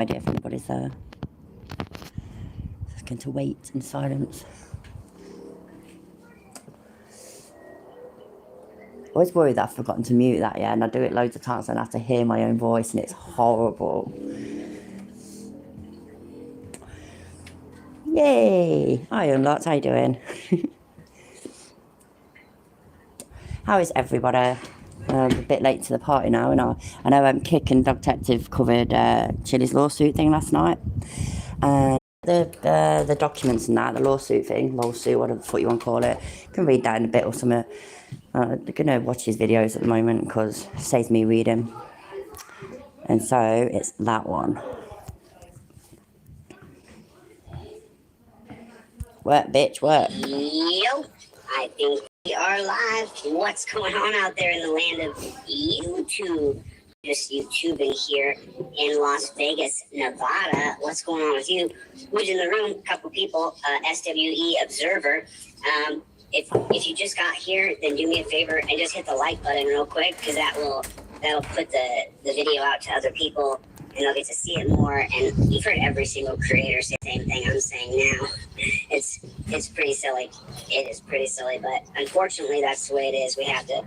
idea if anybody's there. Just going to wait in silence. I always worry that I've forgotten to mute that, yeah, and I do it loads of times and I have to hear my own voice and it's horrible. Yay! Hi, Unlocked, how you doing? How is everybody? A bit late to the party now, and I know Kick and Dog Detective covered Chille's lawsuit thing last night. The documents and that, the lawsuit, whatever the fuck you want to call it. You can read that in a bit or something. I'm going to watch his videos at the moment because it saves me reading. And so it's that one. Work, bitch, work. Yo, I think we are live. What's going on out there in the land of YouTube? Just YouTubing here in Las Vegas, Nevada. What's going on with you? Who's in the room? A couple people. SWE Observer. If you just got here, then do me a favor and just hit the like button real quick, because that'll put the video out to other people and they'll get to see it more. And you've heard every single creator say the same thing I'm saying now. It's pretty silly. It is pretty silly, but unfortunately that's the way it is. We have to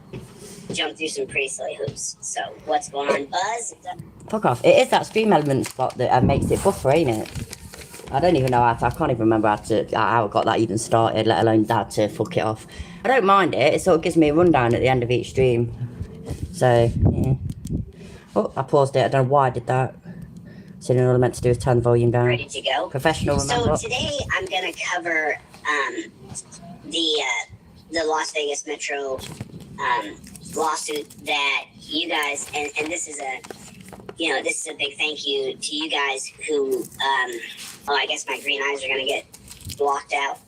jump through some pretty silly hoops. So what's going on, Buzz? Fuck off. It is that stream element spot that makes it buffer, ain't it? I don't even know I can't even remember how I got that even started, let alone how to fuck it off. I don't mind it. It sort of gives me a rundown at the end of each stream. So, yeah. Oh, I paused it. I don't know why I did that. So all I meant to do is turn the volume down. Ready to go? Professional, remember? So today I'm going to cover the Las Vegas Metro lawsuit that you guys, and this is a big thank you to you guys who, I guess my green eyes are going to get blocked out,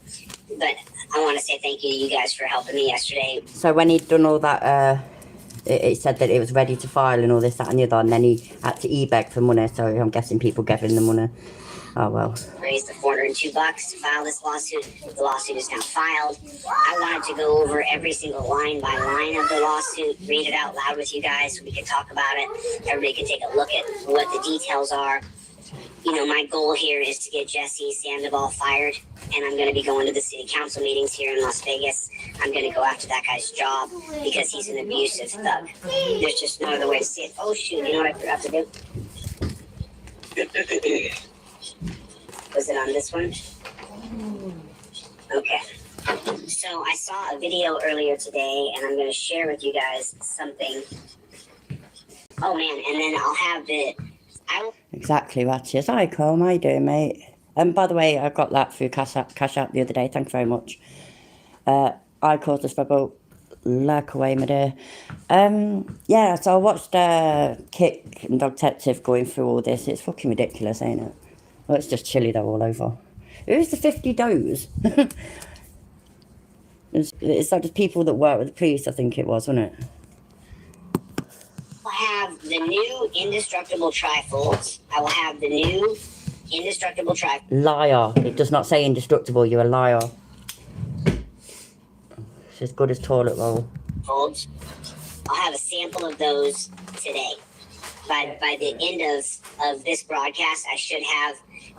but I want to say thank you to you guys for helping me yesterday. So when he'd done all that, it said that it was ready to file and all this, that and the other, and then he had to e-beg for money, so I'm guessing people gave him the money. Oh well. Raised the $402 to file this lawsuit. The lawsuit is now filed. I wanted to go over every single line by line of the lawsuit, read it out loud with you guys so we can talk about it. Everybody can take a look at what the details are. You know, my goal here is to get Jesse Sandoval fired, and I'm going to be going to the city council meetings here in Las Vegas. I'm going to go after that guy's job because he's an abusive thug. There's just no other way to see it. Oh, shoot, you know what I forgot to do? Was it on this one? Okay. So I saw a video earlier today, and I'm going to share with you guys something. Oh, man, and then I'll have the... Exactly, Ratchet. Hi, Colm. How you doing, mate? By the way, I got that through Cash App the other day. Thanks very much. I caused this rebel. Lurk away, my dear. Yeah, so I watched Kick and Dog Detective going through all this. It's fucking ridiculous, ain't it? Well, it's just Chille, though, all over. Who's the 50 does? It's like just people that work with the police, I think it was, wasn't it? I have the new indestructible trifolds. I will have the new indestructible trifolds. Liar. It does not say indestructible. You're a liar. It's as good as toilet roll. Folds. I'll have a sample of those today. By the end of this broadcast, I should have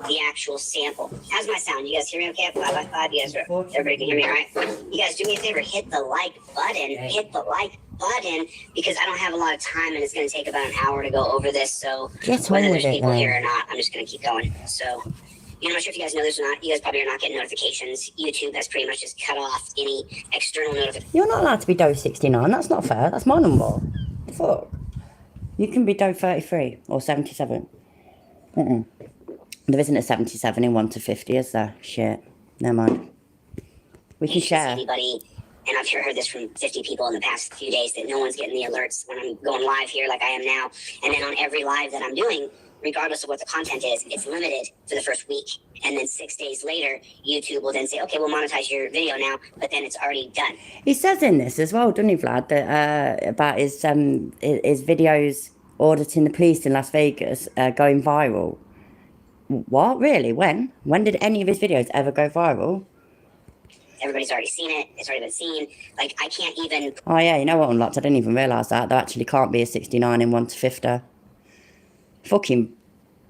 the actual sample. How's my sound? You guys hear me okay? 5 by 5. You guys everybody can hear me all right? You guys do me a favor. Hit the like button. Hit the like button, because I don't have a lot of time and it's going to take about an hour to go over this. So whether there's people here or not, I'm just going to keep going. So, I'm not sure if you guys know this or not. You guys probably are not getting notifications. YouTube has pretty much just cut off any external notifications. You're not allowed to be Doe 69. That's not fair. That's my number. Fuck. You can be Doe 33 or 77. There isn't a 77 in 1 to 50, is there? Shit. Never mind. We can share. Anybody, and I've heard this from 50 people in the past few days, that no one's getting the alerts when I'm going live here like I am now. And then on every live that I'm doing, regardless of what the content is, it's limited for the first week. And then 6 days later, YouTube will then say, okay, we'll monetize your video now, but then it's already done. He says in this as well, doesn't he, Vlad, that, about his videos auditing the police in Las Vegas going viral. What? Really? When? When did any of his videos ever go viral? Everybody's already seen it. It's already been seen. Like, I can't even... Oh, yeah, you know what, Unlocked? I didn't even realise that. There actually can't be a 69 in 1 to 50. Fucking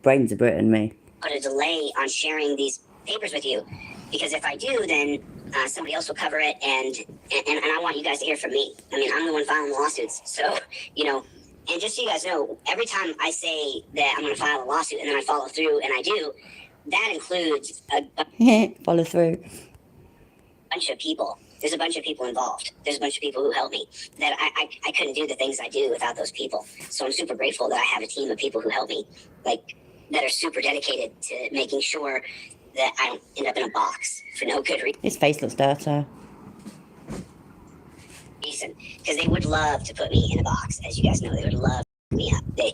brains of Britain, me. Put a delay on sharing these papers with you, because if I do, then somebody else will cover it, and I want you guys to hear from me. I mean, I'm the one filing the lawsuits, so and just so you guys know, every time I say that I'm going to file a lawsuit and then I follow through, and I do, that includes follow through. Bunch of people. There's a bunch of people involved. There's a bunch of people who help me. That I couldn't do the things I do without those people. So I'm super grateful that I have a team of people who help me, like that are super dedicated to making sure that I don't end up in a box for no good reason. His face looks dirty. Because they would love to put me in a box, as you guys know. They would love to put me up. They,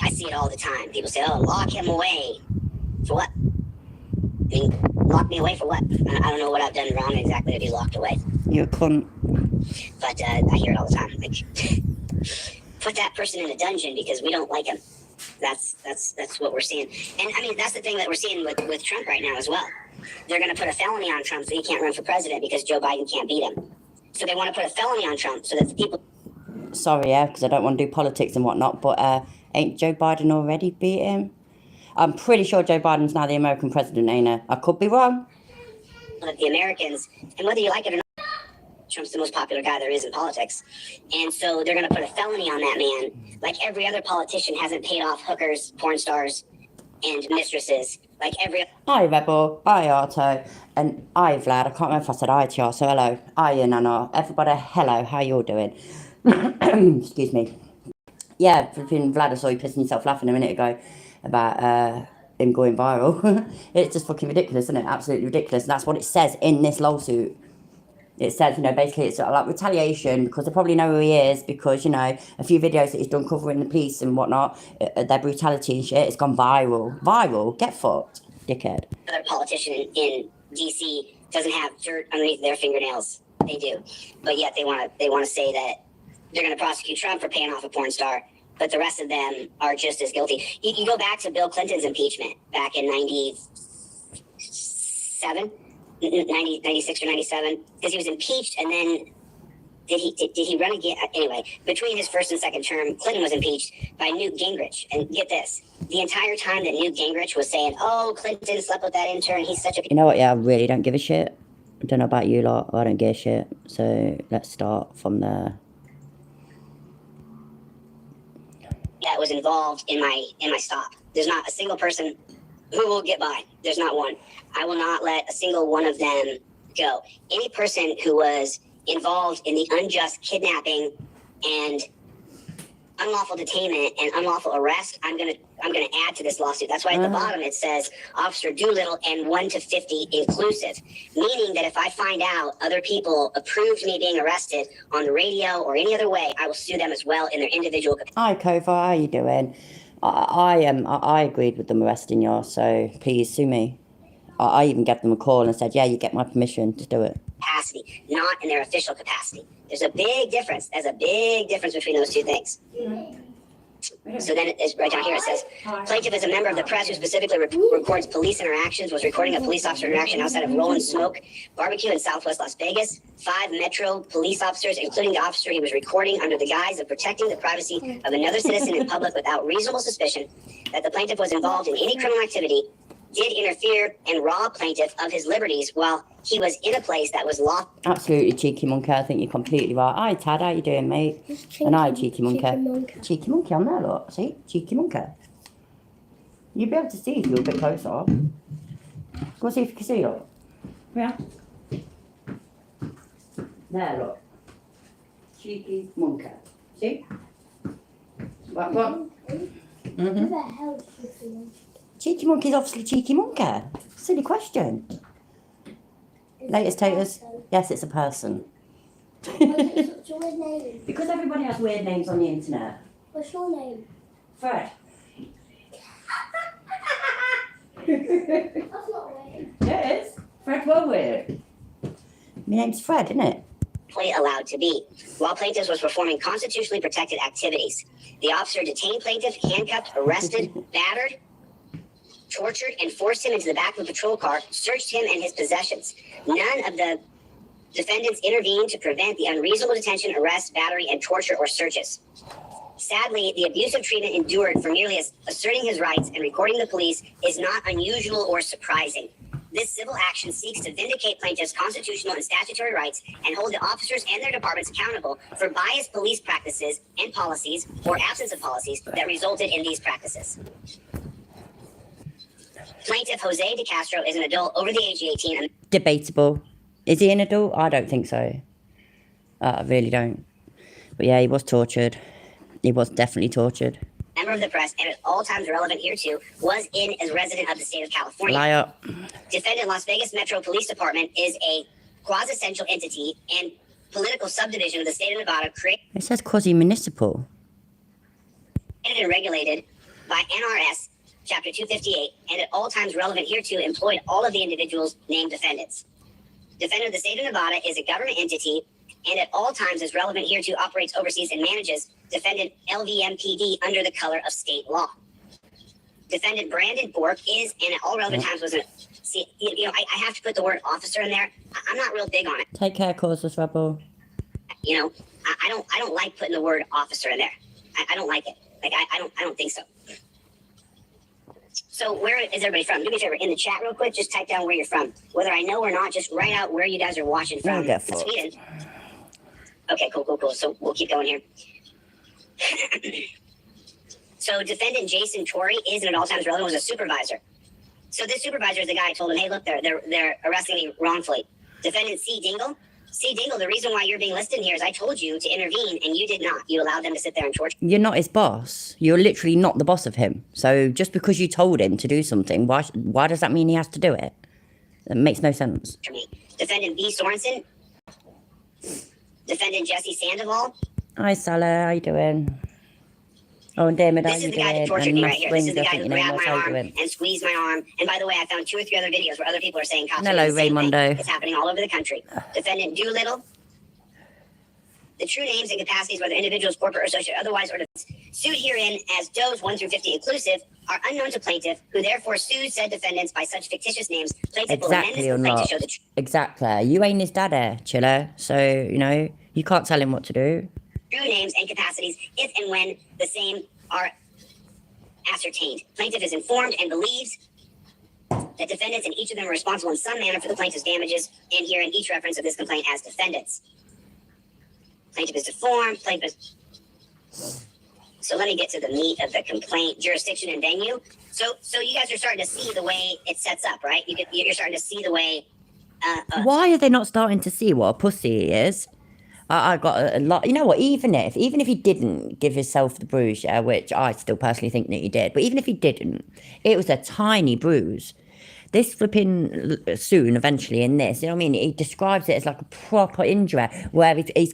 I see it all the time. People say, "Oh, lock him away." For what? I mean, lock me away for what? I don't know what I've done wrong exactly to be locked away. You're a cunt. But I hear it all the time. Like, put that person in a dungeon because we don't like him. That's what we're seeing. And I mean, that's the thing that we're seeing with Trump right now as well. They're going to put a felony on Trump so he can't run for president because Joe Biden can't beat him. So they want to put a felony on Trump so that the people... Sorry, because I don't want to do politics and whatnot, but ain't Joe Biden already beat him? I'm pretty sure Joe Biden's now the American president, ain't he? I could be wrong. The Americans, and whether you like it or not, Trump's the most popular guy there is in politics. And so they're going to put a felony on that man. Like every other politician hasn't paid off hookers, porn stars, and mistresses. Like every... Hi, Rebel. Hi, Arto. And hi, Vlad. I can't remember if I said hi to you, so hello. Hi, Nana. Everybody, hello. How you all doing? Excuse me. Yeah, flipping Vlad, I saw you pissing yourself laughing a minute ago about him going viral. It's just fucking ridiculous, isn't it? Absolutely ridiculous. And that's what it says in this lawsuit. It says, basically it's like retaliation because they probably know who he is because, a few videos that he's done covering the police and whatnot, their brutality and shit, it's gone viral. Viral? Get fucked, dickhead. Another politician in D.C. doesn't have dirt underneath their fingernails. They do. But yet they want to say that they're going to prosecute Trump for paying off a porn star, but the rest of them are just as guilty. You go back to Bill Clinton's impeachment back in 96 or 97, because he was impeached, and then did he run again? Anyway, between his first and second term, Clinton was impeached by Newt Gingrich. And get this, the entire time that Newt Gingrich was saying, "Oh, Clinton slept with that intern, he's such a..." You know what, yeah, I really don't give a shit. I don't know about you lot, I don't give a shit. So let's start from there. That was involved in my stop. There's not a single person who will get by. There's not one. I will not let a single one of them go. Any person who was involved in the unjust kidnapping and unlawful detainment and unlawful arrest, I'm gonna add to this lawsuit. That's why at the bottom it says Officer Doolittle and 1 to 50 inclusive, meaning that if I find out other people approved me being arrested on the radio or any other way, I will sue them as well in their individual capacity. Hi, Kova, how you doing? I agreed with them arresting you, so please sue me. I even gave them a call and said, yeah, you get my permission to do it. Capacity, not in their official capacity. There's a big difference. There's a big difference between those two things. So then it's right down here it says, plaintiff is a member of the press who specifically records police interactions, was recording a police officer interaction outside of Rollin' Smoke Barbecue in Southwest Las Vegas. 5 Metro police officers, including the officer he was recording under the guise of protecting the privacy of another citizen in public without reasonable suspicion that the plaintiff was involved in any criminal activity, did interfere and rob plaintiff of his liberties while he was in a place that was lawful. Absolutely, cheeky monkey. I think you're completely right. Hi, Tad. How you doing, mate? And hi, cheeky monkey. Cheeky monkey on there, look. See? Cheeky monkey. You'll be able to see if you're a bit closer. Go see if you can see, look. Yeah. There, look. Cheeky monkey. See? What? Mm-hmm. Who the hell is Cheeky Monkey? Cheeky monkey's obviously cheeky monkey. Silly question. Latest taters. Yes, it's a person. What's your name? Because everybody has weird names on the internet. What's your name? Fred. That's not weird. Yeah, it is. Fred well weird. My name's Fred, isn't it? Allowed to be. While plaintiff was performing constitutionally protected activities, the officer detained plaintiff, handcuffed, arrested, battered, tortured, and forced him into the back of a patrol car, searched him and his possessions. None of the defendants intervened to prevent the unreasonable detention, arrest, battery, and torture or searches. Sadly, the abusive treatment endured for merely asserting his rights and recording the police is not unusual or surprising. This civil action seeks to vindicate plaintiffs' constitutional and statutory rights and hold the officers and their departments accountable for biased police practices and policies or absence of policies that resulted in these practices. Plaintiff Jose de Castro is an adult over the age of 18 and Debatable. Is he an adult? I don't think so. I really don't. But yeah, he was tortured. He was definitely tortured. member of the press and at all times relevant hereto was in as resident of the state of California. Liar. Defendant Las Vegas Metro Police Department is a quasi-essential entity and political subdivision of the state of Nevada created It says quasi-municipal. and regulated by NRS Chapter 258 and at all times relevant hereto employed all of the individuals named defendants. Defendant of the state of Nevada is a government entity and at all times as relevant hereto operates, oversees, and manages defendant LVMPD under the color of state law. Defendant Brandon Bork is, and at all relevant times was a, see, I have to put the word officer in there. I'm not real big on it. Take care, causeless rebel. I don't like putting the word officer in there. I don't like it. Like, I don't think so. So where is everybody from? Do me a favor, in the chat real quick, just type down where you're from. Whether I know or not, just write out where you guys are watching from. Don't get fucked. Sweden. Okay, cool. So we'll keep going here. So defendant Jason Torrey is and at all times relevant was a supervisor. So this supervisor is the guy who told him, hey, look, they're arresting me wrongfully. Defendant C. Dingle, the reason why you're being listed here is I told you to intervene and you did not. You allowed them to sit there and torture You're not his boss. You're literally not the boss of him. So just because you told him to do something, why does that mean he has to do it? It makes no sense. me. Defendant B. Sorensen. Defendant Jesse Sandoval. Hi, Sally. How you doing? Oh, and David, how This you is the guy that doing? tortured And me Matt right here. This is Springs, the I guy think who your name grabbed was. my How you arm doing? and squeezed my arm. And by the way, I found 2 or 3 other videos where other people are saying cops are Hello, doing the same thing. Raymondo. It's happening all over the country. Defendant Doolittle. The true names and capacities, whether individuals, corporate, or associate, otherwise, or sued herein as does 1 through 50 inclusive, are unknown to plaintiff, who therefore sues said defendants by such fictitious names. Plaintiff will amend this Exactly or complaint to not? show the Exactly. You ain't his daddy, Chille. So, you can't tell him what to do. true names and capacities if and when the same are ascertained. Plaintiff is informed and believes that defendants and each of them are responsible in some manner for the plaintiff's damages, and here in each reference of this complaint as defendants. Plaintiff is informed. So let me get to the meat of the complaint: jurisdiction and venue. So you guys are starting to see the way it sets up, right? You're starting to see the way. Why are they not starting to see what a pussy he is? I got a lot. You know what? Even if he didn't give himself the bruise, yeah, which I still personally think that he did, but even if he didn't, it was a tiny bruise. This flipping soon, eventually, in this, you know what I mean? He describes it as like a proper injury where he's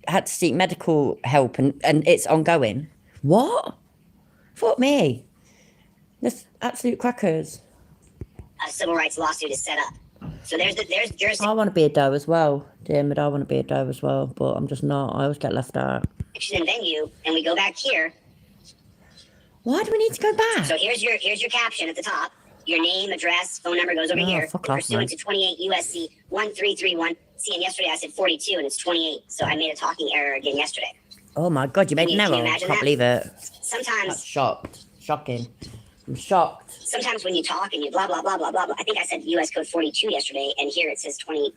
had to seek medical help and it's ongoing. What? Fuck me. That's absolute crackers. A civil rights lawsuit is set up. So there's jurisdiction I want to be a doe as well. Damn it, I want to be a doe as well, but I'm just not. I always get left out. and venue, and we go back here. Why do we need to go back? So here's your caption at the top. Your name, address, phone number goes over Oh, here. fuck off, Pursuant man. to 28 USC 1331. See, and yesterday I said 42 and it's 28. So I made a talking error again yesterday. Oh my god, you made an Can you error. I imagine can't that? believe it. I'm Sometimes shocked. Shocking. I'm shocked. when you talk and you blah blah blah blah blah, I think I said US code 42 yesterday, and here it says 28.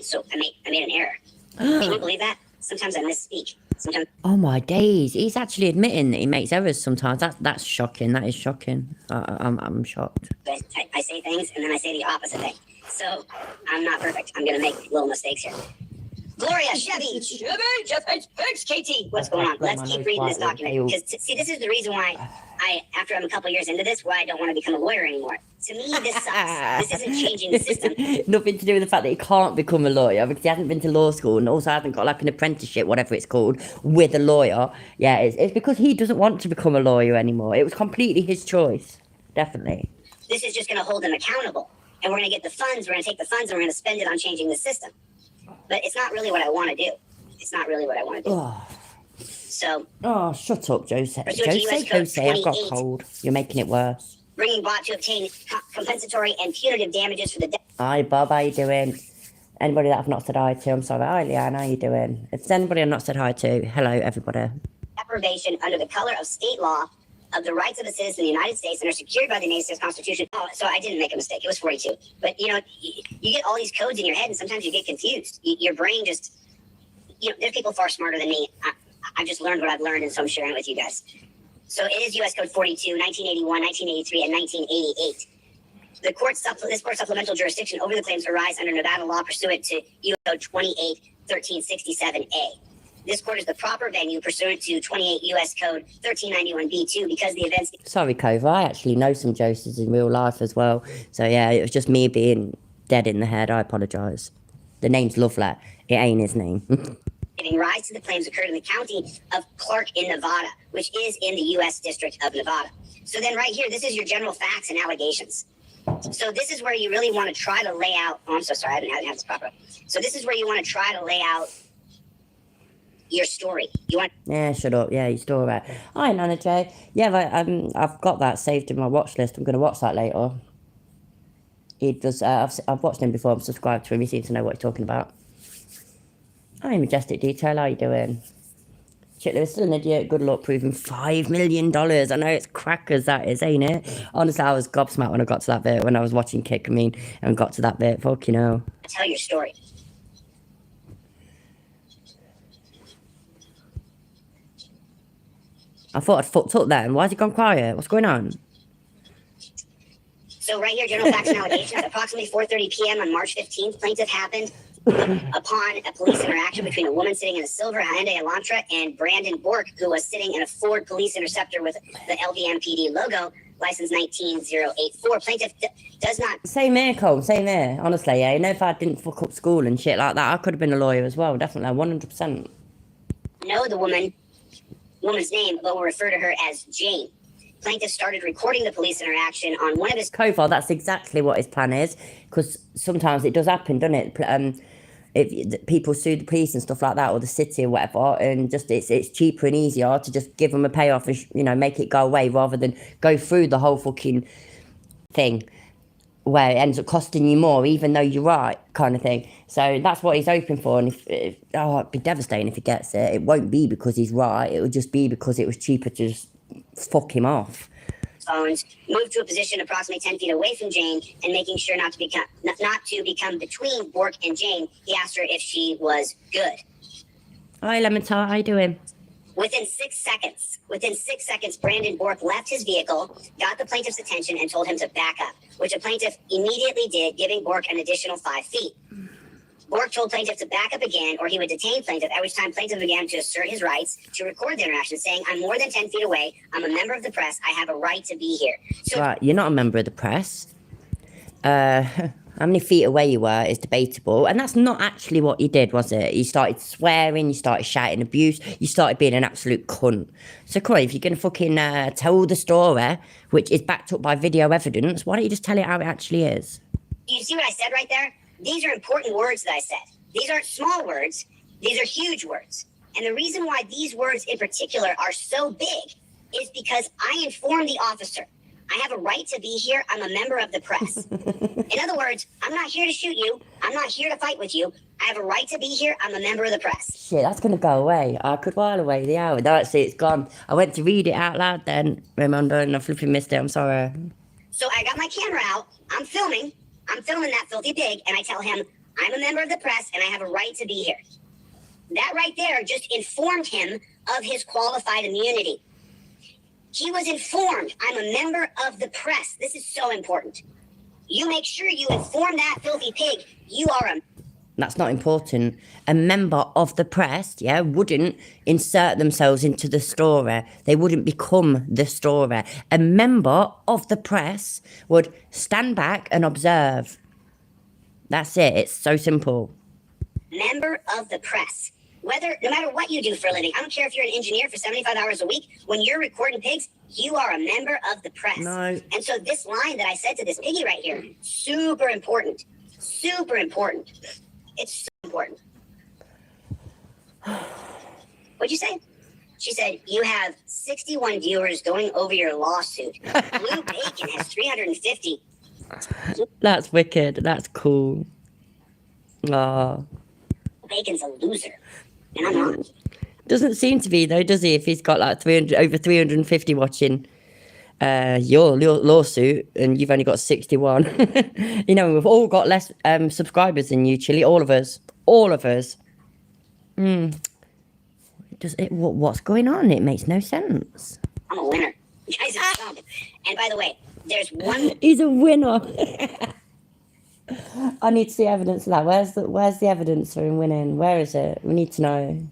So I made an error. Can you believe that? Sometimes I misspeak. Sometimes Oh my days. He's actually admitting that he makes errors sometimes. That's shocking. That is shocking. I'm shocked. I say things and then I say the opposite thing. So I'm not perfect. I'm gonna make little mistakes here. Gloria, Chevy, Jeff H. Pigs, KT. What's going on? Let's keep reading this document. Because, see, this is the reason why after I'm a couple years into this, why I don't want to become a lawyer anymore. To me, this sucks. This isn't changing the system. Nothing to do with the fact that he can't become a lawyer because he hasn't been to law school and also hasn't got like an apprenticeship, whatever it's called, with a lawyer. Yeah, it's because he doesn't want to become a lawyer anymore. It was completely his choice. Definitely. This is just going to hold them accountable. And we're going to get the funds, we're going to take the funds, and we're going to spend it on changing the system. But it's not really what I want to do. It's not really what I want to do. Oh, So, shut up, Jose. Pursuant to US Code I've got a 28. cold. You're making it worse. bringing bot to obtain compensatory and punitive damages for the death. Hi, Bob. How you doing? Anybody that I've not said hi to, I'm sorry. Hi, Leanne. How you doing? If there's anybody I've not said hi to, hello, everybody. deprivation under the color of state law of the rights of a citizen in the United States and are secured by the United States Constitution. Oh, so I didn't make a mistake. It was 42. But, you know, you get all these codes in your head, and sometimes you get confused. Your brain just, you know, there's people far smarter than me. I've just learned what I've learned, and so I'm sharing it with you guys. So it is U.S. Code 42, 1981, 1983, and 1988. The court's supplemental jurisdiction over the claims arise under Nevada law pursuant to U.S. Code 28-1367A. This court is the proper venue pursuant to 28 U.S. Code 1391B2 because the events... Sorry, Cova, I actually know some Josephs in real life as well. So, yeah, it was just me being dead in the head. I apologise. The name's Lovelet. It ain't his name. Giving rise to the claims occurred in the county of Clark in Nevada, which is in the U.S. District of Nevada. So then right here, this is your general facts and allegations. So this is where you really want to try to lay out... Oh, I'm so sorry. I didn't have this proper. So this is where you want to try to lay out your story. You want... Yeah, shut up. Yeah, your story. Hi, Nana J. Yeah, but, I've got that saved in my watch list. I'm going to watch that later. He does... I've watched him before. I'm subscribed to him. He seems to know what he's talking about. Hi, Majestic Detail. How you doing? Chille is still an idiot. Good luck proving $5 million. I know it's crackers, that is, ain't it? Honestly, I was gobsmacked when I got to that bit, when I was watching Kick, and got to that bit. Fucking hell. Tell your story. I thought I'd fucked up then. Why's he gone quiet? What's going on? So right here, general facts and allegations. Approximately 4:30 p.m. on March 15th, plaintiff happened upon a police interaction between a woman sitting in a silver Hyundai Elantra and Brandon Bork, who was sitting in a Ford Police Interceptor with the LVMPD logo, license 19084. Plaintiff does not... Same here, Cole. Same here. Honestly, yeah. You know, if I didn't fuck up school and shit like that, I could have been a lawyer as well. Definitely, 100%. know the woman's name, but will refer to her as Jane. Plaintiff started recording the police interaction on one of his... Kovar, that's exactly what his plan is, because sometimes it does happen, doesn't it? If people sue the police and stuff like that, or the city or whatever, and just it's cheaper and easier to just give them a payoff and, you know, make it go away rather than go through the whole fucking thing where it ends up costing you more, even though you're right, kind of thing. So that's what he's hoping for, and it'd be devastating if he gets it. It won't be because he's right, it would just be because it was cheaper to just fuck him off. Phones, moved to a position approximately 10 feet away from Jane, and making sure not to become between Bork and Jane, he asked her if she was good. Hi, Elementar, how you doing? Within 6 seconds, Brandon Bork left his vehicle, got the plaintiff's attention, and told him to back up, which the plaintiff immediately did, giving Bork an additional 5 feet. Bork told plaintiff to back up again, or he would detain plaintiff, at which time plaintiff began to assert his rights to record the interaction, saying, "I'm more than 10 feet away. I'm a member of the press. I have a right to be here." So, right, you're not a member of the press. How many feet away you were is debatable, and that's not actually what you did, was it? You started swearing, you started shouting abuse, you started being an absolute cunt. So, Corey, if you're going to fucking tell the story, which is backed up by video evidence, why don't you just tell it how it actually is? you see what I said right there? These are important words that I said. These aren't small words. These are huge words. And the reason why these words in particular are so big is because I informed the officer. I have a right to be here. I'm a member of the press. In other words, I'm not here to shoot you. I'm not here to fight with you. I have a right to be here. I'm a member of the press. Shit, that's going to go away. I could while away the hour. That's it, it's gone. I went to read it out loud then, Raymond, and I flipping missed it. I'm sorry. So I got my camera out. I'm filming that filthy pig, and I tell him, I'm a member of the press, and I have a right to be here. That right there just informed him of his qualified immunity. He was informed, I'm a member of the press. This is so important. You make sure you inform that filthy pig you are a... That's not important. A member of the press, yeah, wouldn't insert themselves into the story. They wouldn't become the story. A member of the press would stand back and observe. That's it. It's so simple. Member of the press. No matter what you do for a living, I don't care if you're an engineer for 75 hours a week, when you're recording pigs, you are a member of the press. No. And so this line that I said to this piggy right here, super important. Super important. It's so important. What'd you say? She said, you have 61 viewers going over your lawsuit. Blue Bacon has 350. That's wicked. That's cool. Aww. Bacon's a loser. And I'm not. Doesn't seem to be though, does he? If he's got like 300, over 350 watching your lawsuit, and you've only got 61. You know, we've all got less subscribers than you, Chille. All of us. All of us. What's going on? It makes no sense. I'm a winner. You guys are chump. And by the way, there's one He's a winner. I need to see evidence of that. Where's the evidence for him winning? Where is it? We need to know.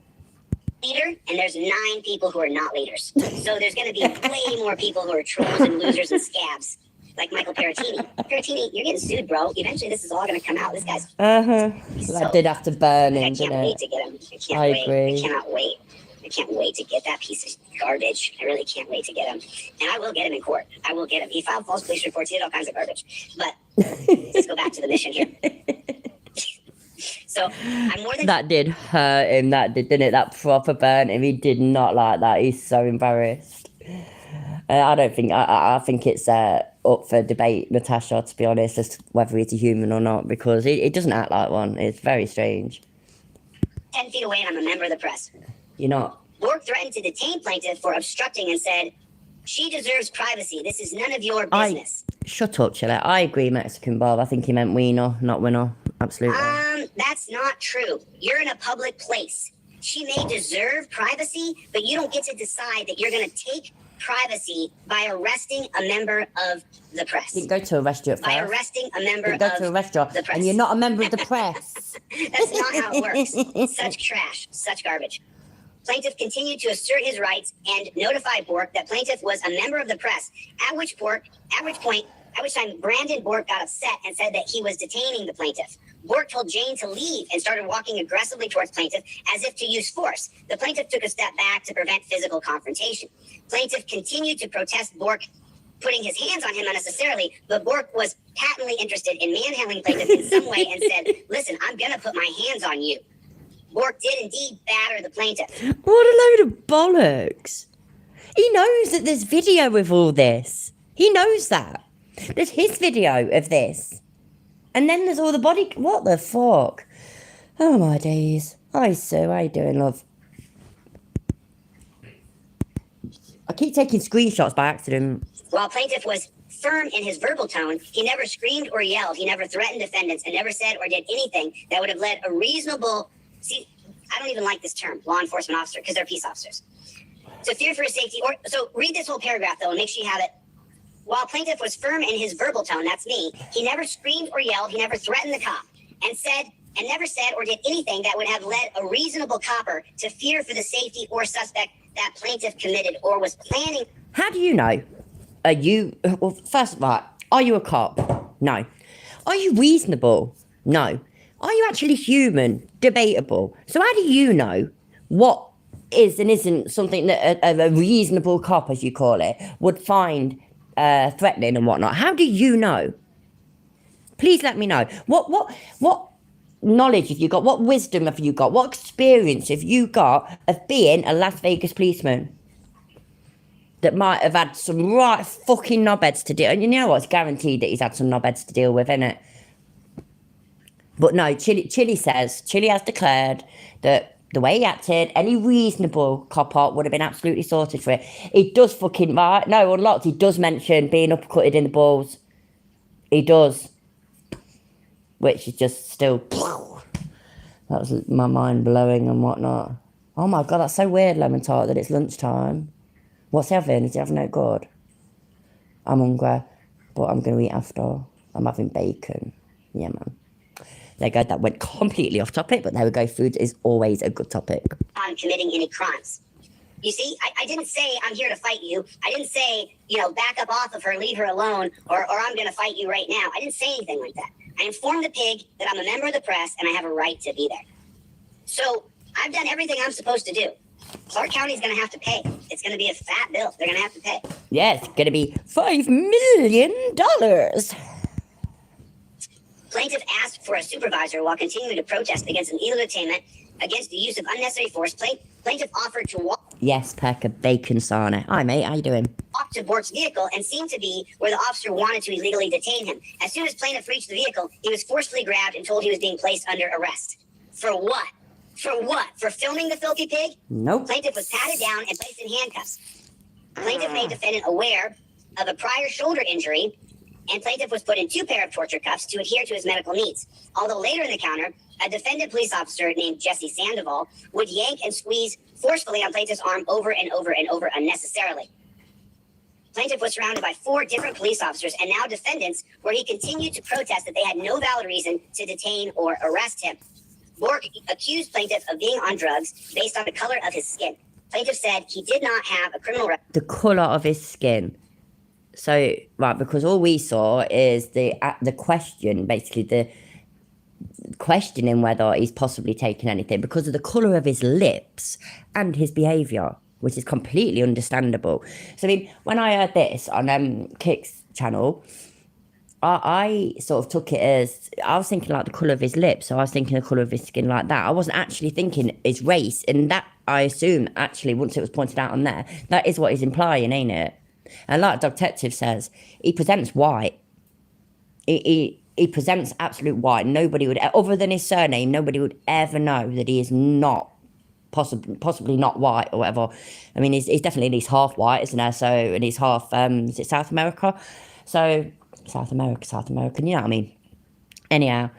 leader, and there's 9 people who are not leaders. So there's going to be way more people who are trolls and losers and scabs, like Michael Peratini. Peratini, you're getting sued, bro. Eventually, this is all going to come out. This guy's. I did have to burn him. I can't wait to get him. I agree. I cannot wait. I can't wait to get that piece of garbage. I really can't wait to get him. And I will get him in court. I will get him. He filed false police reports. He did all kinds of garbage. But let's go back to the mission here. So I'm more than that did hurt him. That did, didn't it? That proper burnt him. He did not like that. He's so embarrassed. I don't think. I think it's up for debate, Natasha. To be honest, as to whether he's a human or not, because he doesn't act like one. It's very strange. 10 feet away, and I'm a member of the press. You're not. Bork threatened to detain plaintiff for obstructing and said, "She deserves privacy. This is none of your business." Shut up, Chille. I agree, Mexican Bob. I think he meant wiener, not winner. Absolutely. That's not true. You're in a public place. She may deserve privacy, but you don't get to decide that you're going to take privacy by arresting a member of the press. Didn't go to arrest you at first. By arresting a member of go to arrest you, the press. and you're not a member of the press. That's not how it works. Such trash. Such garbage. Plaintiff continued to assert his rights and notify Bork that plaintiff was a member of the press, at which time Brandon Bork got upset and said that he was detaining the plaintiff. Bork told Jane to leave and started walking aggressively towards plaintiff as if to use force. The plaintiff took a step back to prevent physical confrontation. Plaintiff continued to protest Bork putting his hands on him unnecessarily, but Bork was patently interested in manhandling plaintiff in some way and said, "Listen, I'm going to put my hands on you." Bork did indeed batter the plaintiff. What a load of bollocks. He knows that there's video of all this. He knows that. There's his video of this. And then there's all the body... What the fuck? Oh, my days. Hi, Sue. How you doing, love? I keep taking screenshots by accident. While plaintiff was firm in his verbal tone, he never screamed or yelled. He never threatened defendants and never said or did anything that would have led a reasonable... See, I don't even like this term, law enforcement officer, because they're peace officers. To fear for his safety... So read this whole paragraph, though, and make sure you have it. While plaintiff was firm in his verbal tone, that's me, he never screamed or yelled, he never threatened the cop, and never said or did anything that would have led a reasonable copper to fear for the safety or suspect that plaintiff committed or was planning. How do you know? Are you... Well, first of all, are you a cop? No. Are you reasonable? No. Are you actually human? Debatable. So how do you know what is and isn't something that a reasonable cop, as you call it, would find... threatening and whatnot? How do you know? Please let me know. What knowledge have you got? What wisdom have you got? What experience have you got of being a Las Vegas policeman that might have had some right fucking knobheads to deal? And you know what? It's guaranteed that he's had some knobheads to deal with, isn't it? But no, Chille has declared that the way he acted, any reasonable cop-out would have been absolutely sorted for it. He does fucking... No, unlocked. He does mention being uppercutted in the balls. He does. Which is just still... That was my mind blowing and whatnot. Oh my God, that's so weird, Lemon Tart, that it's lunchtime. What's he having? Is he having it good? I'm hungry, but I'm going to eat after. I'm having bacon. Yeah, man. There you go, that went completely off topic, but there we go, food is always a good topic. On committing any crimes. You see, I didn't say I'm here to fight you. I didn't say, back up off of her, leave her alone, or I'm going to fight you right now. I didn't say anything like that. I informed the pig that I'm a member of the press and I have a right to be there. So I've done everything I'm supposed to do. Clark County's going to have to pay. It's going to be a fat bill. They're going to have to pay. Yes, it's going to be $5 million. Plaintiff asked for a supervisor while continuing to protest against an illegal detainment, against the use of unnecessary force. Plaintiff offered to walk. Yes, Pekka Bacon Sarna. Hi, mate. How you doing? Walk to Bork's vehicle and seemed to be where the officer wanted to illegally detain him. As soon as plaintiff reached the vehicle, he was forcefully grabbed and told he was being placed under arrest. For what? For what? For filming the filthy pig? Nope. Plaintiff was patted down and placed in handcuffs. Plaintiff made defendant aware of a prior shoulder injury, and plaintiff was put in 2 pairs of torture cuffs to adhere to his medical needs. Although later in the counter, a defendant police officer named Jesse Sandoval would yank and squeeze forcefully on plaintiff's arm over and over and over unnecessarily. Plaintiff was surrounded by 4 different police officers and now defendants, where he continued to protest that they had no valid reason to detain or arrest him. Bork accused plaintiff of being on drugs based on the color of his skin. Plaintiff said he did not have a criminal record. The colour of his skin. So, right, because all we saw is the question, basically the questioning whether he's possibly taken anything because of the colour of his lips and his behaviour, which is completely understandable. So, I mean, when I heard this on Kick's channel, I sort of took it as, I was thinking like the colour of his lips, so I was thinking the colour of his skin like that. I wasn't actually thinking his race, and that, I assume, actually, once it was pointed out on there, that is what he's implying, ain't it? And like Dog Detective says, he presents white. He presents absolute white. Nobody would, other than his surname, nobody would ever know that he is not, possibly not white or whatever. I mean, he's definitely at least half white, isn't there? So, and he's half, is it South America? So, South American, you know what I mean? Anyhow,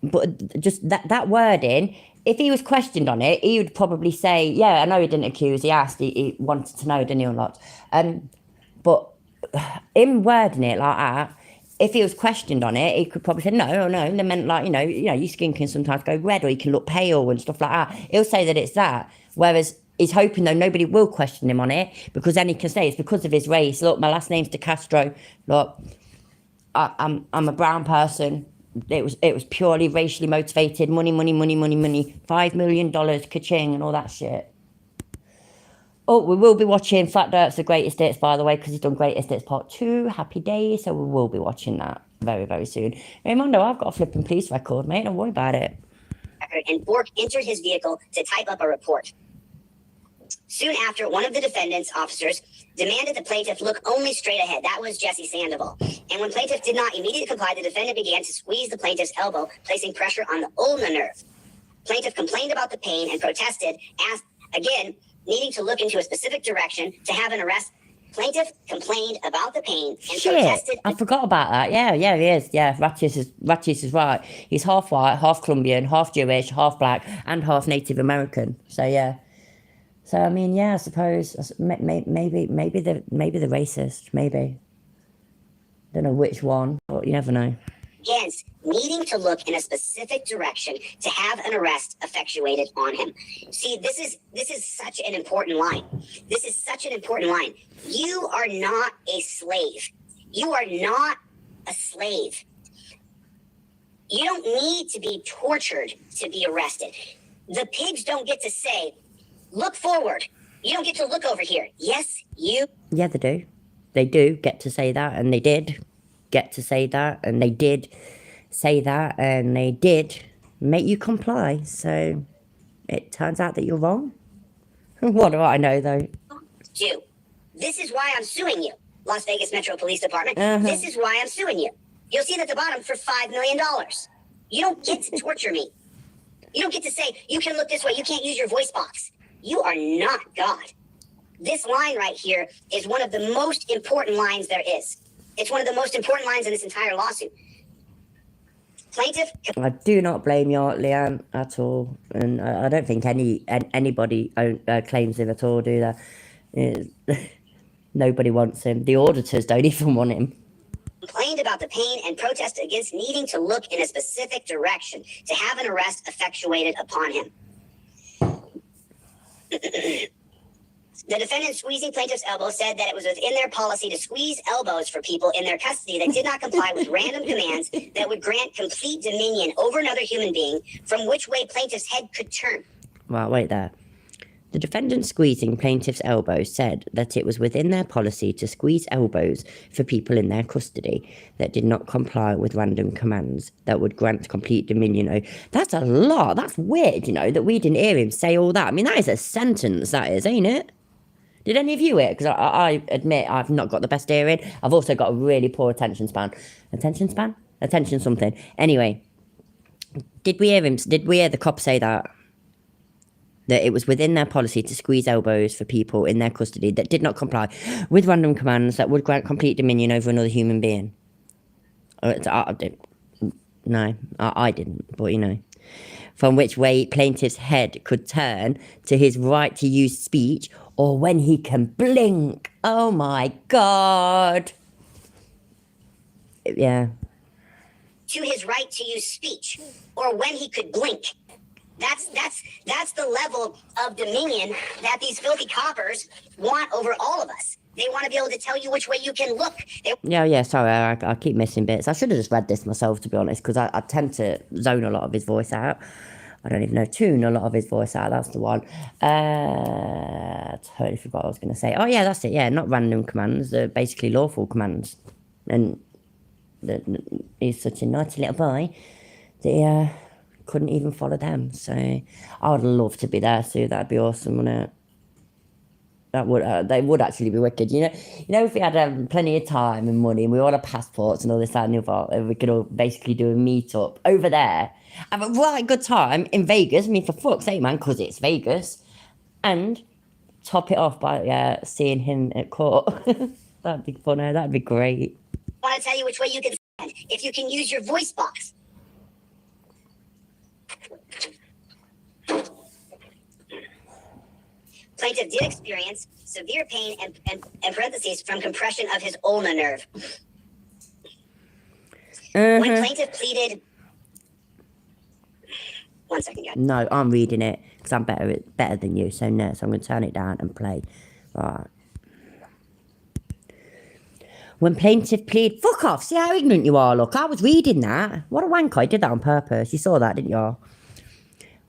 but just that wording, if he was questioned on it, he would probably say, yeah, I know he didn't accuse, he asked, he wanted to know, didn't he, or not? But in wording it like that, if he was questioned on it, he could probably say, no, they meant like, you know, your skin can sometimes go red or you can look pale and stuff like that. He'll say that it's that. Whereas he's hoping, though, nobody will question him on it, because then he can say it's because of his race. Look, my last name's De Castro. Look, I'm a brown person. It was purely racially motivated. Money. $5 million, ka-ching, and all that shit. Oh, we will be watching Flat Dirt's The Greatest Hits, by the way, because he's done Greatest Hits Part 2. Happy days. So we will be watching that very, very soon. Raimondo, I've got a flipping police record, mate. Don't worry about it. And Bork entered his vehicle to type up a report. Soon after, one of the defendant's officers demanded the plaintiff look only straight ahead. That was Jesse Sandoval. And when plaintiff did not immediately comply, the defendant began to squeeze the plaintiff's elbow, placing pressure on the ulnar nerve. Plaintiff complained about the pain and protested, asked again, needing to look into a specific direction to have an arrest. Plaintiff complained about the pain and protested. I forgot about that. Yeah, he is. Yeah, Ratchis is right. He's half white, half Colombian, half Jewish, half black, and half Native American. So yeah. So I mean, yeah, I suppose maybe the racist, maybe. Don't know which one, but you never know. Against needing to look in a specific direction to have an arrest effectuated on him. See, this is such an important line. This is such an important line. You are not a slave. You are not a slave. You don't need to be tortured to be arrested. The pigs don't get to say, look forward. You don't get to look over here. Yes, you. Yeah, they do. They do get to say that, and they did get to say that, and they did say that, and they did make you comply. So it turns out that you're wrong. What do I know, though? Do. This is why I'm suing you, Las Vegas Metro Police Department. This is why I'm suing you. You'll see it at the bottom for $5 million. You don't get to torture me. You don't get to say, you can look this way. You can't use your voice box. You are not God. This line right here is one of the most important lines there is. It's one of the most important lines in this entire lawsuit. Plaintiff. I do not blame you, Leanne, at all. And I don't think anybody claims him at all, do they? Nobody wants him. The auditors don't even want him. Complained about the pain and protest against needing to look in a specific direction to have an arrest effectuated upon him. The defendant squeezing plaintiff's elbow said that it was within their policy to squeeze elbows for people in their custody that did not comply with random commands that would grant complete dominion over another human being from which way plaintiff's head could turn. Well, wait there. The defendant squeezing plaintiff's elbow said that it was within their policy to squeeze elbows for people in their custody that did not comply with random commands that would grant complete dominion. That's a lot. That's weird, that we didn't hear him say all that. I mean, that is a sentence, that is, ain't it? Did any of you hear it? Because I admit I've not got the best hearing. I've also got a really poor attention span. Attention span? Attention something. Anyway, did we hear him? Did we hear the cop say that? that it was within their policy to squeeze elbows for people in their custody that did not comply with random commands that would grant complete dominion over another human being. I didn't, but you know. From which way plaintiff's head could turn to his right to use speech or when he can blink. Oh my God. Yeah. To his right to use speech or when he could blink. That's the level of dominion that these filthy coppers want over all of us. They want to be able to tell you which way you can look. Yeah, sorry, I keep missing bits. I should have just read this myself, to be honest, because I tend to zone a lot of his voice out. I don't even know, tune a lot of his voice out, that's the one. Totally forgot what I was going to say. Oh, yeah, that's it, yeah, not random commands, they're basically lawful commands. And he's such a naughty little boy that he couldn't even follow them. So I would love to be there, Sue, that'd be awesome, wouldn't it? That would they would actually be wicked. You know, if we had plenty of time and money and we all had passports and all this, that and the other, we could all basically do a meet-up over there. Have a right good time in Vegas. I mean, for fuck's sake, man, because it's Vegas. And top it off by seeing him at court. That'd be fun. That'd be great. I want to tell you which way you can stand. If you can use your voice box. Plaintiff did experience severe pain and parentheses from compression of his ulnar nerve. When plaintiff pleaded... One second, guys. No, I'm reading it because I'm better than you. So no, so I'm going to turn it down and play. Right. When plaintiff pleaded... Fuck off, see how ignorant you are, look. I was reading that. What a wanker, I did that on purpose. You saw that, didn't you?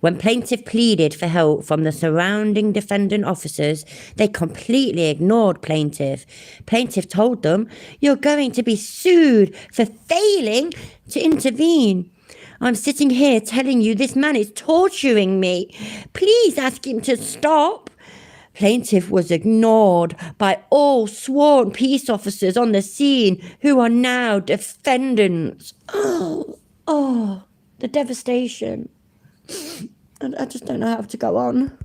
When plaintiff pleaded for help from the surrounding defendant officers, they completely ignored plaintiff. Plaintiff told them, "You're going to be sued for failing to intervene. I'm sitting here telling you this man is torturing me. Please ask him to stop." Plaintiff was ignored by all sworn peace officers on the scene who are now defendants. Oh, the devastation. I just don't know how to go on.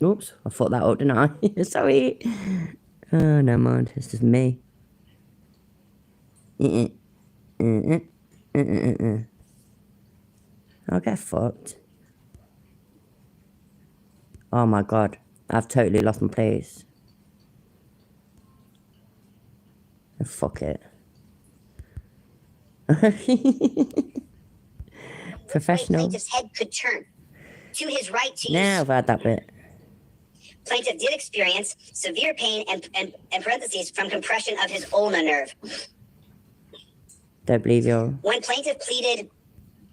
Oops, I thought that out, didn't I? Sorry. Oh, never mind. It's just me. I'll get fucked. Oh my God. I've totally lost my place. Fuck it. Professional. Plaintiff's head could turn to his right to Now I've had that bit. Plaintiff did experience severe pain and parentheses from compression of his ulnar nerve. Don't believe you. When plaintiff pleaded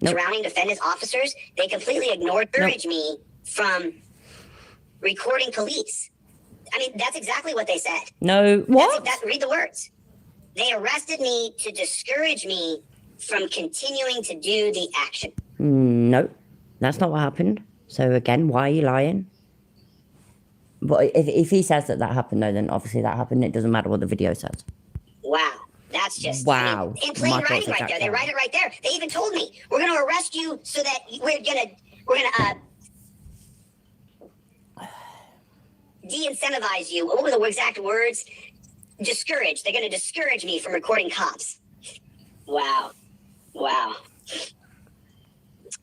surrounding defendants officers, they completely ignored me from recording police. I mean, that's exactly what they said. No, what? Read the words. They arrested me to discourage me from continuing to do the action. No, that's not what happened. So again, why are you lying? But if he says that happened, though, then obviously that happened. It doesn't matter what the video says. Wow. That's just... Wow. I mean, in plain writing right there. They write it right there. They even told me, we're going to arrest you so that we're going to de-incentivize you. What were the exact words? Discourage. They're going to discourage me from recording cops. Wow.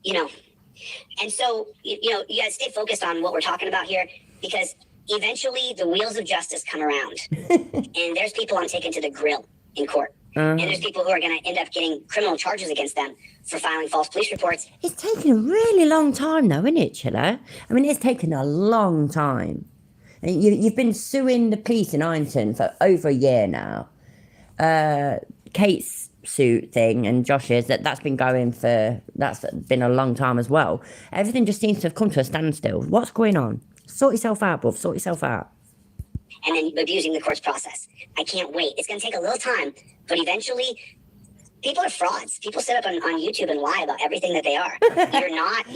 You know, and so, you know, you guys stay focused on what we're talking about here, because eventually the wheels of justice come around. And there's people I'm taking to the grill in court. And there's people who are going to end up getting criminal charges against them for filing false police reports. It's taken a really long time, though, isn't it, Chille? I mean, it's taken a long time. You've been suing the police in Ironton for over a year now. Kate's suit thing and Josh's, that's been a long time as well. Everything just seems to have come to a standstill. What's going on? Sort yourself out, bruv. Sort yourself out. And then abusing the court's process. I can't wait. It's going to take a little time, but eventually, people are frauds. People sit up on YouTube and lie about everything that they are. You're not.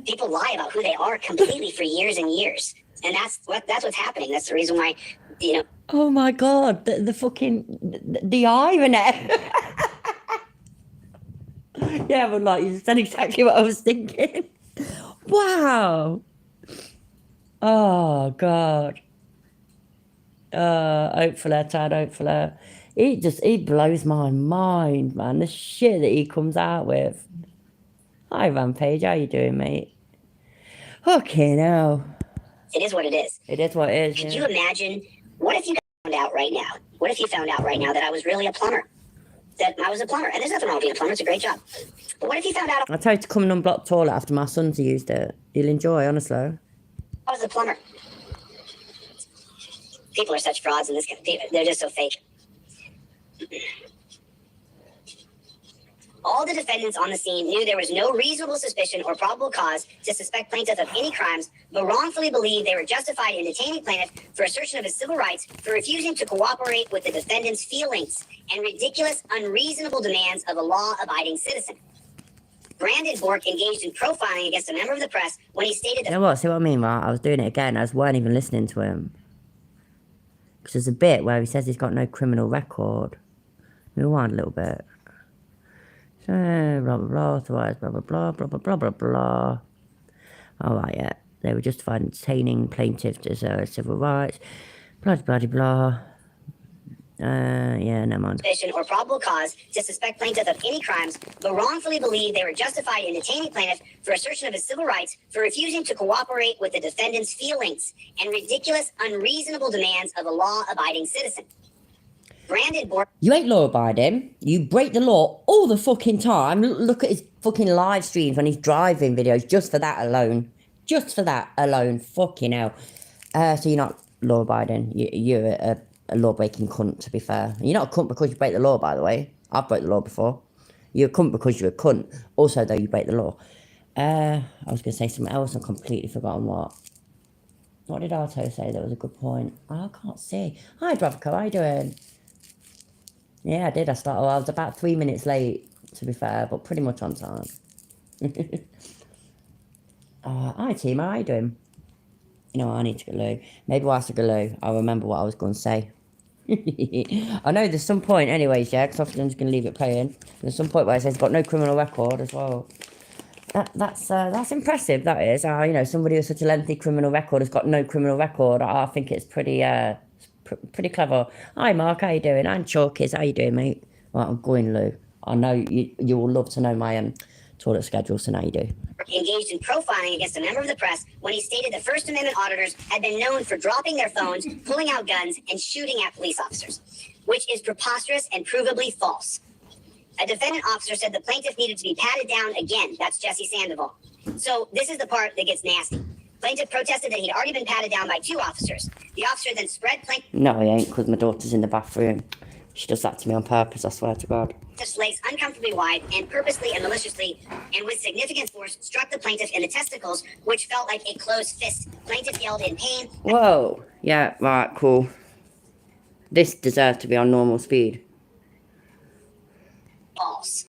People lie about who they are completely for years and years. And that's what's happening. That's the reason why, you know. Oh my God, the fucking, the irony. Yeah, but like, you said exactly what I was thinking. Wow. Oh, God. Hopefully, Tad, hopefully. He blows my mind, man. The shit that he comes out with. Hi, Rampage. How you doing, mate? Okay, now. It is what it is. It is what it is, Could yeah. you imagine, what if you found out right now? What if you found out right now that I was really a plumber? That I was a plumber. And there's nothing wrong with being a plumber. It's a great job. But what if you found out I tell you to come and unblock toilet after my son's used it. You'll enjoy, honestly. I was a plumber? People are such frauds in this country. They're just so fake. All the defendants on the scene knew there was no reasonable suspicion or probable cause to suspect plaintiff of any crimes, but wrongfully believed they were justified in detaining plaintiff for assertion of his civil rights for refusing to cooperate with the defendant's feelings and ridiculous, unreasonable demands of a law-abiding citizen. Brandon Bork engaged in profiling against a member of the press when he stated that... You know what? See what I mean, right? I was doing it again. I weren't even listening to him. Because there's a bit where he says he's got no criminal record. Rewind a little bit. So, blah, blah, blah, otherwise, blah, blah, blah, blah, blah, blah, blah, blah. All right, yeah. They were justified in detaining plaintiff to civil rights. Blah, blah, blah, blah. Yeah, never mind. Suspicion or probable cause to suspect plaintiff of any crimes, but wrongfully believed they were justified in detaining plaintiff for assertion of his civil rights for refusing to cooperate with the defendant's feelings and ridiculous, unreasonable demands of a law-abiding citizen. Brandon Bork... You ain't law-abiding. You break the law all the fucking time. Look at his fucking live streams when he's driving videos just for that alone. Just for that alone. Fucking hell. So you're not law-abiding. You're a law-breaking cunt, to be fair. You're not a cunt because you break the law, by the way. I've broke the law before. You're a cunt because you're a cunt. Also, though, you break the law. I was going to say something else. I've completely forgotten what. What did Arto say? That was a good point. Oh, I can't see. Hi, Bravco. How you doing? Yeah, I did. I was about 3 minutes late, to be fair, but pretty much on time. Hi, team. How are you doing? You know what? I need to go loo. Maybe whilst I go loo, I'll remember what I was going to say. I know there's some point anyways, yeah, because often I'm just going to leave it playing. There's some point where it says got no criminal record as well. That's impressive, that is. You know, somebody with such a lengthy criminal record has got no criminal record. I think it's pretty clever. Hi, Mark, how you doing? I'm Chalkies, how you doing, mate? Right, I'm going loo. I know you will love to know my toilet schedule, so now you do. Engaged in profiling against a member of the press when he stated the First Amendment auditors had been known for dropping their phones, pulling out guns, and shooting at police officers, which is preposterous and provably false. A defendant officer said the plaintiff needed to be patted down again. That's Jesse Sandoval. So this is the part that gets nasty. Plaintiff protested that he'd already been patted down by 2 officers. The officer then spread plaintiff... No, he ain't, because my daughter's in the bathroom. She does that to me on purpose, I swear to God. Legs uncomfortably wide and purposely and maliciously and with significant force struck the plaintiff in the testicles, which felt like a closed fist. Plaintiff yelled in pain. Whoa. Yeah, right, cool. This deserves to be on normal speed. False.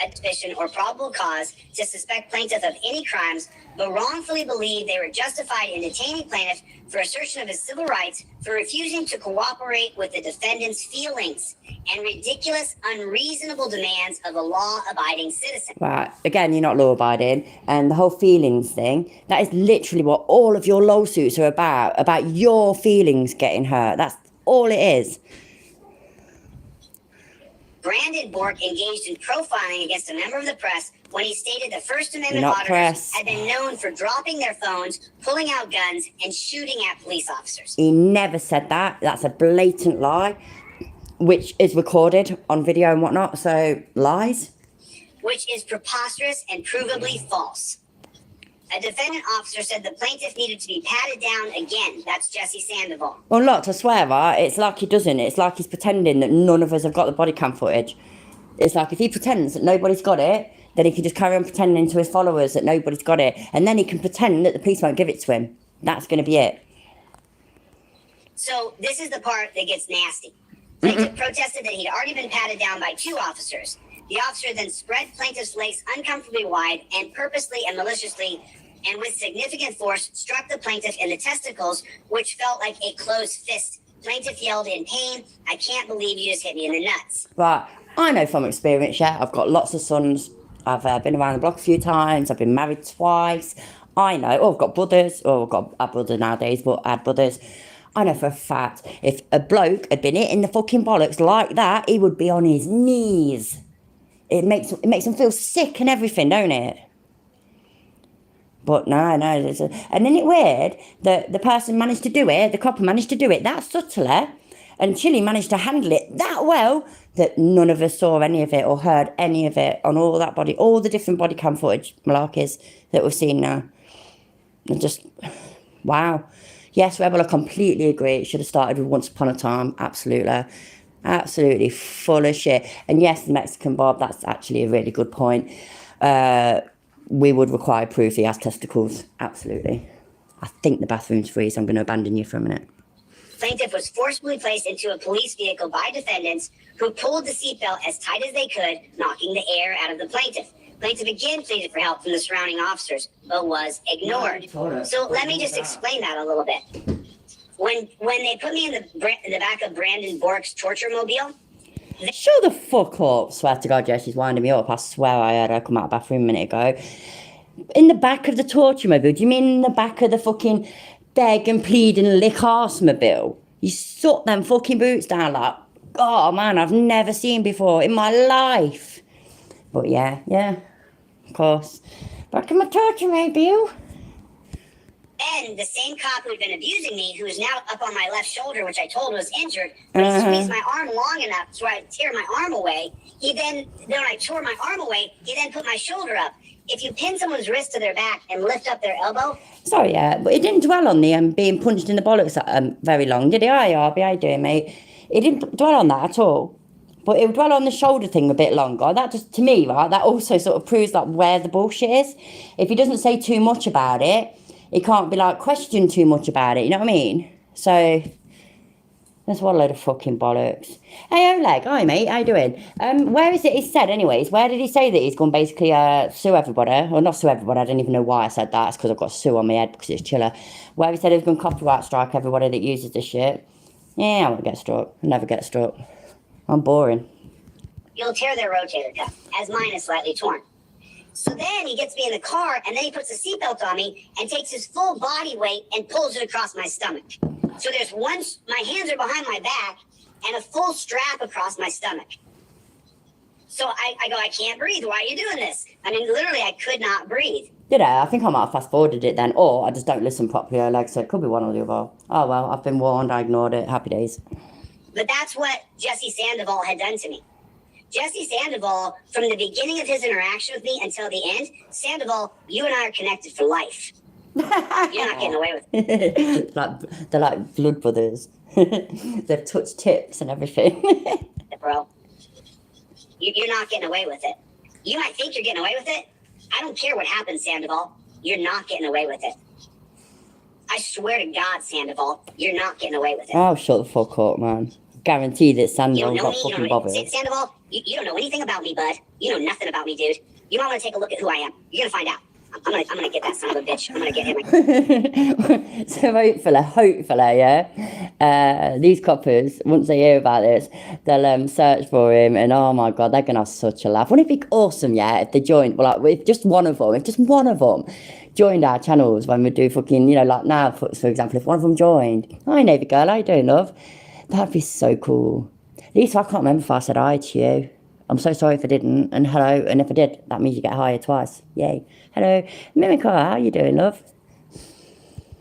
A suspicion or probable cause to suspect plaintiff of any crimes, but wrongfully believed they were justified in detaining plaintiff for assertion of his civil rights for refusing to cooperate with the defendant's feelings and ridiculous, unreasonable demands of a law-abiding citizen. Right, again, you're not law-abiding, and the whole feelings thing, that is literally what all of your lawsuits are about your feelings getting hurt. That's all it is. Brandon Bork engaged in profiling against a member of the press when he stated the First Amendment auditors had been known for dropping their phones, pulling out guns, and shooting at police officers. He never said that. That's a blatant lie, which is recorded on video and whatnot, so lies. Which is preposterous and provably false. A defendant officer said the plaintiff needed to be patted down again. That's Jesse Sandoval. Well, look, I swear, right, it's like he doesn't. It's like he's pretending that none of us have got the body cam footage. It's like if he pretends that nobody's got it, then he can just carry on pretending to his followers that nobody's got it. And then he can pretend that the police won't give it to him. That's going to be it. So this is the part that gets nasty. Plaintiff protested that he'd already been patted down by 2 officers. The officer then spread plaintiff's legs uncomfortably wide and purposely and maliciously and with significant force struck the plaintiff in the testicles, which felt like a closed fist. Plaintiff yelled in pain, "I can't believe you just hit me in the nuts." Right, I know from experience, yeah. I've got lots of sons. I've been around the block a few times. I've been married twice. I know. Oh, I've got brothers. Oh, I've got a brother nowadays, but I had brothers. I know for a fact, if a bloke had been hitting the fucking bollocks like that, he would be on his knees. It makes him feel sick and everything, don't it? But no. And isn't it weird that the person managed to do it, the copper managed to do it that subtly, and Chille managed to handle it that well that none of us saw any of it or heard any of it on all the different body cam footage malarkeys that we've seen now. And just, wow. Yes, Rebel, I completely agree. It should have started with Once Upon a Time. Absolutely. Absolutely full of shit. And yes, the Mexican Bob, that's actually a really good point. We would require proof he has testicles. Absolutely. I think the bathroom's free, so I'm going to abandon you for a minute. Plaintiff was forcibly placed into a police vehicle by defendants who pulled the seatbelt as tight as they could, knocking the air out of the plaintiff. Plaintiff again pleaded for help from the surrounding officers, but was ignored. So let me just explain that a little bit. When they put me in the back of Brandon Bork's torture mobile. Shut the fuck up. Swear to God, yeah, she's winding me up. I swear I heard her come out of the bathroom a minute ago. In the back of the torture mobile? Do you mean in the back of the fucking beg and plead and lick arse mobile? You suck them fucking boots down like, oh man, I've never seen before in my life. But yeah, of course. Back in my torture mobile. And the same cop who'd been abusing me, who's now up on my left shoulder, which I told was injured, but he squeezed my arm long enough so I'd tear my arm away. Then when I tore my arm away, he then put my shoulder up. If you pin someone's wrist to their back and lift up their elbow. Sorry, yeah, but he didn't dwell on the being punched in the bollocks very long, did he? Hi, Arby, how you doing, mate? He didn't dwell on that at all. But it would dwell on the shoulder thing a bit longer. That just, to me, right, that also sort of proves like where the bullshit is. If he doesn't say too much about it, he can't be like question too much about it, you know what I mean? So that's what a load of fucking bollocks. Hey Oleg, hi mate, how you doing? Where is it he said anyways? Where did he say that he's going to basically sue everybody? Well, not sue everybody, I don't even know why I said that. It's because I've got a sue on my head because it's Chille. Where he said he's going to copyright strike everybody that uses this shit. Yeah, I won't get struck. I never get struck. I'm boring. You'll tear their rotator cuff, as mine is slightly torn. So then he gets me in the car, and then he puts a seatbelt on me and takes his full body weight and pulls it across my stomach. So there's my hands are behind my back and a full strap across my stomach. So I go, I can't breathe. Why are you doing this? I mean, literally, I could not breathe. Did I? I think I might have fast forwarded it then, or I just don't listen properly. Like I said, could be one or the other. Oh well, I've been warned. I ignored it. Happy days. But that's what Jesse Sandoval had done to me. Jesse Sandoval, from the beginning of his interaction with me until the end, Sandoval, you and I are connected for life. You're not getting away with it. They're like blood brothers. They've touched tips and everything. Bro, you're not getting away with it. You might think you're getting away with it. I don't care what happens, Sandoval. You're not getting away with it. I swear to God, Sandoval, you're not getting away with it. Oh, shut the fuck up, man. Guarantee that Sandoval got fucking bothered. Sandoval, you don't know anything about me, bud. You know nothing about me, dude. You might want to take a look at who I am. You're gonna find out. I'm gonna get that son of a bitch. I'm gonna get him. So hopefully, yeah. These coppers, once they hear about this, they'll search for him, and oh my God, they're gonna have such a laugh. Wouldn't it be awesome, yeah, if they joined? Well, like, if just one of them joined our channels when we do fucking, like now, for example, if one of them joined, hi Navy girl, how you doing, love? That'd be so cool. At least I can't remember if I said hi to you. I'm so sorry if I didn't, and hello, and if I did, that means you get hired twice. Yay. Hello. Mimico, how you doing, love?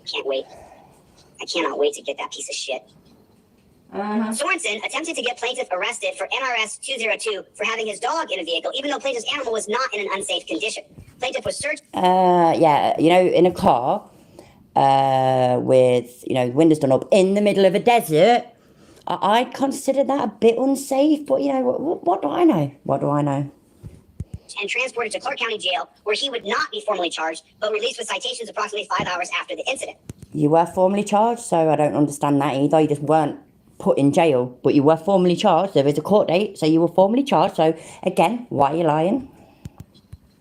Can't wait. I cannot wait to get that piece of shit. Sorensen attempted to get plaintiff arrested for NRS 202 for having his dog in a vehicle, even though plaintiff's animal was not in an unsafe condition. Plaintiff was searched. In a car with, windows done up in the middle of a desert. I consider that a bit unsafe, but what do I know? What do I know? And transported to Clark County Jail, where he would not be formally charged, but released with citations approximately 5 hours after the incident. You were formally charged, so I don't understand that either. You just weren't put in jail, but you were formally charged. There is a court date, so you were formally charged. So again, why are you lying?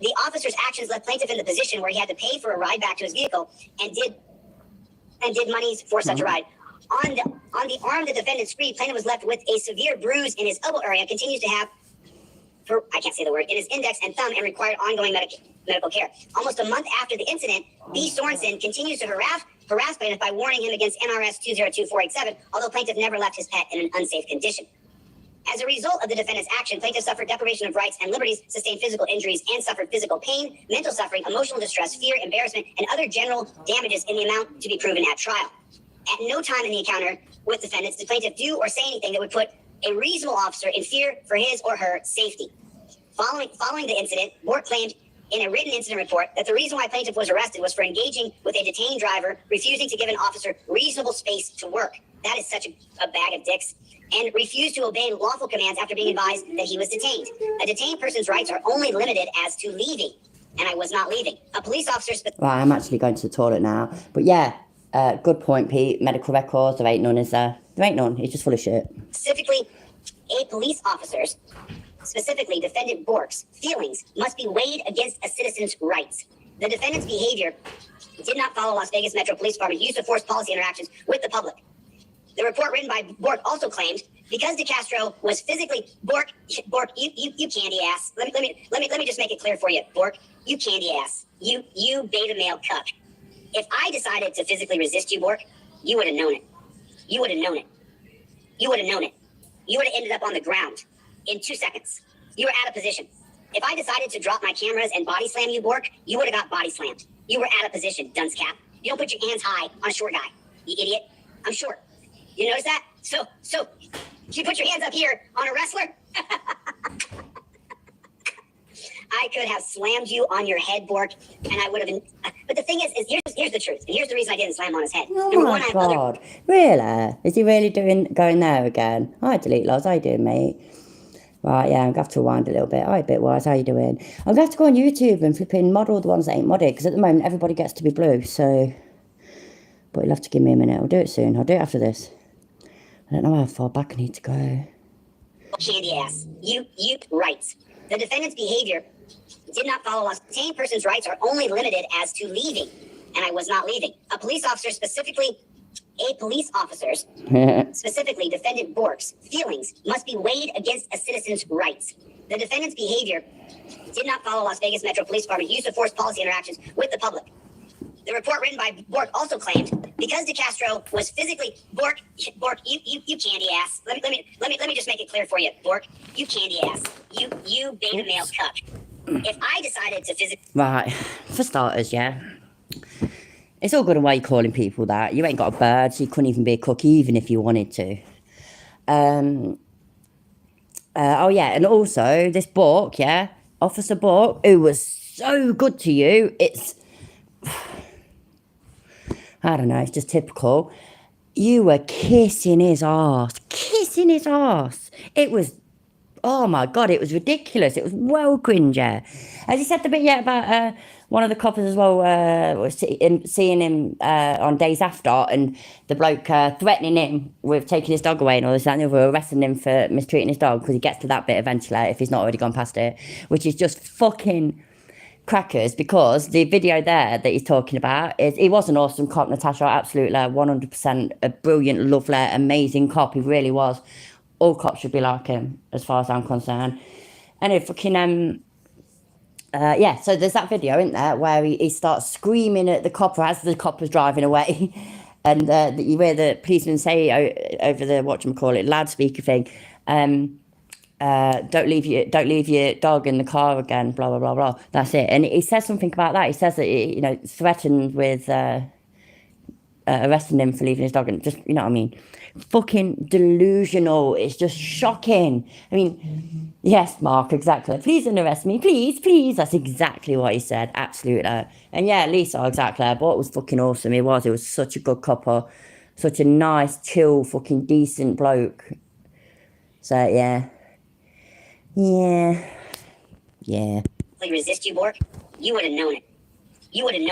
The officer's actions left plaintiff in the position where he had to pay for a ride back to his vehicle and did monies for such a ride. On the arm the defendant screamed, plaintiff was left with a severe bruise in his elbow area, continues to have I can't say the word, in his index and thumb and required ongoing medical care. Almost a month after the incident, B. Sorensen continues to harass plaintiff by warning him against NRS 202487, although plaintiff never left his pet in an unsafe condition. As a result of the defendant's action, plaintiff suffered deprivation of rights and liberties, sustained physical injuries, and suffered physical pain, mental suffering, emotional distress, fear, embarrassment, and other general damages in the amount to be proven at trial. At no time in the encounter with defendants did plaintiff do or say anything that would put a reasonable officer in fear for his or her safety. Following the incident, Bork claimed in a written incident report that the reason why plaintiff was arrested was for engaging with a detained driver, refusing to give an officer reasonable space to work. That is such a bag of dicks. And refused to obey lawful commands after being advised that he was detained. A detained person's rights are only limited as to leaving, and I was not leaving. A police officer... Right, I'm actually going to the toilet now. But yeah, good point, Pete. Medical records, there ain't none, is there? There ain't none. He's just full of shit. Specifically, defendant Bork's feelings must be weighed against a citizen's rights. The defendant's behavior did not follow Las Vegas Metro Police Department use of force policy interactions with the public. The report written by Bork also claimed because DeCastro was physically Bork, you candy ass. Let me just make it clear for you, Bork, you candy ass. You beta male cuck. If I decided to physically resist you, Bork, you would have known it. You would have known it. You would have known it. You would have ended up on the ground in 2 seconds. You were out of position. If I decided to drop my cameras and body slam you, Bork, you would have got body slammed. You were out of position, dunce cap. You don't put your hands high on a short guy, you idiot. I'm short. You notice that? So you put your hands up here on a wrestler? I could have slammed you on your head, Bork, and I would have been... But the thing is here's the truth, and here's the reason I didn't slam on his head. Oh my God. Really? Is he really going there again? I delete lots, I do, mate. Right, yeah, I'm going to have to rewind a little bit. Alright, Bitwise, how you doing? I'm going to have to go on YouTube and flipping model the ones that ain't modded, because at the moment everybody gets to be blue, so... But you'll have to give me a minute. I'll do it soon. I'll do it after this. I don't know how far back I need to go. Candy ass. You rights. The defendant's behavior did not follow us. Detained person's rights are only limited as to leaving, and I was not leaving. A police officer's, specifically defendant Bork's feelings must be weighed against a citizen's rights. The defendant's behavior did not follow Las Vegas Metro Police Department use of force policy interactions with the public. The report written by Bork also claimed because DeCastro was physically Bork, you candy ass. Let me just make it clear for you, Bork, you candy ass. You beta male cuck. If I decided to physically... Right, for starters, yeah. It's all good and well you calling people that. You ain't got a bird, so you couldn't even be a cook even if you wanted to. Oh yeah, and also this Bork, yeah, Officer Bork, who was so good to you, it's... I don't know, it's just typical. You were kissing his arse. It was, oh my God, it was ridiculous. It was well cringy. As he said the bit yet about one of the coppers as well, seeing him on days after, and the bloke threatening him with taking his dog away and all this and the other, arresting him for mistreating his dog, because he gets to that bit eventually if he's not already gone past it, which is just fucking... crackers, because the video there that he's talking about is he was an awesome cop, Natasha, absolutely 100% a brilliant, lovely, amazing cop. He really was. All cops should be like him as far as I'm concerned. Anyway, fucking yeah, so there's that video in there where he starts screaming at the copper as the copper's driving away, and you hear the policeman say over the whatchamacallit loudspeaker thing, don't leave your dog in the car again, blah blah blah blah. That's it. And he says something about that. He says that he, threatened with arresting him for leaving his dog, and just, you know what I mean, fucking delusional. It's just shocking. I mean, yes, Mark, exactly. Please don't arrest me, please. That's exactly what he said. Absolutely. And yeah, Lisa, exactly. But it was fucking awesome. He was such a good couple, such a nice, chill, fucking decent bloke. So yeah. Resist you, Bork, you would have known it. You would have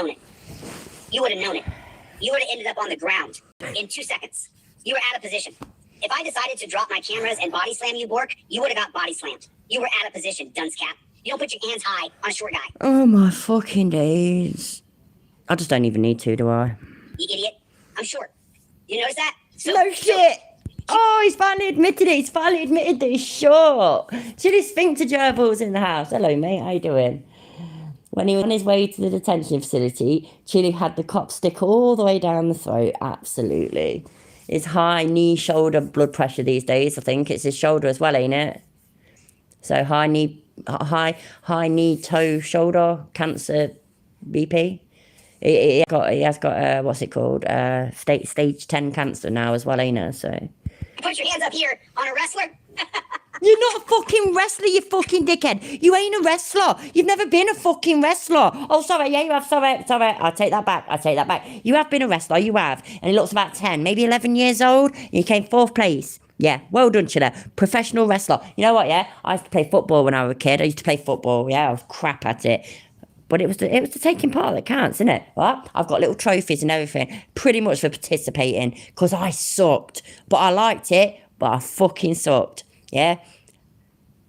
ended up on the ground in 2 seconds. You were out of position. If I decided to drop my cameras and body slam you, Bork, you would have got body slammed. You were out of position, dunce cap. You don't put your hands high on a short guy. Oh my fucking days. I just don't even need to, do I? You idiot. I'm short. You notice that? No shit. Oh, he's finally admitted it. He's finally admitted that he's short. Chille sphincter gerbils in the house. Hello, mate. How you doing? When he was on his way to the detention facility, Chille had the cop stick all the way down the throat. Absolutely. His high knee, shoulder blood pressure these days, I think. It's his shoulder as well, ain't it? So high knee, toe, shoulder, cancer, BP. He has got what's it called? Stage 10 cancer now as well, ain't it? So. Put your hands up here on a wrestler. You're not a fucking wrestler, you fucking dickhead. You ain't a wrestler. You've never been a fucking wrestler. Oh, sorry, yeah, you have. Sorry. I'll take that back. You have been a wrestler, you have. And he looks about 10, maybe 11 years old. And you came 4th place. Yeah, well done, Chille. Professional wrestler. You know what, yeah? I used to play football when I was a kid. I used to play football. Yeah, I was crap at it. But it was the taking part that counts, isn't it? Right? I've got little trophies and everything, pretty much for participating, because I sucked. But I liked it, but I fucking sucked. Yeah?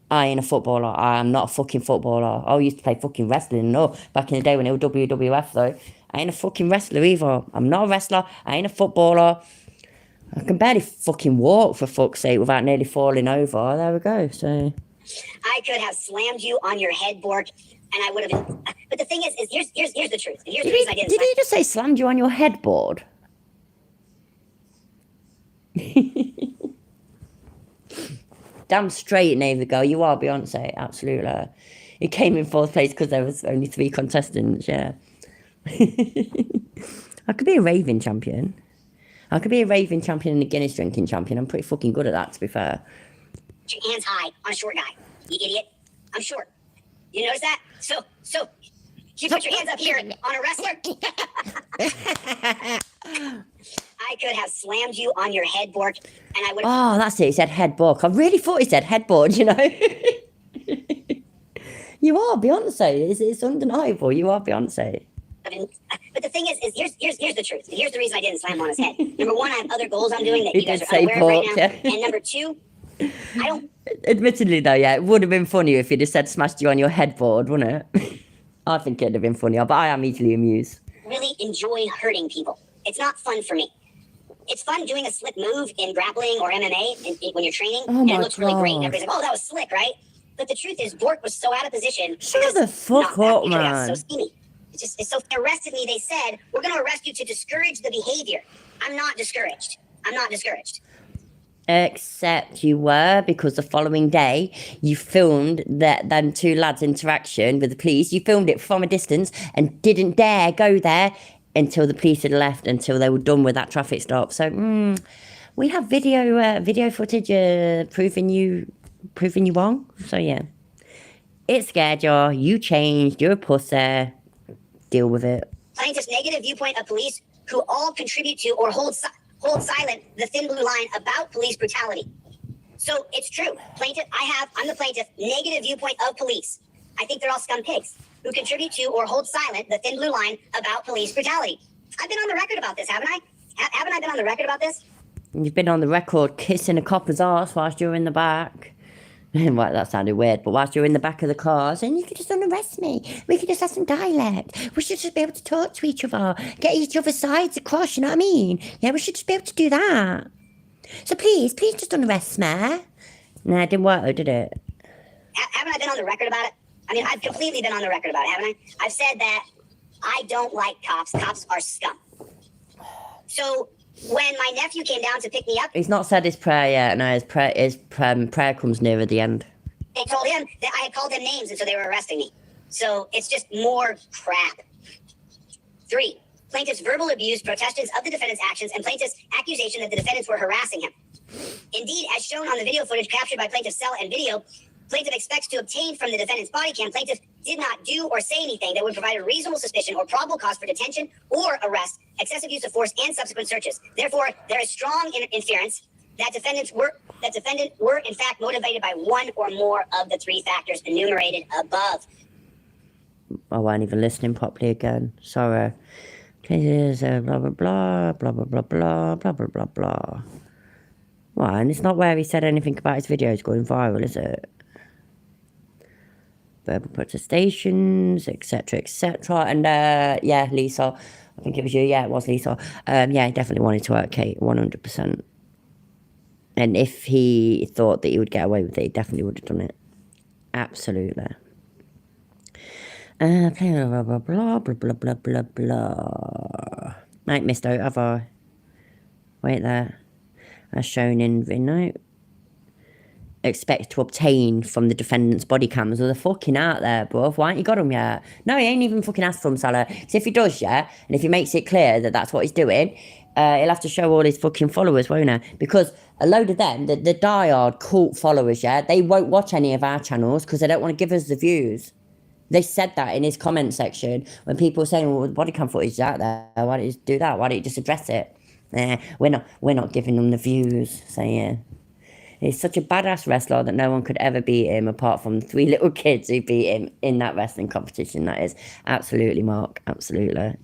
I ain't a footballer. I am not a fucking footballer. I used to play fucking wrestling, no. Back in the day when it was WWF, though. I ain't a fucking wrestler either. I'm not a wrestler. I ain't a footballer. I can barely fucking walk, for fuck's sake, without nearly falling over. There we go, so... I could have slammed you on your headboard, and I would have been... But the thing is here's the truth. And here's the reason I didn't... Did he just say slammed you on your headboard? Damn straight, name the girl. You are Beyonce, absolutely. It came in 4th place because there was only 3 contestants, yeah. I could be a raving champion. I could be a raving champion and a Guinness drinking champion. I'm pretty fucking good at that, to be fair. Put your hands high on a short guy, you idiot. I'm short. You notice that? So, you put your hands up here on a wrestler. I could have slammed you on your headboard, and I would. Oh, that's it. He said headboard. I really thought he said headboard. You know. You are Beyonce. It's undeniable. You are Beyonce. But the thing is here's the truth. Here's the reason I didn't slam on his head. Number one, I have other goals I'm doing that He you guys did are say unaware of right pork, now. yeah. And number two, I don't Admittedly, though, yeah, it would have been funny if he'd have said smashed you on your headboard, wouldn't it? I think it'd have been funnier, but I am easily amused. really enjoy hurting people. It's not fun for me. It's fun doing a slick move in grappling or MMA when you're training, and it looks really great. And everybody's like, "Oh, that was slick, right?" But the truth is, Bork was so out of position. Shut the fuck up, man. So skinny. It's so. They arrested me. They said, "We're going to arrest you to discourage the behavior." I'm not discouraged. Except you were, because the following day you filmed them 2 lads' interaction with the police. You filmed it from a distance and didn't dare go there until the police had left, until they were done with that traffic stop. So we have video footage proving you wrong. So yeah, it scared you. You changed. You're a pussy. Deal with it. Plaintiff's negative viewpoint of police who all contribute to or hold silent the thin blue line about police brutality. So it's true. I'm the plaintiff, negative viewpoint of police. I think they're all scum pigs who contribute to or hold silent the thin blue line about police brutality. I've been on the record about this, haven't I? Haven't I been on the record about this? You've been on the record kissing a copper's ass whilst you're in the back. Well, that sounded weird, but whilst you're in the back of the car, saying, you could just unarrest me. We could just have some dialect. We should just be able to talk to each other, get each other's sides across, you know what I mean? Yeah, we should just be able to do that. So please just unarrest me. Nah, it didn't work though, did it? Haven't I been on the record about it? I mean, I've completely been on the record about it, haven't I? I've said that I don't like cops. Cops are scum. So when my nephew came down to pick me up, He's not said his prayer yet. No, his prayer comes nearer the end. they told him that I had called them names, and so they were arresting me. So it's just more crap. 3, plaintiff's verbal abuse, protestations of the defendant's actions, and plaintiff's accusation that the defendants were harassing him. Indeed, as shown on the video footage captured by plaintiff's cell and video, plaintiff expects to obtain from the defendant's body cam. Plaintiff did not do or say anything that would provide a reasonable suspicion or probable cause for detention or arrest, excessive use of force, and subsequent searches. Therefore, there is strong inference that defendant were in fact motivated by one or more of the 3 factors enumerated above. I weren't even listening properly again. Sorry. Please, blah, blah, blah, blah, blah, blah, blah, blah, blah, blah, blah. Well, and it's not where he said anything about his videos going viral, is it? Verbal protestations, etc., etc. And, yeah, Lisa. I think it was you. Yeah, it was Lisa. Yeah, he definitely wanted to work Kate, 100%. And if he thought that he would get away with it, he definitely would have done it. Absolutely. Blah, blah, blah, blah, blah, blah, blah, blah, blah. Right, missed out, have I? Wait there. As shown in the note. Expect to obtain from the defendant's body cams. Well, they're fucking out there, bruv. Why ain't you got them yet? No, he ain't even fucking asked for them, Salah. Because if he does, yeah, and if he makes it clear that that's what he's doing, he'll have to show all his fucking followers, won't he? Because a load of them, the diehard cult followers, yeah, they won't watch any of our channels because they don't want to give us the views. They said that in his comment section when people were saying, well, body cam footage is out there. Why don't you do that? Why don't you just address it? We're not giving them the views. So, yeah. He's such a badass wrestler that no one could ever beat him apart from 3 little kids who beat him in that wrestling competition. That is absolutely, Mark. Absolutely.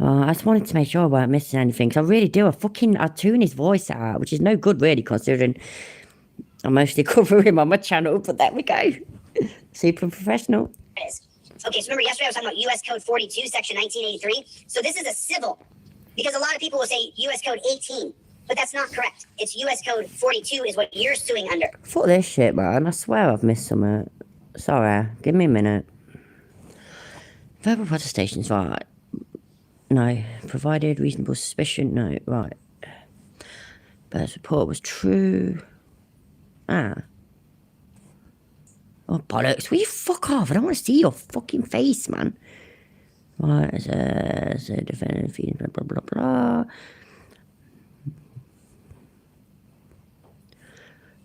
I just wanted to make sure I weren't missing anything because I really do. I tune his voice out, which is no good really considering I mostly cover him on my channel. But there we go. Super professional. Okay, so remember yesterday I was talking about U.S. Code 42, Section 1983. So this is a civil, because a lot of people will say U.S. Code 18. But that's not correct. It's U.S. Code 42 is what you're suing under. Fuck this shit, man. I swear I've missed something. Sorry. Give me a minute. Verbal protestations, right. No. Provided reasonable suspicion. No. Right. Birth's report was true. Oh, bollocks. Will you fuck off? I don't want to see your fucking face, man. Right. It's a defendant feeding, blah, blah, blah, blah.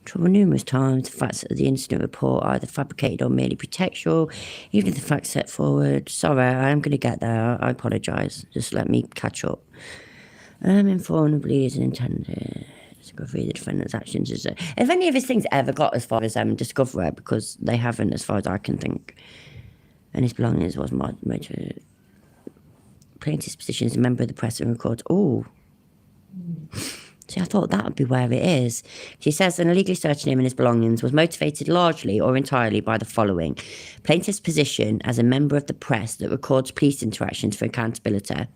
Trouble numerous times, the facts of the incident report are either fabricated or merely pretextual, even if the facts set forward. Sorry, I am going to get there. I apologise. Just let me catch up. Informally is intended. Discovery of the defendant's actions is. If any of his things ever got as far as discovery, because they haven't, as far as I can think. And his belongings was motor. Plaintiff's position as a member of the press and records. Oh. See, I thought that would be where it is. She says an illegally searching him and his belongings was motivated largely or entirely by the following. Plaintiff's position as a member of the press that records police interactions for accountability.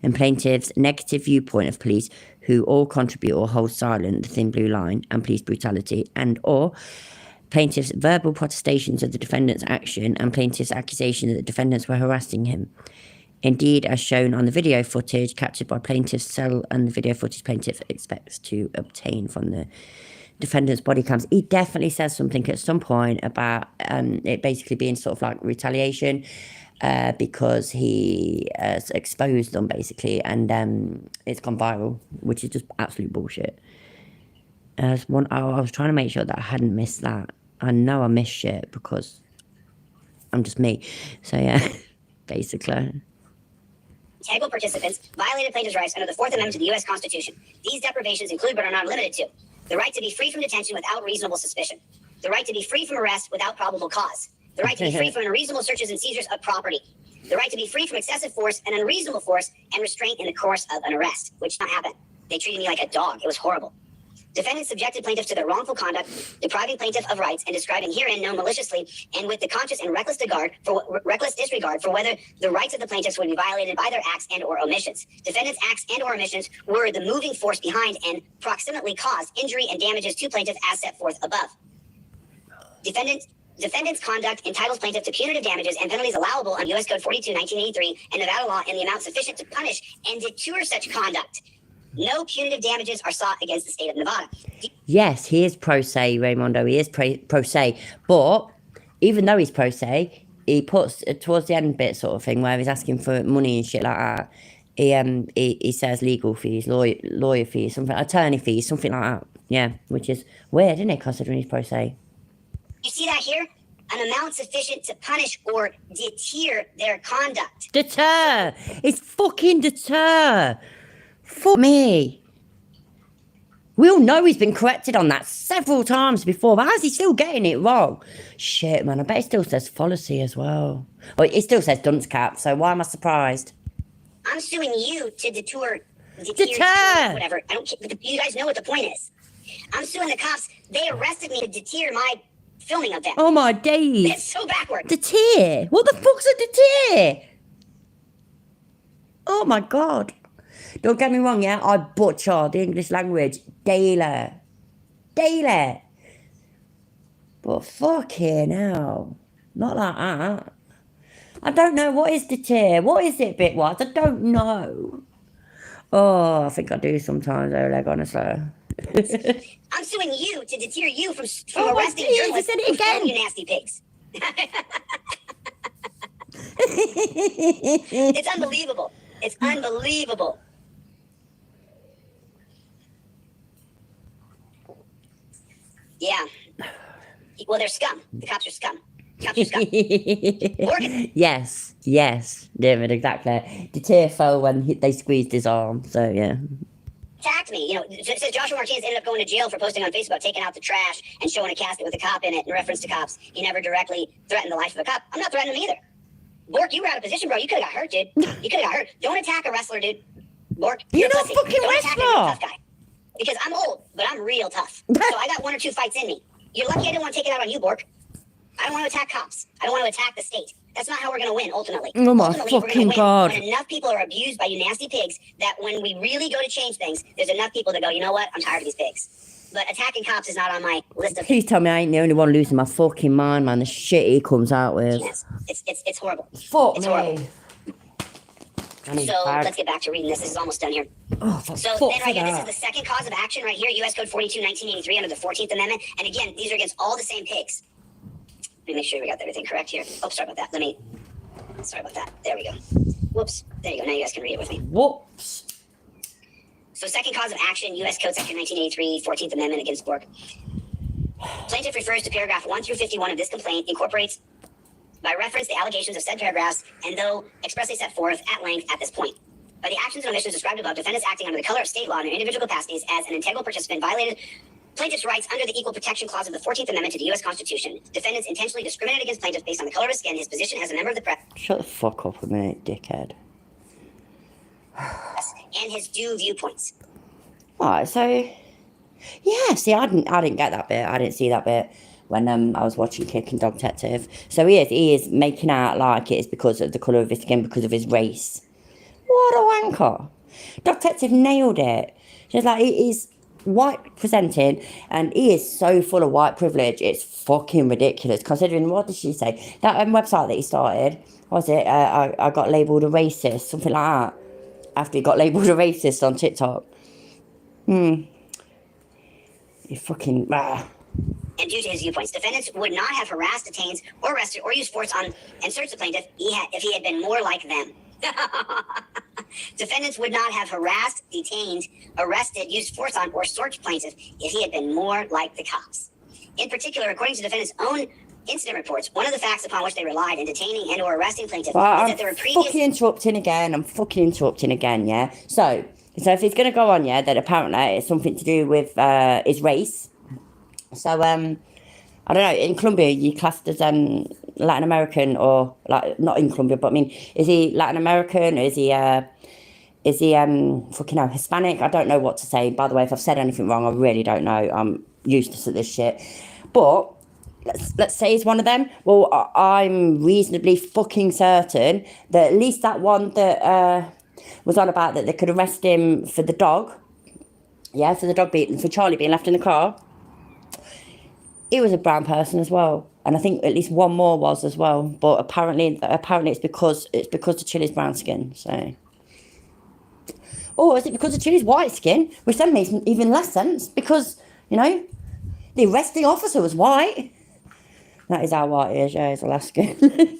And plaintiff's negative viewpoint of police who all contribute or hold silent the thin blue line and police brutality. And or plaintiff's verbal protestations of the defendant's action and plaintiff's accusation that the defendants were harassing him. Indeed, as shown on the video footage captured by plaintiff's cell and the video footage plaintiff expects to obtain from the defendant's body cams. He definitely says something at some point about it basically being sort of like retaliation because he has exposed them basically and it's gone viral, which is just absolute bullshit. I was trying to make sure that I hadn't missed that. I know I missed shit because I'm just me. So yeah, basically. Integral participants violated plaintiff's rights under the 4th Amendment to the U.S. Constitution. These deprivations include but are not limited to the right to be free from detention without reasonable suspicion, the right to be free from arrest without probable cause, the right to be free from unreasonable searches and seizures of property, the right to be free from excessive force and unreasonable force and restraint in the course of an arrest, which did not happen. They treated me like a dog. It was horrible. Defendants subjected plaintiffs to their wrongful conduct, depriving plaintiff of rights and describing herein known maliciously and with the conscious and reckless disregard for whether the rights of the plaintiffs would be violated by their acts and or omissions. Defendants' acts and or omissions were the moving force behind and proximately caused injury and damages to plaintiff as set forth above. Defendant's conduct entitles plaintiff to punitive damages and penalties allowable under U.S. Code 42, 1983 and Nevada law in the amount sufficient to punish and deter such conduct. No punitive damages are sought against the state of Nevada. Yes, he is pro se, Raymondo. He is pro se. But even though he's pro se, he puts towards the end bit sort of thing where he's asking for money and shit like that. He says legal fees, lawyer fees, something, attorney fees, something like that. Yeah, which is weird, isn't it, considering he's pro se? You see that here? An amount sufficient to punish or deter their conduct. Deter! It's fucking deter! Fuck me. We all know he's been corrected on that several times before, but how's he still getting it wrong? Shit, man, I bet he still says fallacy as well. Well, he still says dunce cap, so why am I surprised? I'm suing you to deter. Whatever. I don't care. You guys know what the point is. I'm suing the cops. They arrested me to deter my filming of them. Oh my days. It's so backwards. Deter? What the fuck's a deter? Oh my god. Don't get me wrong, yeah, I butcher the English language daily. But fucking hell, not like that. I don't know, what is deter? What is it bit-wise? I don't know. Oh, I think I do sometimes, Oleg, honestly. I'm suing you to deter you from Oh my arresting Jesus, journalists I said it who film again. you nasty pigs. It's unbelievable. It's unbelievable. Yeah. Well, they're scum. The cops are scum. Cops are scum. Morgan. Yes, David, exactly. Deter fell when they squeezed his arm, so yeah. Attacked me. You know, it says Joshua Martinez ended up going to jail for posting on Facebook, taking out the trash and showing a casket with a cop in it in reference to cops. He never directly threatened the life of a cop. I'm not threatening him either. Bork, you were out of position, bro. You could have got hurt, dude. You could have got hurt. Don't attack a wrestler, dude. Bork, You're a not pussy. fucking Don't attack a real wrestler. tough guy. Because I'm old, but I'm real tough. So I got 1 or 2 fights in me. You're lucky I didn't want to take it out on you, Bork. I don't want to attack cops. I don't want to attack the state. That's not how we're going to win, ultimately. Oh my Ultimately, we're fucking gonna win God. when enough people are abused by you nasty pigs that when we really go to change things, there's enough people that go, you know what? I'm tired of these pigs. But attacking cops is not on my list of Please tell me I ain't the only one losing my fucking mind, man. The shit he comes out with. yes. It's horrible. Fuck It's me. horrible. I need So bag. let's get back to reading this. This is almost done here. Oh, for So fuck then for right here, this is that. the second cause of action right here, U.S. Code 42, 1983 under the 14th Amendment. And again, these are against all the same pigs. Let me make sure we got everything correct here. Oh, sorry about that. Sorry about that. There we go. Whoops. There you go. Now you guys can read it with me. Whoops. So second cause of action, U.S. Code Section 1983, 14th Amendment against Bork. Plaintiff refers to paragraph 1 through 51 of this complaint, incorporates by reference the allegations of said paragraphs, and though expressly set forth at length at this point. By the actions and omissions described above, defendants acting under the color of state law in their individual capacities as an integral participant violated plaintiff's rights under the Equal Protection Clause of the 14th Amendment to the U.S. Constitution. Defendants intentionally discriminate against plaintiff based on the color of his skin, his position as a member of the press, Shut the fuck up a minute, dickhead. and his due viewpoints. Alright, so yeah, see, I didn't get that bit. I didn't see that bit when I was watching Kick and Dog Detective. So he is making out like it is because of the colour of his skin, because of his race. What a wanker! Dog Detective nailed it. She's like, he is white presenting, and he is so full of white privilege. It's fucking ridiculous. Considering, what did she say? That website that he started, what was it? I got labelled a racist, something like that. After he got labelled a racist on TikTok. You fucking... And due to his viewpoints, defendants would not have harassed, detained, or arrested, or used force on and searched the plaintiff if he had been more like them. Defendants would not have harassed, detained, arrested, used force on, or searched plaintiff if he had been more like the cops. In particular, according to defendants' own incident reports, one of the facts upon which they relied in detaining and or arresting plaintiff Well, is I'm that there were previous... fucking interrupting again, yeah? So if he's going to go on, yeah, that apparently it's something to do with his race. So, I don't know, in Colombia, you classed as Latin American, or, like, not in Colombia, but I mean, is he Latin American, or is he fucking hell, Hispanic? I don't know what to say. By the way, if I've said anything wrong, I really don't know. I'm useless at this shit. But let's say he's one of them. Well, I'm reasonably fucking certain that at least that one that was on about that they could arrest him for the dog. Yeah, for the dog for Charlie being left in the car. He was a brown person as well, and I think at least one more was as well. But apparently it's because of Chille's brown skin. So, or is it because of Chille's white skin? Which then makes even less sense, because the arresting officer was white. That is how white he is. Yeah, he's Alaskan.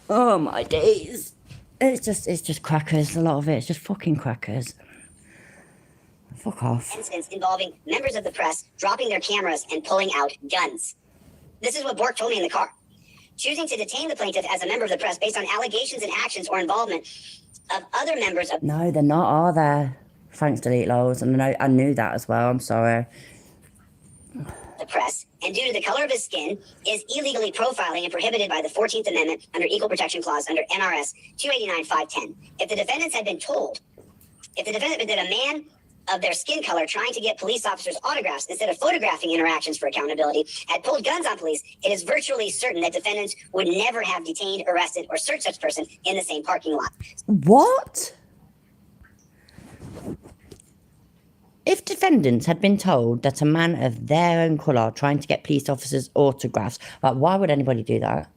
Oh my days! It's just crackers. A lot of it. It's just fucking crackers. Fuck off. Incidents involving members of the press dropping their cameras and pulling out guns. This is what Bork told me in the car. Choosing to detain the plaintiff as a member of the press based on allegations and actions or involvement of other members of... No, they're not, are they? Thanks, Delete Lows. And I knew that as well. I'm sorry. The press, and due to the color of his skin, is illegally profiling and prohibited by the 14th Amendment under Equal Protection Clause under NRS 289-510. If the defendant had been a man of their skin color trying to get police officers' autographs instead of photographing interactions for accountability, had pulled guns on police, it is virtually certain that defendants would never have detained, arrested, or searched such person in the same parking lot. What? If defendants had been told that a man of their own colour trying to get police officers' autographs, like, why would anybody do that?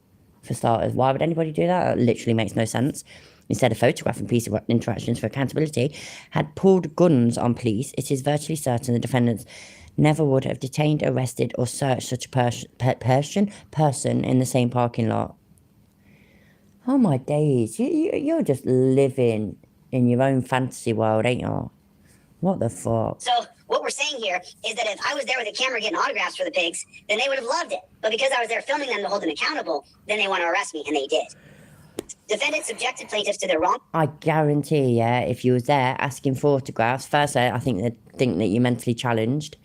For starters, why would anybody do that? It literally makes no sense. Instead of photographing police interactions for accountability, had pulled guns on police, it is virtually certain the defendants never would have detained, arrested, or searched such a person in the same parking lot. Oh my days, you're just living in your own fantasy world, ain't you? What the fuck? So what we're saying here is that if I was there with a camera getting autographs for the pigs, then they would have loved it. But because I was there filming them to hold them accountable, then they want to arrest me, and they did. Defendants subjected plaintiffs to their wrong. I guarantee, yeah, if you was there asking for autographs, first I think they'd think that you're mentally challenged,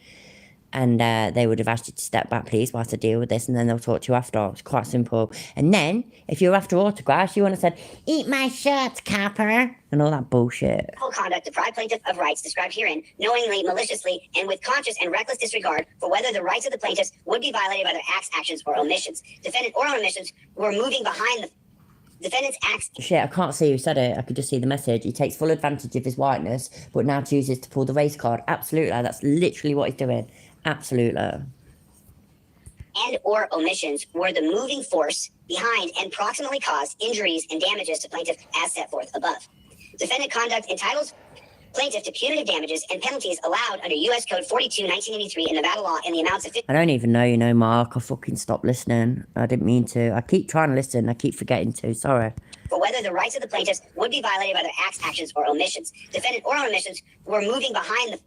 and they would have asked you to step back, please, whilst I deal with this, and then they'll talk to you after. It's quite simple. And then, if you're after autographs, you want to say, "Eat my shirt, capper," and all that bullshit. Full conduct deprived plaintiff of rights described herein, knowingly, maliciously, and with conscious and reckless disregard for whether the rights of the plaintiffs would be violated by their acts, actions, or omissions. Defendant or omissions were moving behind the defendant's acts. Shit, I can't see who said it. I could just see the message. He takes full advantage of his whiteness, but now chooses to pull the race card. Absolutely, that's literally what he's doing. Absolutely. And or omissions were the moving force behind and proximately caused injuries and damages to plaintiff as set forth above. Defendant conduct entitles plaintiff to punitive damages and penalties allowed under U.S. Code 42/1983 in Nevada law in the amounts of I don't even know, Mark. I fucking stopped listening. I didn't mean to. I keep trying to listen. I keep forgetting to. Sorry. for whether the rights of the plaintiffs would be violated by their acts, actions, or omissions. Defendant or omissions were moving behind the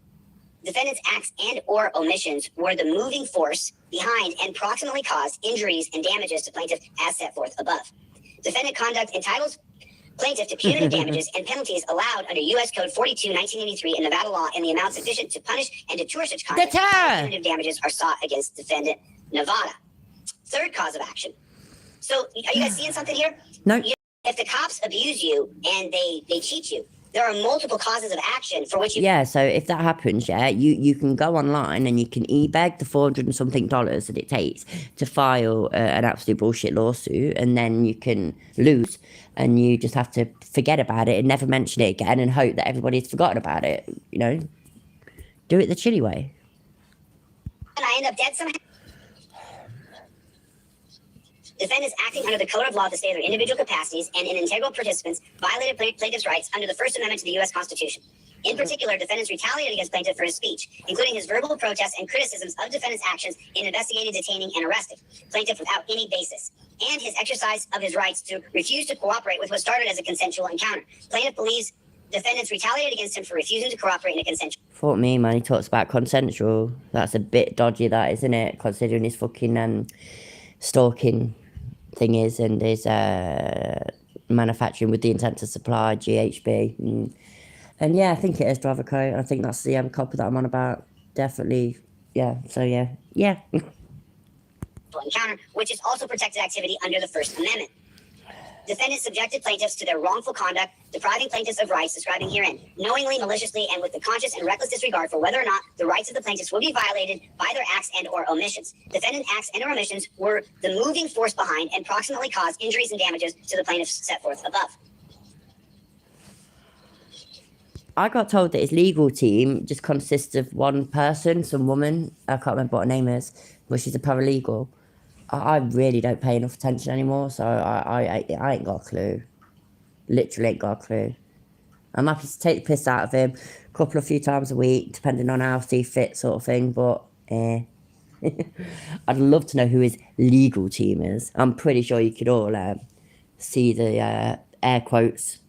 defendant's acts and or omissions were the moving force behind and proximately caused injuries and damages to plaintiff as set forth above. Defendant conduct entitles plaintiff to punitive damages and penalties allowed under U.S. Code 42/1983 in Nevada law in the amount sufficient to punish and deter such conduct. Punitive damages are sought against defendant Nevada. Third cause of action. So are you guys seeing something here? No. If the cops abuse you and they cheat you, there are multiple causes of action for which you... Yeah, so if that happens, yeah, you can go online and you can e-beg the $400 and something that it takes to file an absolute bullshit lawsuit, and then you can lose, and you just have to forget about it and never mention it again and hope that everybody's forgotten about it, you know? Do it the Chille way. And I end up dead somehow. Defendants acting under the code of law to state their individual capacities and in integral participants violated plaintiff's rights under the First Amendment to the U.S. Constitution. In particular, defendants retaliated against plaintiff for his speech, including his verbal protests and criticisms of defendant's actions in investigating, detaining, and arresting plaintiff without any basis, and his exercise of his rights to refuse to cooperate with what started as a consensual encounter. Plaintiff believes defendants retaliated against him for refusing to cooperate in a consensual... Fuck me, man, he talks about consensual. That's a bit dodgy, that, isn't it? Considering his fucking stalking thing is, and his manufacturing with the intent to supply GHB, and yeah, I think it is driver code. I think that's the copy that I'm on about. Definitely, yeah. So yeah. Encounter, which is also protected activity under the First Amendment. Defendants subjected plaintiffs to their wrongful conduct, depriving plaintiffs of rights describing herein, knowingly, maliciously, and with the conscious and reckless disregard for whether or not the rights of the plaintiffs will be violated by their acts and or omissions. Defendant acts and or omissions were the moving force behind and proximately caused injuries and damages to the plaintiffs set forth above. I got told that his legal team just consists of one person, some woman. I can't remember what her name is, but she's a paralegal. I really don't pay enough attention anymore, so I ain't got a clue. Literally ain't got a clue. I'm happy to take the piss out of him a few times a week, depending on how he fit, sort of thing, but I'd love to know who his legal team is. I'm pretty sure you could all see the air quotes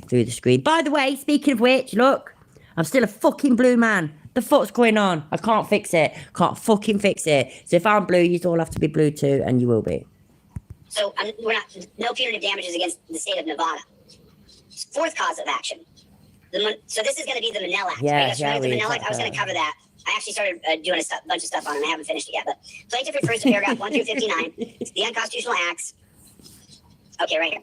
through the screen. By the way, speaking of which, look, I'm still a fucking blue man. The fuck's going on? I can't fix it. Can't fucking fix it. So if I'm blue, you all have to be blue too, and you will be. So we're not, no punitive damages against the state of Nevada. Fourth cause of action. So this is going to be the Manel Act. Yeah, right? The Manel Act. I was going to cover that. I actually started doing a bunch of stuff on it, and I haven't finished it yet. But plaintiff refers to paragraph 1 through 59, the unconstitutional acts. Okay, right here.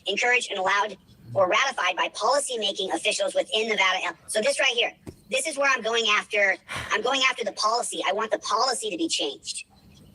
Encouraged and allowed or ratified by policy-making officials within Nevada. So this right here, this is where I'm going after. I'm going after the policy. I want the policy to be changed.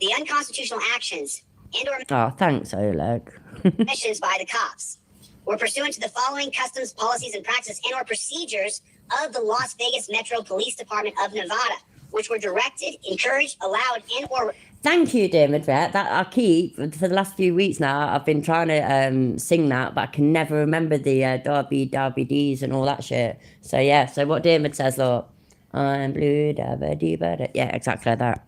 The unconstitutional actions and or Oh, thanks, Oleg. missions by the cops. were pursuant to the following customs, policies, and practices and or procedures of the Las Vegas Metro Police Department of Nevada, which were directed, encouraged, allowed, and or... Thank you, dear Midvet. That I keep for the last few weeks now. I've been trying to sing that, but I can never remember the Derby D's and all that shit. So yeah. So what David says, look, I'm blue, yeah, exactly like that.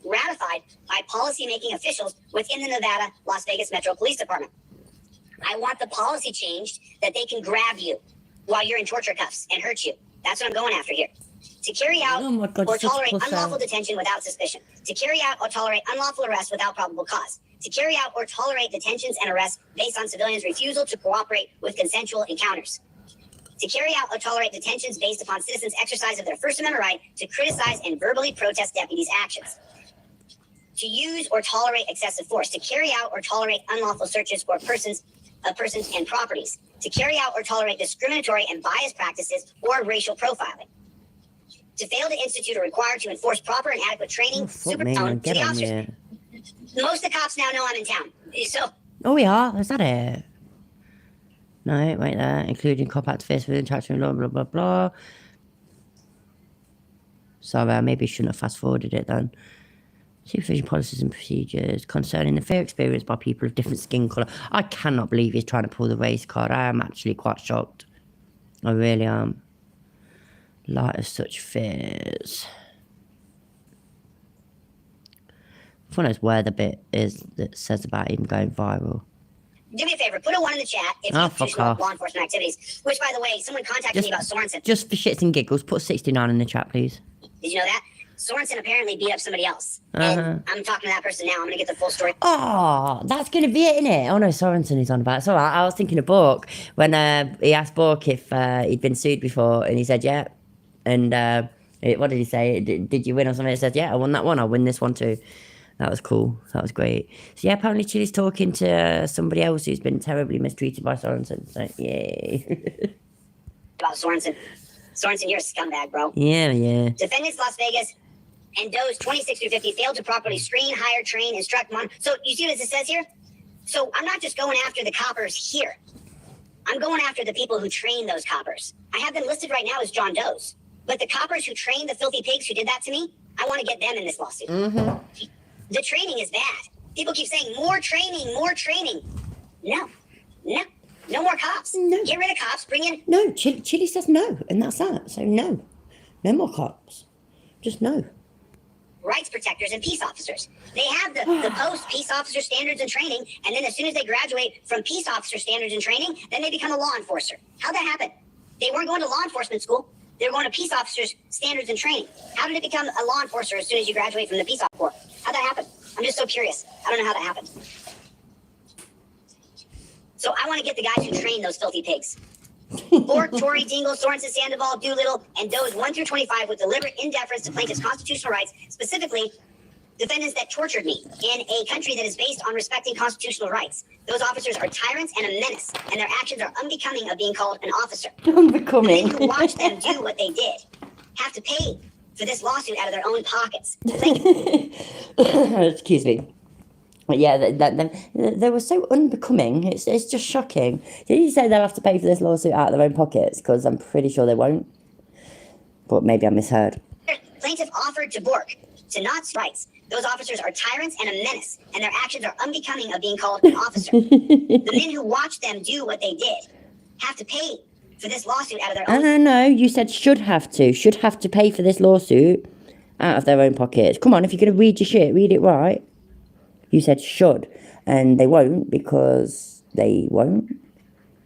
Ratified by policy-making officials within the Nevada Las Vegas Metro Police Department. I want the policy changed that they can grab you while you're in torture cuffs and hurt you. That's what I'm going after here. To carry out Oh my God, or such tolerate pussy. unlawful detention without suspicion. To carry out or tolerate unlawful arrest without probable cause. To carry out or tolerate detentions and arrests based on civilians' refusal to cooperate with consensual encounters. To carry out or tolerate detentions based upon citizens' exercise of their First Amendment right to criticize and verbally protest deputies' actions. To use or tolerate excessive force. To carry out or tolerate unlawful searches of persons and properties. To carry out or tolerate discriminatory and biased practices or racial profiling. To fail to institute or require to enforce proper and adequate training, supervision to the officers. Here. Most of the cops now know I'm in town. So Oh, we are. Is that it? No, wait there. Including cop activists with interaction, blah blah blah blah. Sorry, I maybe shouldn't have fast forwarded it then. Supervision policies and procedures concerning the fair experience by people of different skin colour. I cannot believe he's trying to pull the race card. I am actually quite shocked. I really am. Light of such fears. I knows where the bit is that says about him going viral. do me a favor, put a 1 in the chat if Oh, you fuck traditional off. law enforcement activities. Which, by the way, someone contacted me about Sorensen. Just for shits and giggles, put 69 in the chat, please. Did you know that? Sorensen apparently beat up somebody else. And I'm talking to that person now. I'm going to get the full story. Oh, that's going to be it, innit? Oh, no, Sorensen is on about it. It's all right. I was thinking of Bork when he asked Bork if he'd been sued before, and he said, yeah. And what did he say? Did you win or something? He said, yeah, I won that one. I'll win this one too. That was cool. That was great. So, yeah, apparently Chille's talking to somebody else who's been terribly mistreated by Sorensen. So, yay. About Sorensen. Sorensen, you're a scumbag, bro. Yeah. Defendants Las Vegas and Doe's 26 through 50 failed to properly screen, hire, train, instruct, So you see what it says here? So I'm not just going after the coppers here. I'm going after the people who train those coppers. I have them listed right now as John Doe's. But the coppers who trained the filthy pigs who did that to me, I want to get them in this lawsuit. Mm-hmm. The training is bad. People keep saying, more training, more training. No more cops. No. Get rid of cops, bring in... No, Chille says no, and that's that. So no more cops. Just no. rights protectors and peace officers. They have the post peace officer standards and training, and then as soon as they graduate from peace officer standards and training, then they become a law enforcer. How'd that happen? They weren't going to law enforcement school. They were going to peace officers standards and training. How did it become a law enforcer as soon as you graduate from the peace officer corps? How'd that happen? I'm just so curious. I don't know how that happened. So I want to get the guys who train those filthy pigs. Bork, Tory, Dingle, Sorensen, Sandoval, Doolittle, and Doe's 1 through 25 with deliberate indifference to plaintiffs' constitutional rights, specifically defendants that tortured me in a country that is based on respecting constitutional rights. Those officers are tyrants and a menace, and their actions are unbecoming of being called an officer. Unbecoming. The men who watched them do what they did have to pay for this lawsuit out of their own pockets. Excuse me. But yeah, they were so unbecoming. It's just shocking. Did you say they'll have to pay for this lawsuit out of their own pockets? Because I'm pretty sure they won't. But maybe I misheard. Plaintiff offered to Bork to not rights. Those officers are tyrants and a menace, and their actions are unbecoming of being called an officer. The men who watched them do what they did have to pay for this lawsuit out of their own. No, you said should have to pay for this lawsuit out of their own pockets. Come on, if you're going to read your shit, read it right. You said should, and they won't because they won't.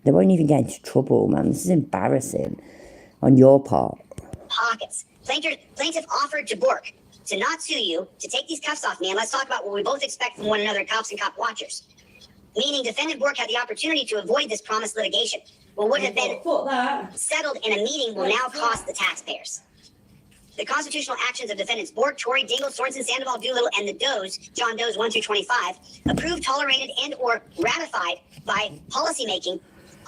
They won't even get into trouble, man. This is embarrassing on your part. Pockets. Plaintiff offered to Bork to not sue you, to take these cuffs off me, and let's talk about what we both expect from one another, cops and cop watchers. Meaning defendant Bork had the opportunity to avoid this promised litigation. What would have been settled in a meeting will now cost the taxpayers. The constitutional actions of defendants Bork, Tory, Dingle, Sorensen, Sandoval, Doolittle, and the Does, John Does 1 through 25, approved, tolerated, and or ratified by policymaking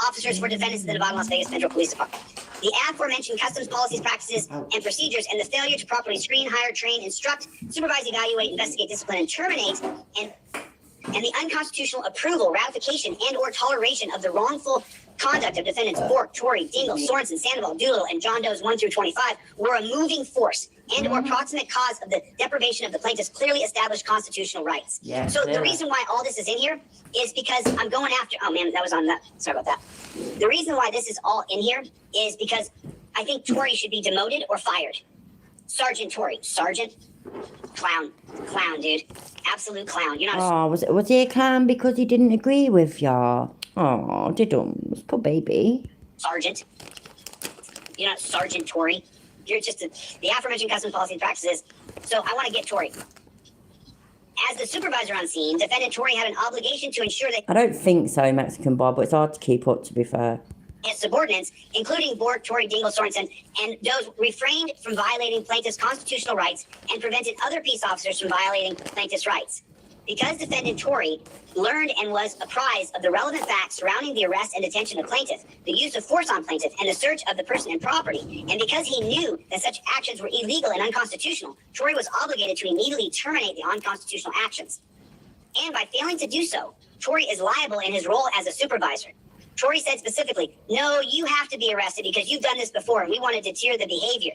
officers for defendants in the Nevada Las Vegas Metro Police Department. The aforementioned customs policies, practices, and procedures, and the failure to properly screen, hire, train, instruct, supervise, evaluate, investigate, discipline, and terminate, and and the unconstitutional approval, ratification, and or toleration of the wrongful conduct of defendants Bork, Tory, Dingle, Sorensen, Sandoval, Doolittle, and John Doe's 1 through 25 were a moving force and or proximate cause of the deprivation of the plaintiff's clearly established constitutional rights. Yeah, so clearly. the reason why all this is in here is because I'm going after, oh man, that was on that, sorry about that. The reason why this is all in here is because I think Tory should be demoted or fired. Sergeant Tory, Sergeant, clown, dude, absolute clown. You're not a Was he a clown because he didn't agree with ya? Oh, diddums, poor baby. sergeant. You're not Sergeant Tory. You're just the aforementioned customs policy and practices. So I want to get Tory. As the supervisor on scene, defendant Tory had an obligation to ensure that I don't think so, Mexican Bob, but it's hard to keep up, to be fair. his subordinates, including Bork, Tory, Dingle, Sorensen, and Doe's, refrained from violating plaintiff's constitutional rights and prevented other peace officers from violating plaintiff's rights. Because defendant Tory learned and was apprised of the relevant facts surrounding the arrest and detention of plaintiff, the use of force on plaintiff, and the search of the person and property, and because he knew that such actions were illegal and unconstitutional, Tory was obligated to immediately terminate the unconstitutional actions. And by failing to do so, Tory is liable in his role as a supervisor. Tory said specifically, no, you have to be arrested because you've done this before and we want to deter the behavior.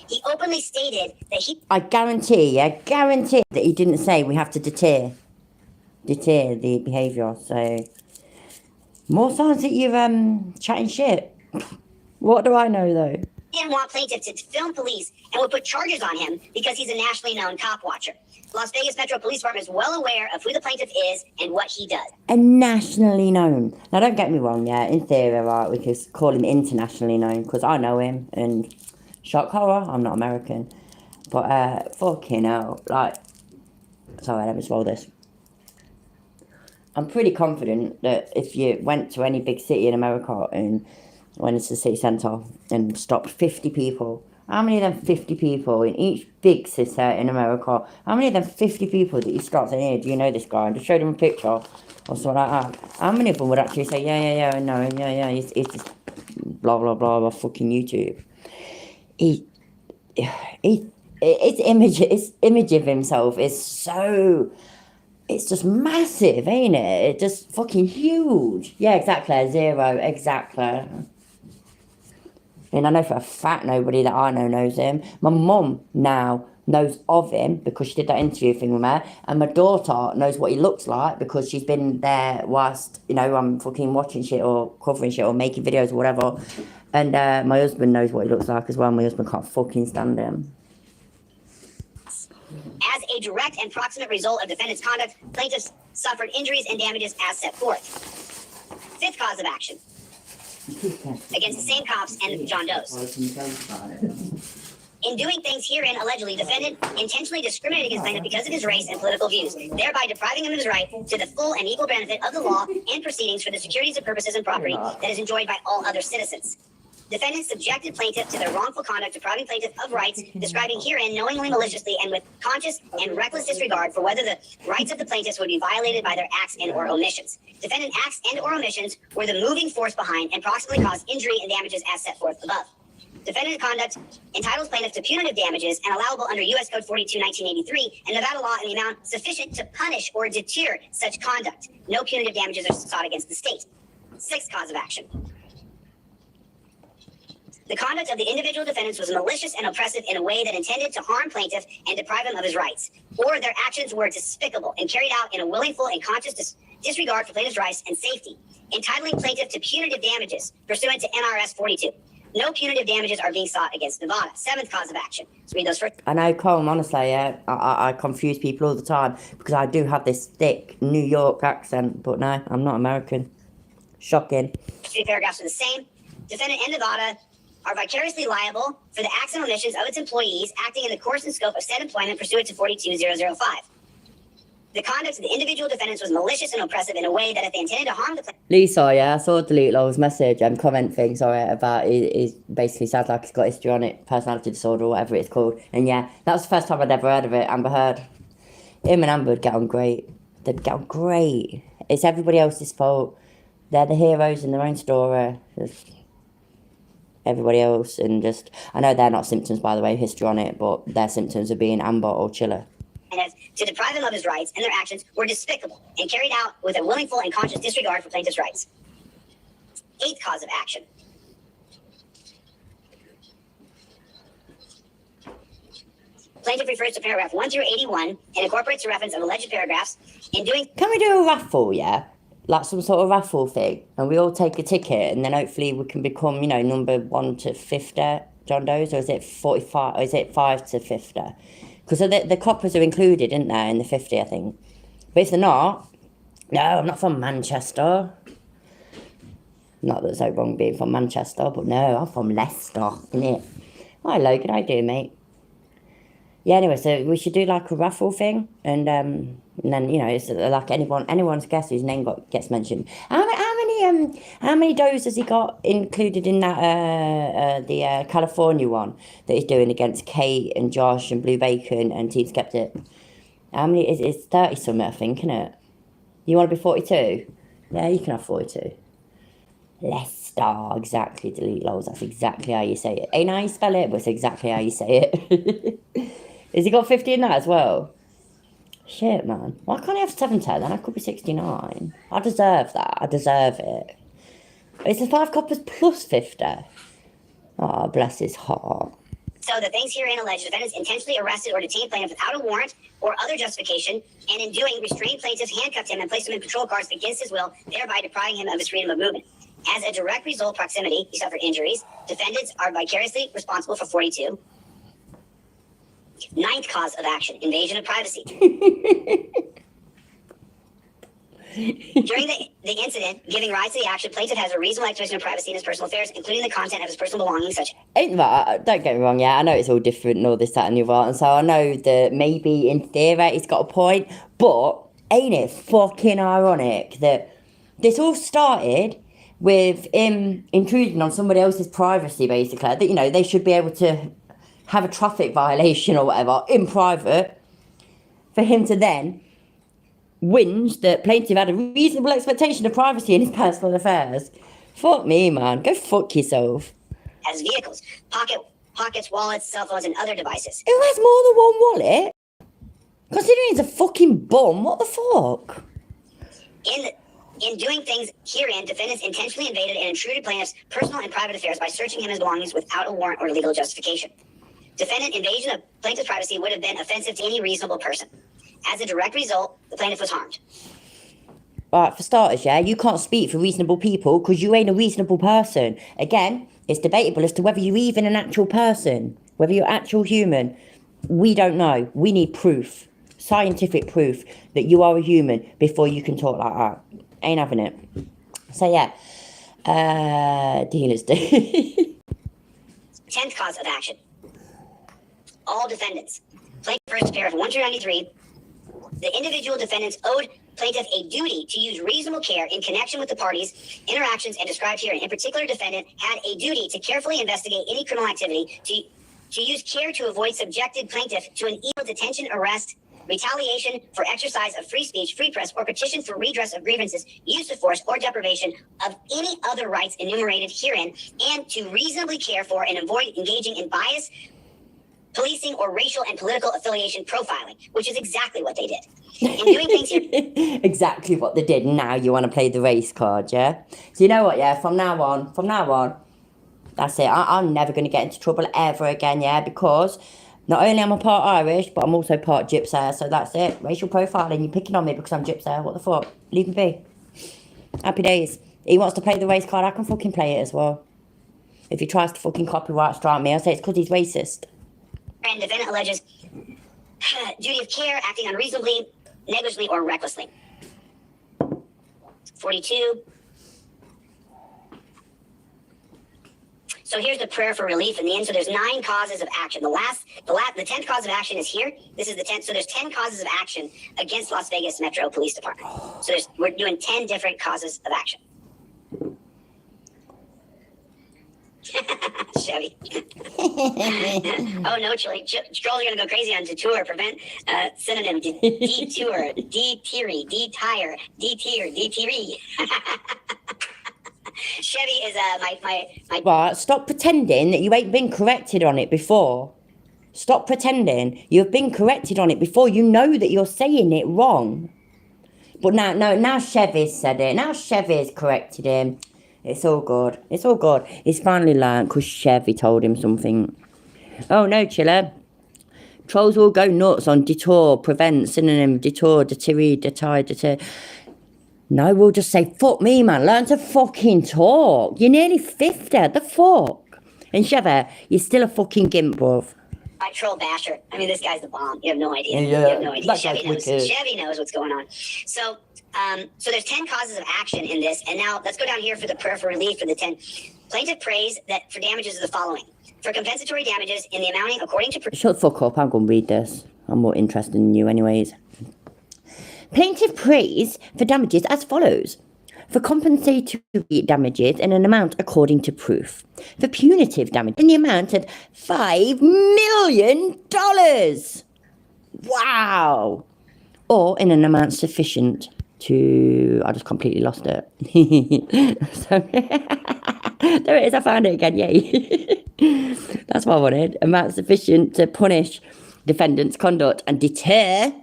He openly stated that I guarantee that he didn't say we have to deter the behaviour. So, more signs that you're chatting shit. What do I know though? didn't want plaintiff to film police and would put charges on him because he's a nationally known cop watcher. Las Vegas Metro Police Department is well aware of who the plaintiff is and what he does. And nationally known. Now, don't get me wrong, yeah, in theory, right, we could call him internationally known, because I know him, and shock horror, I'm not American. But, fucking hell, like, sorry, let me swallow this. I'm pretty confident that if you went to any big city in America and went into the city centre and stopped 50 people, how many of them 50 people in each big city in America, how many of them 50 people that you start saying, hey, do you know this guy? And just show them a picture or something like that. How many of them would actually say, yeah, I know him, yeah, he's just blah, blah, blah, fucking YouTube. His image of himself is so... It's just massive, ain't it? It's just fucking huge. Yeah, exactly. Zero, exactly. And I know for a fact nobody that I know knows him. My mum now knows of him because she did that interview thing with me. And my daughter knows what he looks like because she's been there whilst, you know, I'm fucking watching shit or covering shit or making videos or whatever. And my husband knows what he looks like as well. My husband can't fucking stand him. As a direct and proximate result of defendant's conduct, plaintiffs suffered injuries and damages as set forth. Fifth cause of action. Against the same cops and John Doe's. In doing things herein, allegedly, defendant intentionally discriminated against plaintiff because of his race and political views, thereby depriving him of his right to the full and equal benefit of the law and proceedings for the securities and purposes and property that is enjoyed by all other citizens. Defendant subjected plaintiff to their wrongful conduct, depriving plaintiff of rights, describing herein knowingly, maliciously, and with conscious and reckless disregard for whether the rights of the plaintiffs would be violated by their acts and or omissions. Defendant acts and or omissions were the moving force behind and proximately caused injury and damages as set forth above. Defendant conduct entitles plaintiff to punitive damages and allowable under U.S. Code 42, 1983, and Nevada law in the amount sufficient to punish or deter such conduct. No punitive damages are sought against the state. Sixth cause of action. The conduct of the individual defendants was malicious and oppressive in a way that intended to harm plaintiff and deprive him of his rights, or their actions were despicable and carried out in a willful and conscious disregard for plaintiff's rights and safety, entitling plaintiff to punitive damages pursuant to NRS 42. No punitive damages are being sought against Nevada. Seventh cause of action. Let's read those first. I know, Colin, honestly, yeah, I confuse people all the time because I do have this thick New York accent, but no, I'm not American. Shocking. Three paragraphs are the same. Defendant and Nevada are vicariously liable for the acts and omissions of its employees acting in the course and scope of said employment pursuant to 42005. The conduct of the individual defendants was malicious and oppressive in a way that if they intended to harm the plaintiff... Lisa, yeah, I saw delete Lowell's message and comment thing, sorry, about he basically sounds like he's got histrionic personality disorder or whatever it's called. And yeah, that was the first time I'd ever heard of it. Amber Heard. Him and Amber would get on great. They'd get on great. It's everybody else's fault. They're the heroes in their own story. Just everybody else, and just, I know they're not symptoms, by the way, histrionic, but their symptoms are being Amber or Chille. to deprive him of his rights, and their actions were despicable and carried out with a willful and conscious disregard for plaintiff's rights. Eighth cause of action. Plaintiff refers to paragraph 1 through 81 and incorporates a reference of alleged paragraphs in doing... Can we do a raffle, yeah? Like some sort of raffle thing, and we all take a ticket, and then hopefully we can become, you know, number 1 to 50, John Doe's, or is it 45, or is it 5 to 50? Because the coppers are included, aren't they, in the 50, I think. But if they're not, no, I'm not from Manchester. Not that there's no wrong being from Manchester, but no, I'm from Leicester, innit? Hi, Logan, how you doing, mate? Yeah, anyway, so we should do like a raffle thing, and then, you know, it's like anyone's guess whose name gets mentioned. How many does has he got included in that the California one that he's doing against Kate and Josh and Blue Bacon and Team Skeptic? How many? It's 30 something, I think, isn't it? You want to be 42? Yeah, you can have 42. Leicester, exactly. Delete lols. That's exactly how you say it. Ain't how you spell it, but it's exactly how you say it. Has he got 50 in that as well? Shit, man. Why can't I have 70 then? I could be 69. I deserve that. I deserve it. It's the 5 coppers plus 50. Oh, bless his heart. So the things herein alleged, defendants intentionally arrested or detained plaintiff without a warrant or other justification, and in doing, restrained plaintiff, handcuffed him, and placed him in patrol cars against his will, thereby depriving him of his freedom of movement. As a direct result, proximity, he suffered injuries. Defendants are vicariously responsible for 42. Ninth cause of action, invasion of privacy. During the incident giving rise to the action, plaintiff has a reasonable expectation of privacy in his personal affairs, including the content of his personal belongings, such... Ain't that, don't get me wrong, yeah, I know it's all different and all this, that and the other, and so I know that maybe in theory he's got a point, but ain't it fucking ironic that this all started with him intruding on somebody else's privacy, basically, that, you know, they should be able to have a traffic violation or whatever in private, for him to then whinge that plaintiff had a reasonable expectation of privacy in his personal affairs. Fuck me, man. Go fuck yourself. As vehicles, pockets, wallets, cell phones, and other devices. Who has more than one wallet? Considering he's a fucking bum, what the fuck? In doing things herein, defendants intentionally invaded and intruded plaintiff's personal and private affairs by searching him and his belongings without a warrant or legal justification. Defendant invasion of plaintiff's privacy would have been offensive to any reasonable person. As a direct result, the plaintiff was harmed. Alright, for starters, yeah, you can't speak for reasonable people because you ain't a reasonable person. Again, it's debatable as to whether you're even an actual person, whether you're actual human. We don't know. We need proof, scientific proof that you are a human before you can talk like that. Ain't having it. So yeah, dealers do. 10th cause of action. All defendants. Plaintiff first paragraph 1 through 93. The individual defendants owed plaintiff a duty to use reasonable care in connection with the parties' interactions and described here. In particular, defendant had a duty to carefully investigate any criminal activity, to use care to avoid subjected plaintiff to an illegal detention, arrest, retaliation for exercise of free speech, free press, or petition for redress of grievances, use of force, or deprivation of any other rights enumerated herein, and to reasonably care for and avoid engaging in bias, policing, or racial and political affiliation profiling, which is exactly what they did. In doing things here... Exactly what they did. Now you want to play the race card, yeah? So you know what, yeah? From now on, that's it. I'm never going to get into trouble ever again, yeah? Because not only am I part Irish, but I'm also part Gypsy, so that's it. Racial profiling. You're picking on me because I'm Gypsy. What the fuck? Leave me be. Happy days. He wants to play the race card. I can fucking play it as well. If he tries to fucking copyright strike me, I'll say it's because he's racist. And defendant alleges duty of care, acting unreasonably, negligently, or recklessly. 42. So here's the prayer for relief in the end. So there's 9 causes of action. The 10th cause of action is here. This is the 10th. So there's 10 causes of action against Las Vegas Metro Police Department. So we're doing 10 different causes of action. Chevy. Oh no, Chille. Trolls are gonna go crazy on detour. Prevent synonym detour, D-teary, D-tire, D-tier, D-teary. Chevy is my Right, stop pretending that you ain't been corrected on it before. Stop pretending. You've been corrected on it before. You know that you're saying it wrong. But now Chevy's said it. Now Chevy's corrected him. It's all good. It's all good. He's finally learned because Chevy told him something. Oh no, Chille. Trolls will go nuts on detour, prevent, synonym, detour, deter. No, we'll just say, fuck me, man. Learn to fucking talk. You're nearly 50. The fuck? And Chevy, you're still a fucking gimp, bruv. My troll basher. I mean, this guy's the bomb. You have no idea. Yeah, You have no idea. that Chevy guy's knows. wicked. Chevy knows what's going on. So there's 10 causes of action in this. And now let's go down here for the prayer for relief for the 10. Plaintiff prays that for damages of the following. For compensatory damages in the amounting according to... Shut the fuck up. I'm going to read this. I'm more interested in you anyways. Plaintiff prays for damages as follows. For compensatory damages in an amount according to proof. For punitive damage in the amount of $5 million. Wow. Or in an amount sufficient to... I just completely lost it. So, there it is. I found it again. Yay. That's what I wanted. Amount sufficient to punish defendant's conduct and deter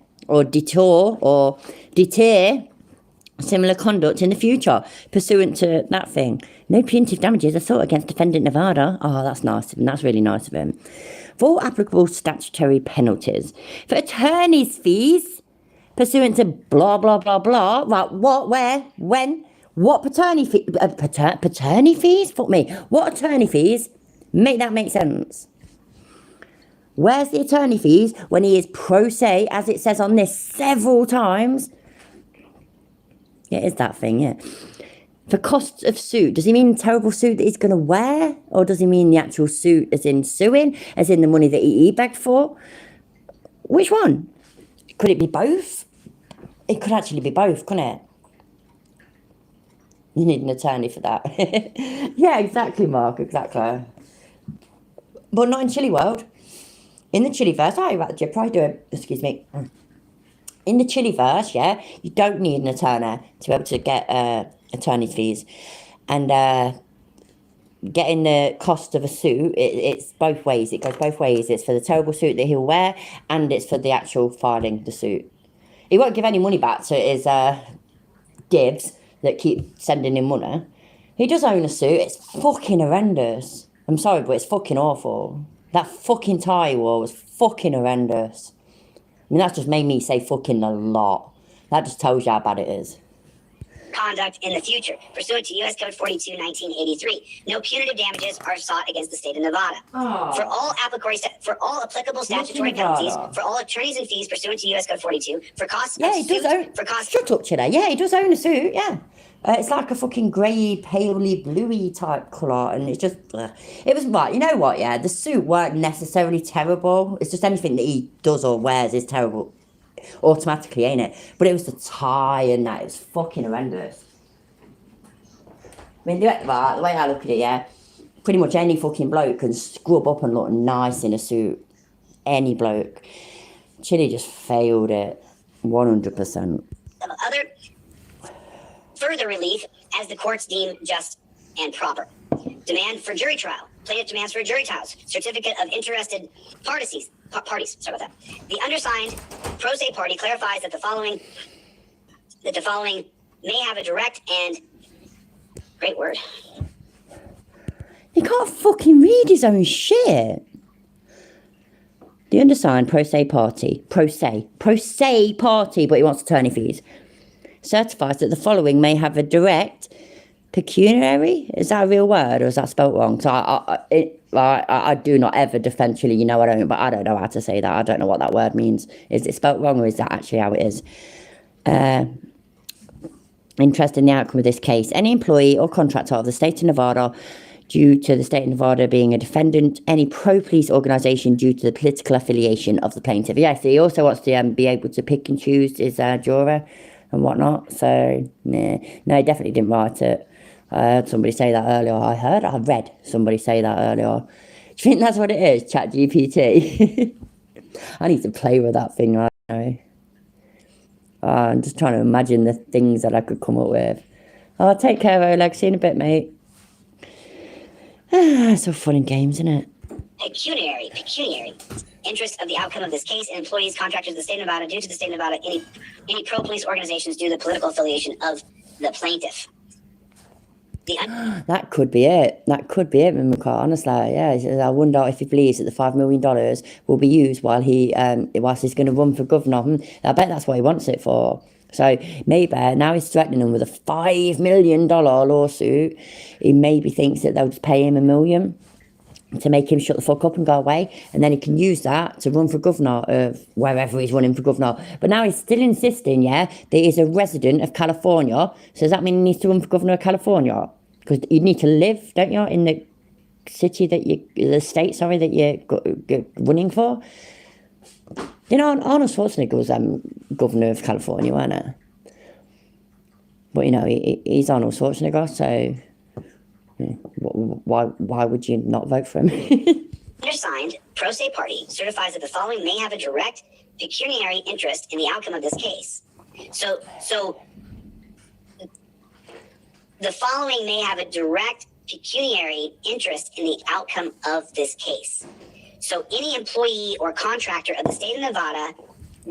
similar conduct in the future, pursuant to that thing. No punitive damages are sought against defendant Nevada. Oh, that's nice of him. That's really nice of him. For all applicable statutory penalties. For attorney's fees, pursuant to blah, blah, blah, blah. Right, what, where, when, what paternity fees? Paternity fees? Fuck me. What attorney fees? Make that make sense. Where's the attorney fees when he is pro se, as it says on this several times? Yeah, it is that thing, yeah. For costs of suit, does he mean terrible suit that he's going to wear? Or does he mean the actual suit as in suing, as in the money that he begged for? Which one? Could it be both? It could actually be both, couldn't it? You need an attorney for that. Yeah, exactly, Mark, exactly. But not in Chille world. In the Chille verse, you probably do it, excuse me. In the Chille verse, yeah, you don't need an attorney to be able to get attorney's fees. And getting the cost of a suit, it's both ways. It goes both ways. It's for the terrible suit that he'll wear, and it's for the actual filing the suit. He won't give any money back to his divs that keep sending him money. He does own a suit. It's fucking horrendous. I'm sorry, but it's fucking awful. That fucking tie he wore was fucking horrendous. I mean, that's just made me say fucking a lot. That just tells you how bad it is. Conduct in the future, pursuant to U.S. Code 42, 1983. No punitive damages are sought against the state of Nevada. Oh. For all applicable statutory penalties, for all attorneys and fees pursuant to U.S. Code 42, for costs Yeah, of he suit, does own... for costs... Shut up, Chille. Yeah, he does own a suit, yeah. It's like a fucking grey, paley, bluey type colour, and it's just... It was right, you know what, yeah? The suit weren't necessarily terrible. It's just anything that he does or wears is terrible. Automatically, ain't it? But it was the tie and that. It was fucking horrendous. I mean, the way I look at it, yeah, pretty much any fucking bloke can scrub up and look nice in a suit. Any bloke. Chille just failed it. 100%. Other further relief as the courts deem just and proper. Demand for jury trial. Plaintiff demands for a jury trial. Certificate of interested parties. Sorry about that. The undersigned pro se party clarifies that the following may have a direct and great word. He can't fucking read his own shit. The undersigned pro se party, but he wants attorney fees, certifies that the following may have a direct pecuniary. Is that a real word, or is that spelt wrong? So I do not ever defend Chille. You know I don't, but I don't know how to say that. I don't know what that word means. Is it spelt wrong, or is that actually how it is? Interest in the outcome of this case. Any employee or contractor of the state of Nevada, due to the state of Nevada being a defendant, any pro-police organisation due to the political affiliation of the plaintiff. Yes, he also wants to be able to pick and choose his juror and whatnot. So, no, he definitely didn't write it. I heard somebody say that earlier. I read somebody say that earlier. Do you think that's what it is, ChatGPT? I need to play with that thing right now. I'm just trying to imagine the things that I could come up with. Oh, take care, Oleg. See you in a bit, mate. It's so fun in games, isn't it? Pecuniary. interest of the outcome of this case, and employees, contractors of the state of Nevada, due to the state of Nevada, any pro-police organizations due to the political affiliation of the plaintiff. That could be it. That could be it, McCall. Honestly, yeah. I wonder if he believes that the $5 million will be used while whilst he's going to run for governor. I bet that's what he wants it for. So maybe now he's threatening them with a $5 million lawsuit. He maybe thinks that they'll just pay him $1 million to make him shut the fuck up and go away, and then he can use that to run for governor of wherever he's running for governor. But now he's still insisting, that he's a resident of California. So does that mean he needs to run for governor of California? Because you need to live, don't you, in the state that you're running for? Arnold Schwarzenegger was governor of California, wasn't it? But he's Arnold Schwarzenegger, so why would you not vote for him? Undersigned pro se party certifies that the following may have a direct pecuniary interest in the outcome of this case. So the following may have a direct pecuniary interest in the outcome of this case. So any employee or contractor of the state of Nevada,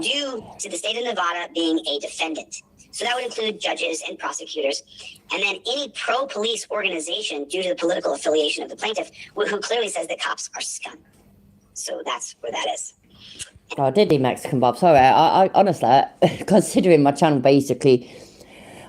due to the state of Nevada being a defendant. So that would include judges and prosecutors. And then any pro-police organization due to the political affiliation of the plaintiff, who clearly says that cops are scum. So that's where that is. Oh, did he, Mexican Bob? Sorry, I honestly, considering my channel basically,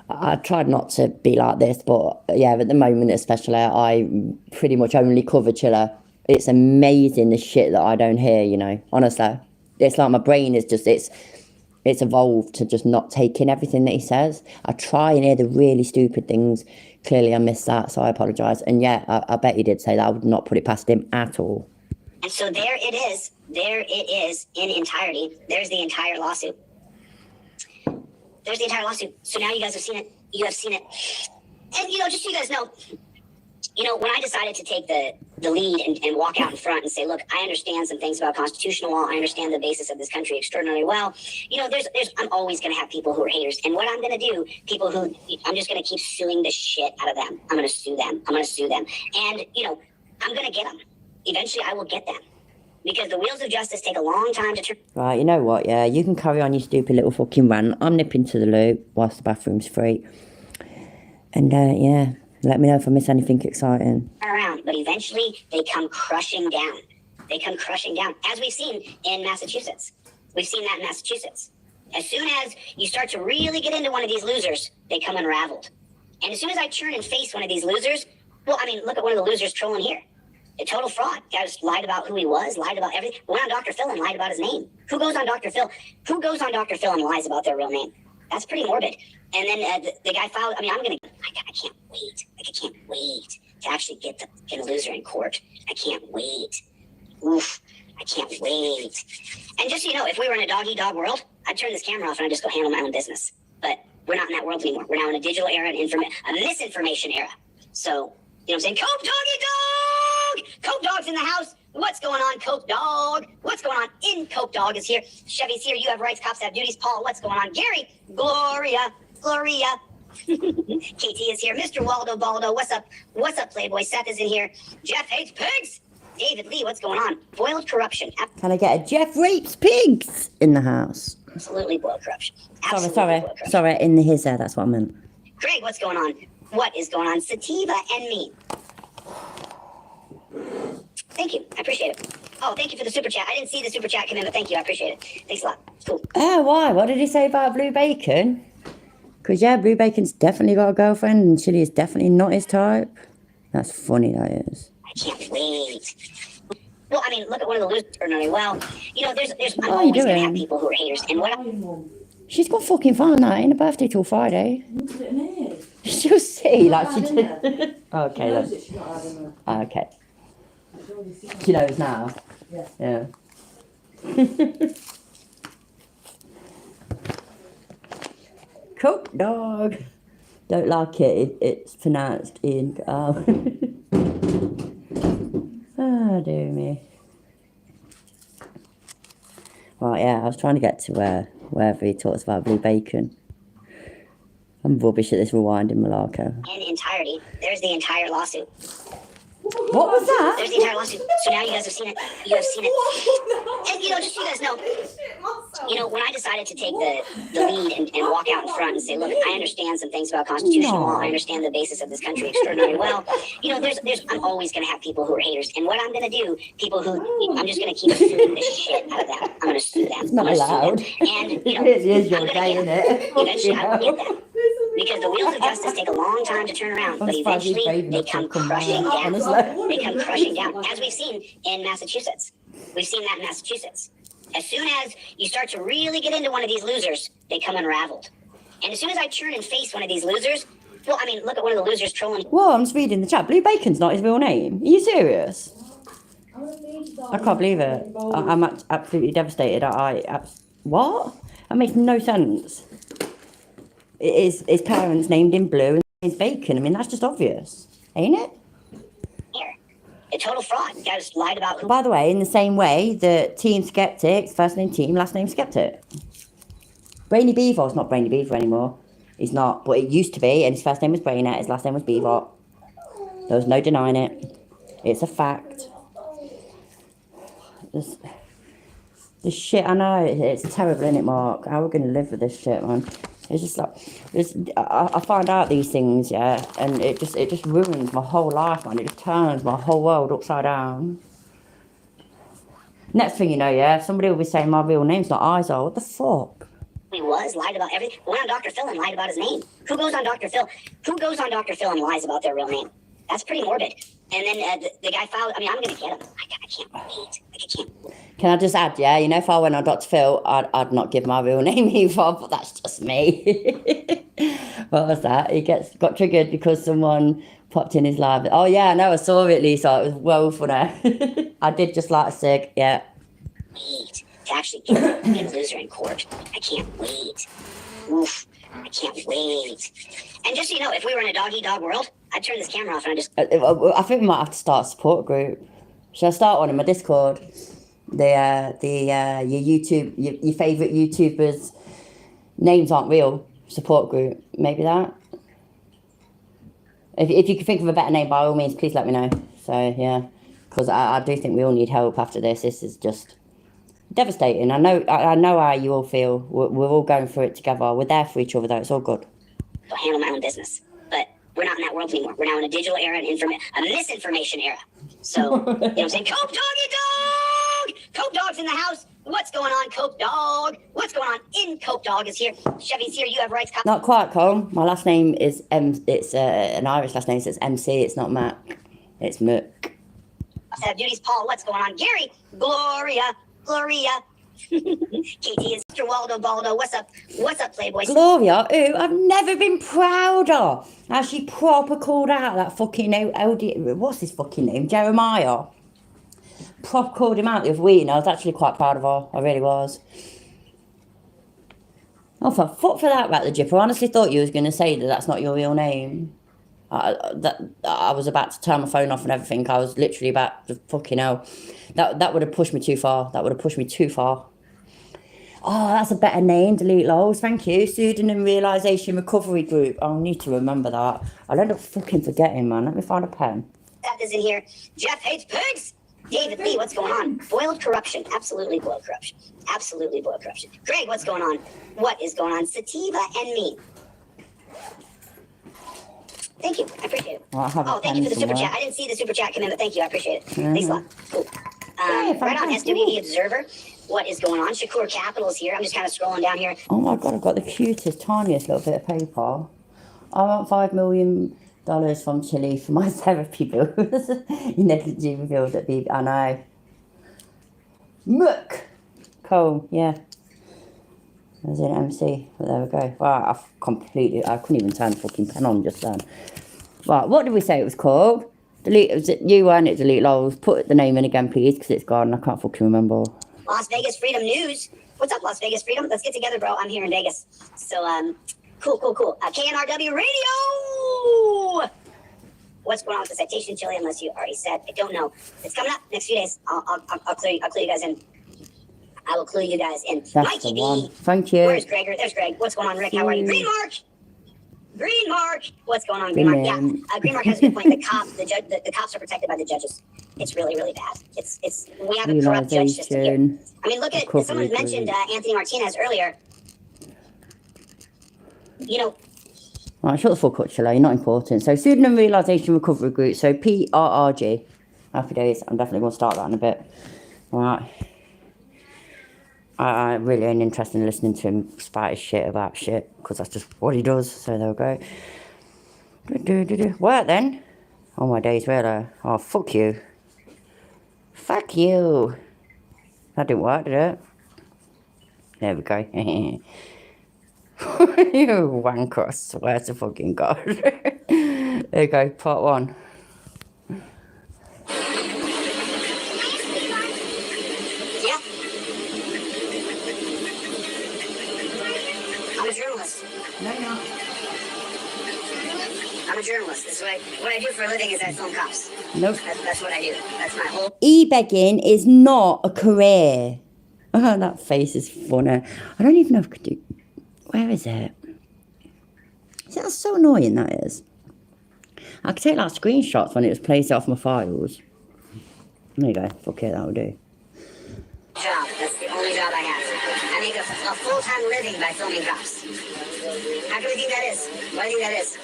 I tried not to be like this, but yeah, at the moment especially, I pretty much only cover Chille. It's amazing the shit that I don't hear, honestly. It's like my brain is just, it's evolved to just not take in everything that he says. I try and hear the really stupid things. Clearly I missed that, so I apologise. And yeah, I bet he did say that. I would not put it past him at all. And so there it is in entirety. There's the entire lawsuit. So now you guys have seen it. And, just so you guys know, when I decided to take the lead and walk out in front and say, look, I understand some things about constitutional law. I understand the basis of this country extraordinarily well. I'm always going to have people who are haters. And what I'm going to do, people who, I'm just going to keep suing the shit out of them. I'm going to sue them. And, I'm going to get them. Eventually I will get them. Because the wheels of justice take a long time to turn. Right, you know what, yeah, you can carry on your stupid little fucking rant. I'm nipping to the loo whilst the bathroom's free. And, yeah, let me know if I miss anything exciting. Around, but eventually they come crushing down. As we've seen in Massachusetts. As soon as you start to really get into one of these losers, they come unraveled. And as soon as I turn and face one of these losers, look at one of the losers trolling here. A total fraud. Guy just lied about who he was, lied about everything. Went on Dr. Phil and lied about his name. Who goes on Dr. Phil and lies about their real name? That's pretty morbid. And then the guy filed. I can't wait. I can't wait to actually get the loser in court. I can't wait. Oof. I can't wait. And just so you know, if we were in a dog-eat-dog world, I'd turn this camera off and I'd just go handle my own business. But we're not in that world anymore. We're now in a digital era, a misinformation era. So, you know what I'm saying? Coke doggy dog! Coke dog's in the house. What's going on, Coke dog? What's going on? Coke dog is here. Chevy's here. You have rights. Cops have duties. Paul, what's going on? Gary, Gloria. KT is here. Mr. Waldo Baldo, what's up? What's up, Playboy? Seth is in here. Jeff hates pigs. David Lee, what's going on? Boiled corruption. Can I get a Jeff rapes pigs in the house? Absolutely boiled corruption. Sorry, in the his there, that's what I meant. Greg, what's going on? What is going on? Sativa and me. Thank you. I appreciate it. Oh, thank you for the super chat. I didn't see the super chat come in, but thank you. I appreciate it. Thanks a lot. Cool. Oh, why? What did he say about Blue Bacon? Because, yeah, Blue Bacon's definitely got a girlfriend and Chille is definitely not his type. That's funny, that is. I can't wait. Well, look at one of the losers. I'm What are you always going to doing? have people who are haters. And what She's got fucking fun, that. Ain't a birthday till Friday. She'll see, like she did. Okay, then. Okay. She knows now. Yeah. Coke dog. Don't like it. It's pronounced in. Oh, dear me. Right, yeah, I was trying to get to wherever he talks about Blue Bacon. I'm rubbish at this rewinding, Malaka. in entirety, there's the entire lawsuit. What was that? There's the entire lawsuit. So now you guys have seen it. And just so you guys know, when I decided to take the lead and walk out in front and say, look, I understand some things about constitutional law. I understand the basis of this country extraordinarily well. I'm always going to have people who are haters. And what I'm going to do, people who, I'm just going to keep suing the shit out of them. I'm going to sue them. It's not allowed. And, It really is your day, isn't it? Eventually, I will get them. Because the wheels of justice take a long time to turn around, but eventually they come crushing down. They come crushing down, as we've seen in Massachusetts. We've seen that in Massachusetts. As soon as you start to really get into one of these losers, they come unraveled. And as soon as I turn and face one of these losers, well, I mean, look at one of the losers trolling. Whoa, I'm just reading the chat. Blue Bacon's not his real name. Are you serious? I can't believe it. I'm absolutely devastated. What? That makes no sense. His parents named him Blue and his Bacon. I mean, that's just obvious, ain't it? Here. A total fraud. You guys lied about who. By the way, in the same way that Team Skeptic's first name Team, last name Skeptic. Brainy Beaver's not Brainy Beaver anymore. He's not, but it used to be, and his first name was Brainer, his last name was Beaver. There was no denying it. It's a fact. This shit, I know, it's terrible, isn't it, Mark? How are we going to live with this shit, man? It's just like, I find out these things, yeah, and it just ruins my whole life, man. It just turns my whole world upside down. Next thing you know, yeah, somebody will be saying my real name's not Izzo. What the fuck? He lied about everything. Went on Dr. Phil and lied about his name. Who goes on Dr. Phil? Who goes on Dr. Phil and lies about their real name? That's pretty morbid. And then the guy filed. I mean, I'm gonna get him. I can't wait. I can't. Can I just add, yeah, if I went on Dr. Phil, I'd not give my real name either, but that's just me. What was that? He got triggered because someone popped in his live. Oh yeah, I know, I saw it, Lisa. It was well funny. I did just like a cig, yeah. Wait to actually get a loser in court. I can't wait. Oof. I can't wait. And just so you know, if we were in a dog-eat-dog world, I'd turn this camera off and I just... I think we might have to start a support group. Should I start one in my Discord? Your YouTube, your favourite YouTubers' names aren't real support group. Maybe that. If you can think of a better name, by all means, please let me know. So, yeah. Because I do think we all need help after this. This is just devastating. I know how you all feel. We're all going through it together. We're there for each other, though. It's all good. I'll handle my own business. But we're not in that world anymore. We're now in a digital era and a misinformation era. So, you know what I'm saying? Cope Doggy Dog! Cope Dog's in the house. What's going on, Cope Dog? What's going on in Cope Dog is here. Chevy's here. You have rights. Not quite, Cole. My last name is it's an Irish last name, so it's MC. It's not Mac. It's Mook. Have duties, Paul. What's going on? Gary, Gloria. Katie and Mr. Waldo Baldo. What's up? What's up, Playboys? Gloria, who I've never been prouder. How she proper called out that fucking what's his fucking name? Jeremiah. Proper called him out the other week, and I was actually quite proud of her. I really was. Oh, fuck for that about the Jip. I honestly thought you was going to say that that's not your real name. I was about to turn my phone off and everything. I was literally about to fucking hell. That would have pushed me too far. That would have pushed me too far. Oh, that's a better name. Delete lols. Thank you. Pseudonym Realisation Recovery Group. I'll need to remember that. I'll end up fucking forgetting, man. Let me find a pen. That is in here. Jeff hates pigs. David Lee, what's going on? Boiled corruption. Absolutely boiled corruption. Absolutely boiled corruption. Greg, what's going on? What is going on? Sativa and me. Thank you. I appreciate it. Well, thank you for the super chat. I didn't see the super chat come in, but thank you. I appreciate it. Thanks a lot. Cool. Right on SWD Observer. What is going on? Shakur Capital's here. I'm just kind of scrolling down here. Oh my God, I've got the cutest, tiniest little bit of paper. I want $5 million from Chille for my therapy bills. You negligently revealed that I know. Mook. Cool, yeah. I was in MC, but there we go. Wow, I couldn't even turn the fucking pen on just then. Right, what did we say it was called? Delete, was it you and it delete lols? Put the name in again, please, because it's gone. I can't fucking remember. Las Vegas Freedom News. What's up, Las Vegas Freedom? Let's get together, bro. I'm here in Vegas. So, cool. KNRW Radio! What's going on with the citation, Chille, unless you already said? I don't know. It's coming up next few days. I'll clue you guys in. I will clue you guys in. That's Mikey the one. B. Thank you. Where's Gregor? There's Greg. What's going on, Rick? How are you? Green Mark. What's going on, Green Mark? Yeah, Green Mark has a good point. The cops are protected by the judges. It's really, really bad. We have a corrupt judge system here. Realisation. I mean, look at, someone mentioned Anthony Martinez earlier. You know, Right, shut the fuck up, Chille. You're not important. So, pseudonym realisation recovery group. So, PRRG. Happy days. I'm definitely going to start that in a bit. Alright. I really ain't interested in listening to him spout his shit about shit, because that's just what he does. So, there we go. What then? Oh my days, really? Oh, fuck you. Fuck you. That didn't work, did it? There we go. You wanker, I swear to fucking God. There you go, part 1. yeah. I'm a journalist. No, you're not. I'm a journalist. This is what I do for a living is I film cops. Nope. That's what I do. That's my whole... E-begging is not a career. Oh, that face is funny. I don't even know if I could do... Where is it? See, that's so annoying, that is. I could take like screenshots when it was placed off my files. There you go. Fuck it, that'll do. job. That's the only job I have. I make a full-time living by filming cops. How can we think that is? Why do you think that is?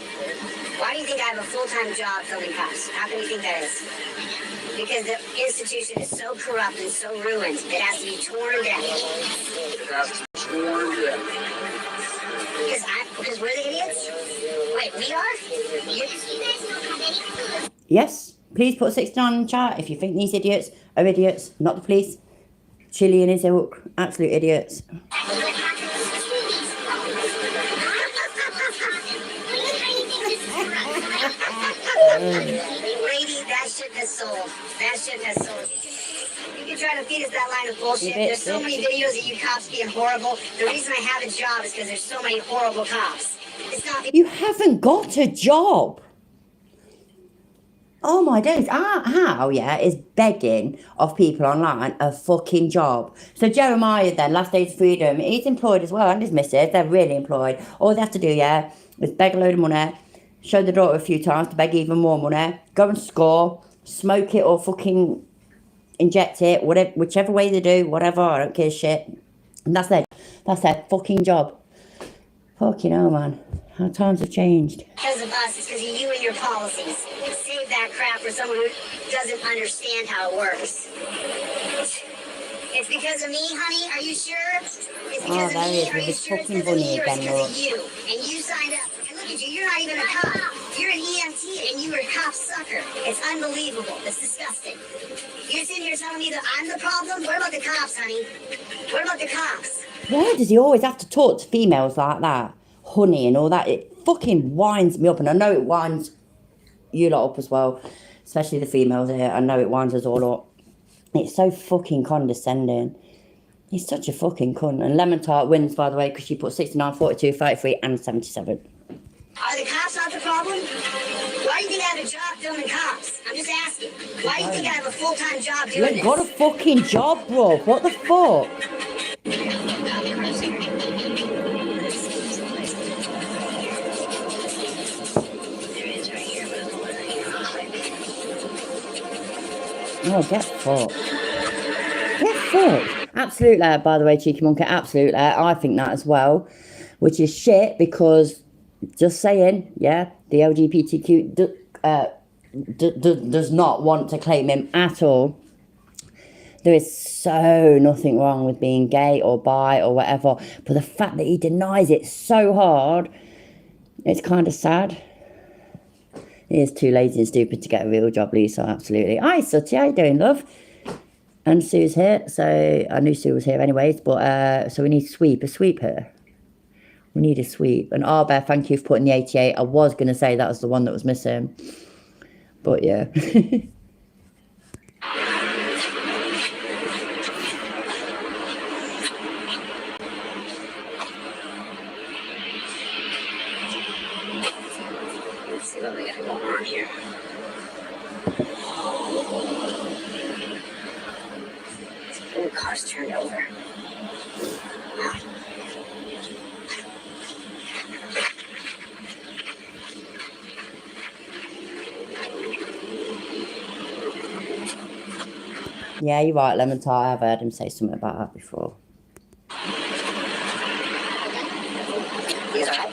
Why do you think I have a full-time job filming cops? How can you think that is? Because the institution is so corrupt and so ruined, it has to be torn down. It has to be torn down. Because we're the idiots? Wait, we are? Yes, please put 69 in the chat if you think these idiots are idiots, not the police. Chille and his ilk, absolute idiots. Lady, that ship has sold. That ship has sold. You can try to feed us that line of bullshit. There's so many videos of you cops being horrible. The reason I have a job is because there's so many horrible cops. It's not... You haven't got a job. Oh my days, how, yeah, is begging of people online a fucking job? So Jeremiah then, Last Days of Freedom, he's employed as well, and his missus, they're really employed. All they have to do, yeah, is beg a load of money, show the daughter a few times to beg even more money, go and score, smoke it or fucking inject it, whatever, whichever way they do, whatever, I don't care shit. And that's their fucking job. Fucking hell, man. How times have changed. Because of us, it's because of you and your policies. Save that crap for someone who doesn't understand how it works. It's because of me, honey? Are you sure? It's because of me? Are you sure it's because of me or it's because of you? And you signed up. And look at you, you're not even a cop. You're an EMT and you were a cop sucker. It's unbelievable. It's disgusting. You're sitting here telling me that I'm the problem? What about the cops, honey? What about the cops? Why does he always have to talk to females like that? Honey and all that. It fucking winds me up, and I know it winds you lot up as well, especially the females here. I know it winds us all up. It's so fucking condescending. He's such a fucking cunt. And Lemon Tart wins, by the way, because she put 69, 42, 33 and 77. Are the cops not the problem? Why do you think I have a job filming cops? I'm just asking. Why do you think I have a full-time job doing this? You've got a fucking job, bro. What the fuck? Oh, get fucked. Get fucked. Absolute lair, by the way, Cheeky Monkey. Absolute lair. I think that as well. Which is shit because, just saying, yeah, the LGBTQ does not want to claim him at all. There is so nothing wrong with being gay or bi or whatever. But the fact that he denies it so hard, it's kind of sad. He is too lazy and stupid to get a real job, Lisa, absolutely. Hi, Sooty, how you doing, love? And Sue's here, so I knew Sue was here anyways, but so we need a sweep here. We need a sweep. And Arbear, thank you for putting the 88. I was going to say that was the one that was missing. But yeah. Let's see what we got going on here. The car's turned over. Yeah, you're right, lemon tart. I've heard him say something about that before. You guys alright?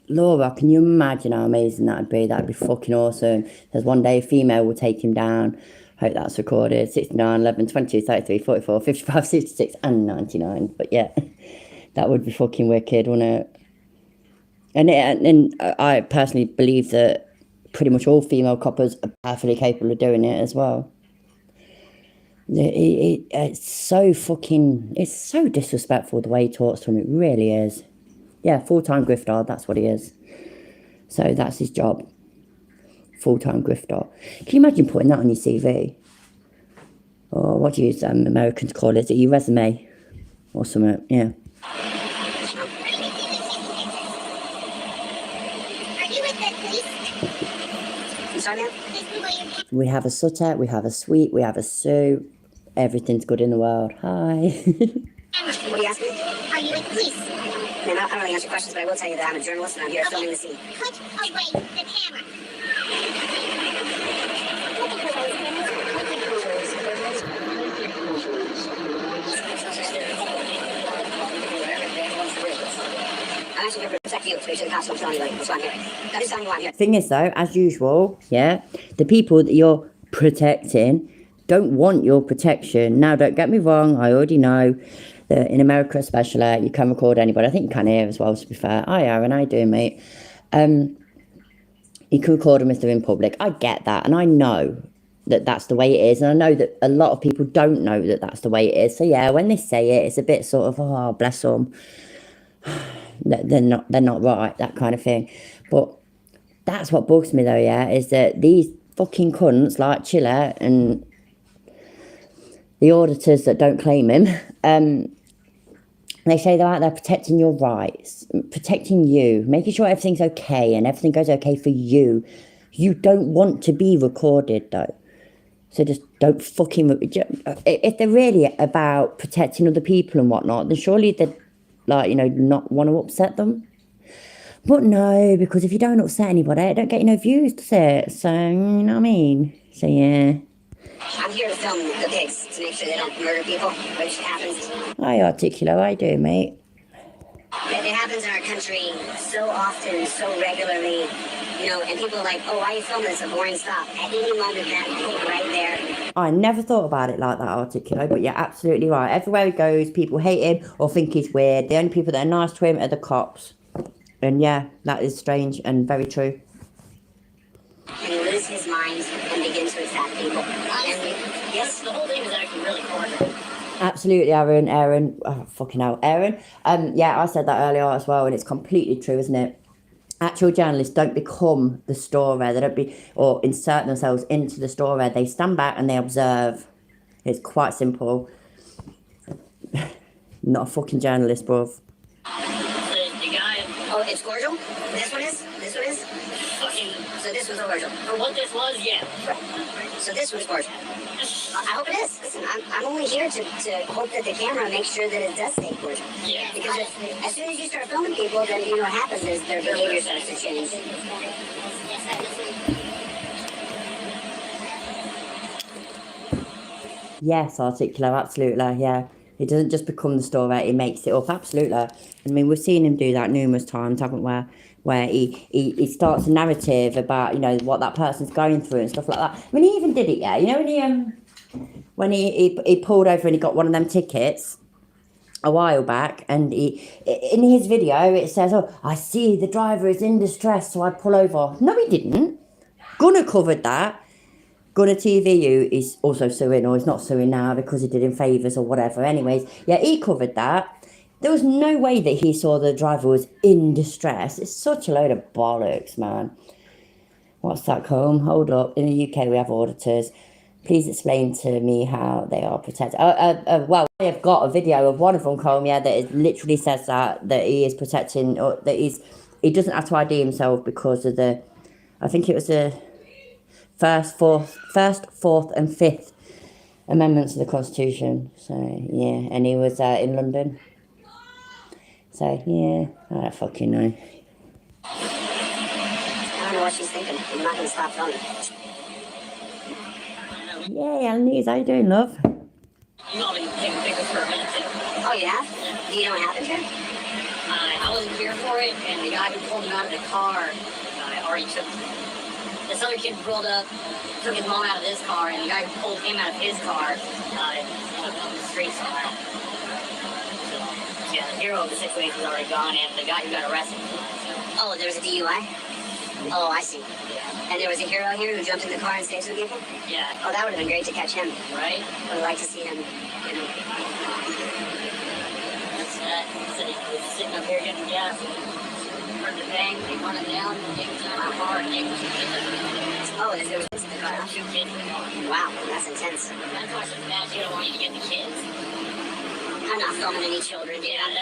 Laura, can you imagine how amazing that'd be? That'd be fucking awesome. There's one day a female will take him down. Hope that's recorded. 69, 11, 22, 33, 44, 55, 66, and 99. But yeah, that would be fucking wicked, wouldn't it? And I personally believe that pretty much all female coppers are perfectly capable of doing it as well. It's so disrespectful the way he talks to him. It really is. Yeah, full-time grifter, that's what he is. So that's his job. Full-time grifter. Can you imagine putting that on your CV? Or what do you use Americans call it? Is it your resume? Or something, yeah. We have a Sutter, we have a Sweet, we have a Sue. Everything's good in the world. Hi. What are you asking? Are you with police? No, I don't really answer questions, but I will tell you that I'm a journalist and I'm here filming the scene. Put away the camera. I'm actually here to protect you, so you should have some telling you, like, that's why I'm here. I'm just telling you why I'm here. Thing is though, as usual, yeah, the people that you're protecting don't want your protection. Now, don't get me wrong, I already know that in America especially, you can record anybody. I think you can here as well, to be fair. Hi Aaron, how you doing, mate? You can record them if they're in public. I get that, and I know that that's the way it is, and I know that a lot of people don't know that that's the way it is. So yeah, when they say it, it's a bit sort of, oh, bless them. They're not right, that kind of thing. But that's what bugs me though, yeah, is that these fucking cunts like Chille and the auditors that don't claim him, they say they're out there protecting your rights, protecting you, making sure everything's okay and everything goes okay for you. You don't want to be recorded though. So just don't fucking, if they're really about protecting other people and whatnot, then surely they'd, like, you know, not want to upset them. But no, because if you don't upset anybody, it don't get you no views, does it? So, you know what I mean? So yeah. I'm here to film the pigs to make sure they don't murder people, which happens. Hi, Articulo, I do, mate. It happens in our country so often, so regularly, you know, and people are like, oh, why are you filming this? It's a boring stop. At any moment, that pig right there. I never thought about it like that, Articulo, but you're absolutely right. Everywhere he goes, people hate him or think he's weird. The only people that are nice to him are the cops. And yeah, that is strange and very true. And lose his mind and begin to attack people. Yes, the whole thing is actually really cool. Absolutely, Aaron. Oh, fucking hell, Aaron. Yeah, I said that earlier as well, and it's completely true, isn't it? Actual journalists don't become the story. They don't be or insert themselves into the story. They stand back and they observe. It's quite simple. Not a fucking journalist, bruv. Oh, it's cordial? This one is? This one is? Fucking. So this was a cordial. For what this was, yeah. So this was cordial. I hope it is. Listen, I'm only here to hope that the camera makes sure that it does stay cordial. Yeah. Because as soon as you start filming people, then you know what happens is their behavior starts to change. Yes, Articulo, absolutely, yeah. It doesn't just become the story, it makes it up, absolutely. I mean, we've seen him do that numerous times, haven't we? Where he starts a narrative about, you know, what that person's going through and stuff like that. I mean, he even did it, yeah. You know, when he pulled over and he got one of them tickets a while back, and in his video, it says, oh, I see the driver is in distress, so I pull over. No, he didn't. Gunner covered that. Gunner TVU is also suing, or he's not suing now because he did him favours or whatever. Anyways, yeah, he covered that. There was no way that he saw the driver was in distress. It's such a load of bollocks, man. What's that, Combe? Hold up. In the UK, we have auditors. Please explain to me how they are protected. Well, I have got a video of one of them, Combe, yeah, that it literally says that he is protecting, or that he doesn't have to ID himself because of the, I think it was the first, fourth, and fifth amendments to the Constitution. So, yeah. And he was in London. So, yeah. I don't fucking know. I don't know what she's thinking. I'm not going to stop filming. Yay, Alan News. How you doing, love? You know, I've been taking pictures for a minute too. Oh, you have? Do you know what happened here? I wasn't here for it, and the guy who pulled him out of the car already took. This other kid rolled up, took his mom out of this car, and the guy who pulled him out of his car took him up the street somewhere. So, yeah, the hero of the situation is already gone, and the guy who got arrested. Oh, there was a DUI? Oh, I see. And there was a hero here who jumped in the car and saved some people? Yeah. Oh, that would have been great to catch him. Right? I would like to see him, you know. That's that. So he was sitting up here getting gas. Heard the bang, they run him down, they was in my car, and they was Oh, there was in the car. two kids in the car. Wow, that's intense. That's why she's mad. She don't want you to get the kids. I'm not filming any children, dude. And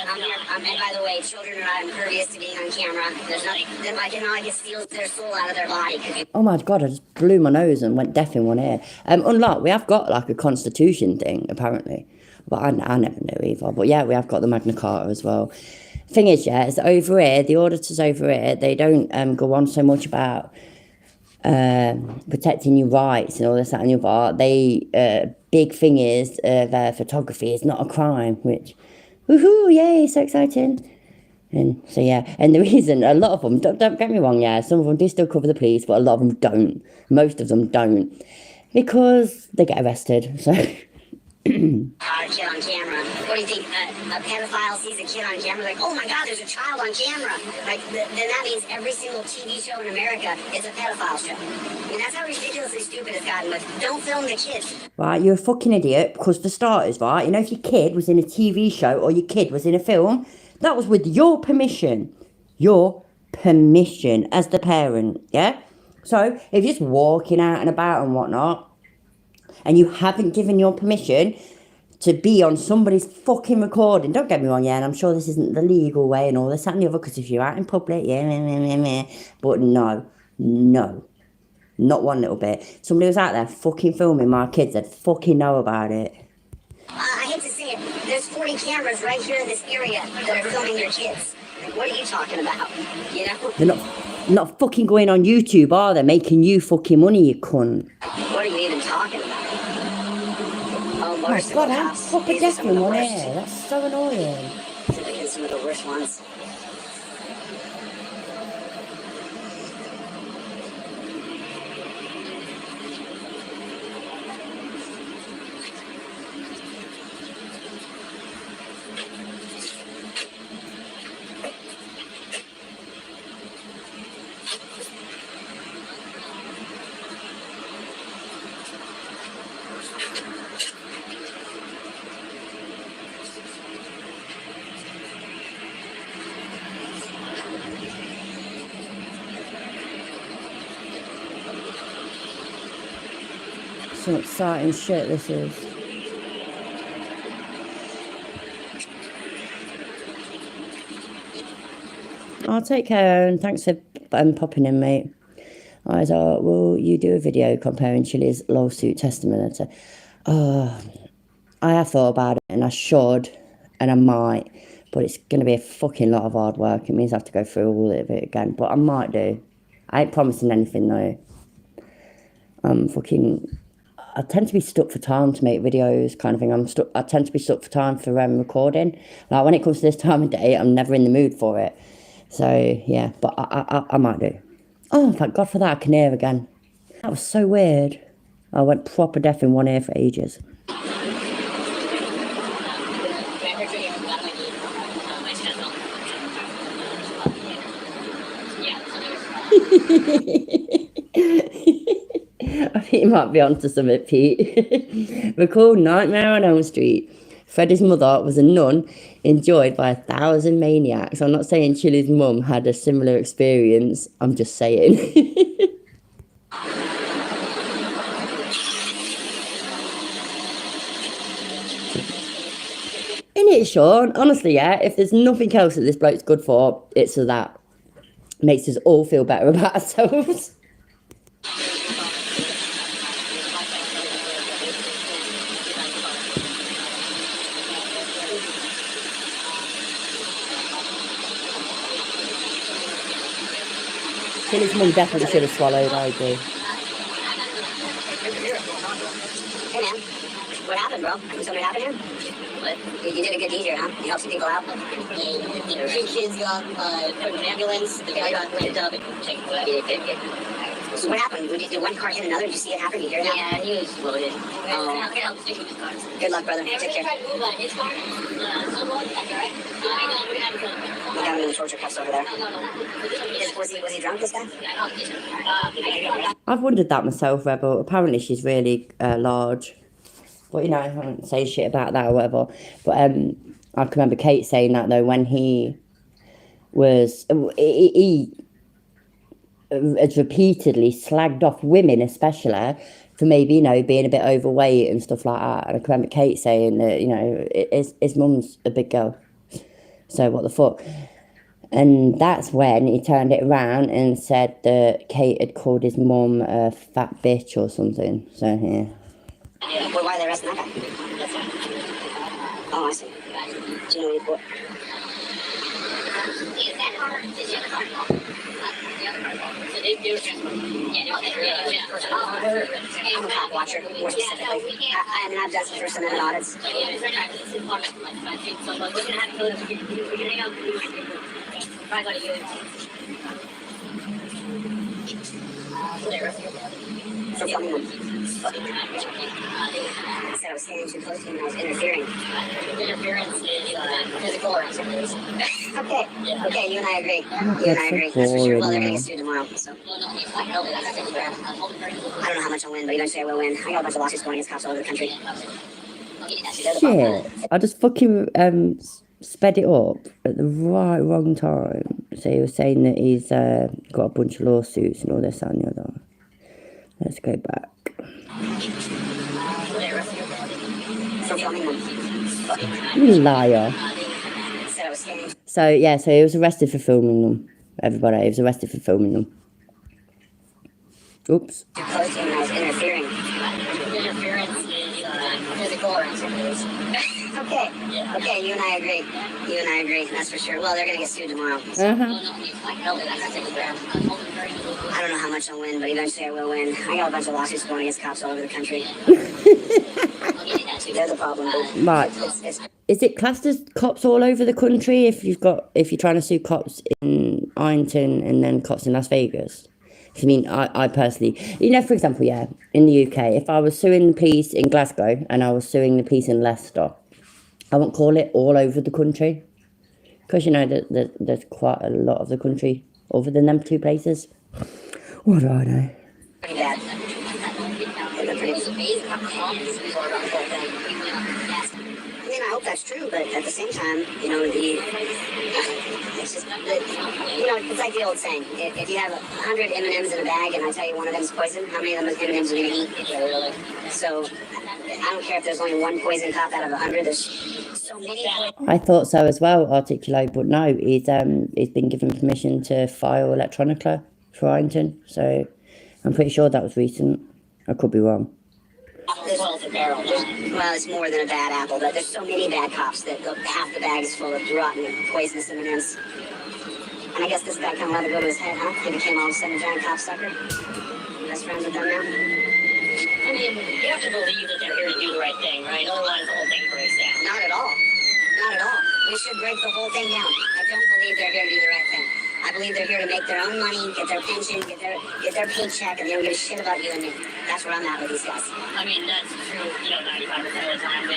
by the way, children are not impervious to being on camera. There's nothing. Then I can like it steals their soul out of their body. Oh my god, I just blew my nose and went deaf in one ear. Unlike, we have got like a constitution thing, apparently. But I never knew either. But yeah, we have got the Magna Carta as well. Thing is, yeah, it's over here, the auditors over here, they don't go on so much about protecting your rights and all this, that and the other. They, big thing is, their photography is not a crime, which, woohoo, yay, so exciting. And so, yeah, and the reason, a lot of them, don't get me wrong, yeah, some of them do still cover the police, but a lot of them don't. Most of them don't. Because they get arrested, so... A kid on camera. What do you think? A pedophile sees a kid on camera, like, oh my god, there's a child on camera. Like, then that means every single TV show in America is a pedophile show. I mean, that's how ridiculously stupid it's gotten with, don't film the kids. Right, you're a fucking idiot, because for starters, right, you know, if your kid was in a TV show or your kid was in a film, that was with your permission. Your permission as the parent, yeah? So, if you're just walking out and about and whatnot, and you haven't given your permission to be on somebody's fucking recording, don't get me wrong, yeah, and I'm sure this isn't the legal way and all this, that and the other, because if you're out in public, yeah, but no, not one little bit. Somebody was out there fucking filming my kids, they'd fucking know about it. I hate to say it, there's 40 cameras right here in this area that are filming your kids. Like, what are you talking about, you know? They're not fucking going on YouTube, are they? Making you fucking money, you cunt. What are you even talking about? Oh, Oh my god, I'm fucking deaf in one ear. That's so annoying. Some of the worst ones. Some exciting shit this is. I'll take care and thanks for popping in, mate. I thought, will you do a video comparing Chille's lawsuit testimony to... I have thought about it and I should and I might, but it's going to be a fucking lot of hard work. It means I have to go through all of it again, but I might do. I ain't promising anything though. I tend to be stuck for time to make videos, kind of thing. I tend to be stuck for time for recording. Like when it comes to this time of day, I'm never in the mood for it. So yeah, but I might do. Oh, thank God for that! I can hear again. That was so weird. I went proper deaf in one ear for ages. I think you might be onto something, Pete. Recalled Nightmare on Elm Street. Freddie's mother was a nun enjoyed by 1,000 maniacs. I'm not saying Chille's mum had a similar experience. I'm just saying. In it, Sean, honestly, yeah, if there's nothing else that this bloke's good for, it's that. Makes us all feel better about ourselves. Chille's mum definitely should have swallowed, I agree. Hey man, what happened, bro? Something happened here? What? You did a good deed here, huh? You helped some people out? Yeah, 3 kids got put in an ambulance. The guy got picked up and taken away. So what happened? Did one car hit another? Did you see it happen? Did you hear it happen? Yeah, he was loaded. Oh. Good luck, brother. Take care. We got him in the torture cuffs over there. Was he drunk, this guy? I've wondered that myself, Rebel. Apparently she's really large. But, you know, I won't say shit about that or whatever. But I can remember Kate saying that, though, when he was... He has repeatedly slagged off women, especially, for maybe, you know, being a bit overweight and stuff like that. And I can remember Kate saying that, you know, his mum's a big girl. So what the fuck? And that's when he turned it around and said that Kate had called his mum a fat bitch or something. So, yeah. Well, why are they arresting that guy? Oh, I see. Do you know what I'm a cop watcher, more specifically. I've done some First Amendment audits. For filming them. I said I was standing too close to him and I was interfering. Interference is physical or Okay. Yeah. Okay, you and I agree. That's for sure. Well, they're going to get sued tomorrow, so. I don't know how much I'll win, but eventually I will win. I got a bunch of lawsuits going against cops all over the country. Shit. I just fucking sped it up at the wrong time. So he was saying that he's got a bunch of lawsuits and all this and the other. Let's go back. You liar. So, yeah, so he was arrested for filming them. Everybody, he was arrested for filming them. Oops. Interfering. Interference is physical or Okay. Yeah. Okay, you and I agree. That's for sure. Well, they're going to get sued tomorrow. So. I don't know how much I'll win, but eventually I will win. I got a bunch of lawsuits going against cops all over the country. They're the problem. Right. Is it classed as cops all over the country if you're trying to sue cops in Ironton and then cops in Las Vegas? I mean, I personally, you know, for example, yeah, in the UK, if I was suing the police in Glasgow and I was suing the police in Leicester, I won't call it all over the country. Because, you know, there's quite a lot of the country other than them two places. What do I know? Pretty bad. I mean, I hope that's true, but at the same time, you know, it's just, you know, it's like the old saying, if you have 100 M&Ms in a bag and I tell you one of them's poison, how many of them M&Ms are you going to eat? So, I don't care if there's only one poison cop out of 100, there's so many. I thought so as well, Articulate, but no, he's been given permission to file electronically for Ironton, so I'm pretty sure that was recent. I could be wrong. Well, it's more than a bad apple, but there's so many bad cops that half the bag is full of rotten, poisonous M&Ms. And I guess this guy kind of let it go to his head, huh? He became all of a sudden a giant cop sucker. Best friends with them now. I mean, you have to believe that they're here to do the right thing, right? Otherwise, the whole thing breaks down. Not at all. Not at all. We should break the whole thing down. I don't believe they're here to do the right thing. I believe they're here to make their own money, get their pension, get their paycheck, and they don't give a shit about you and me. That's where I'm at with these guys. I mean, that's true, you know, 95% of the time, but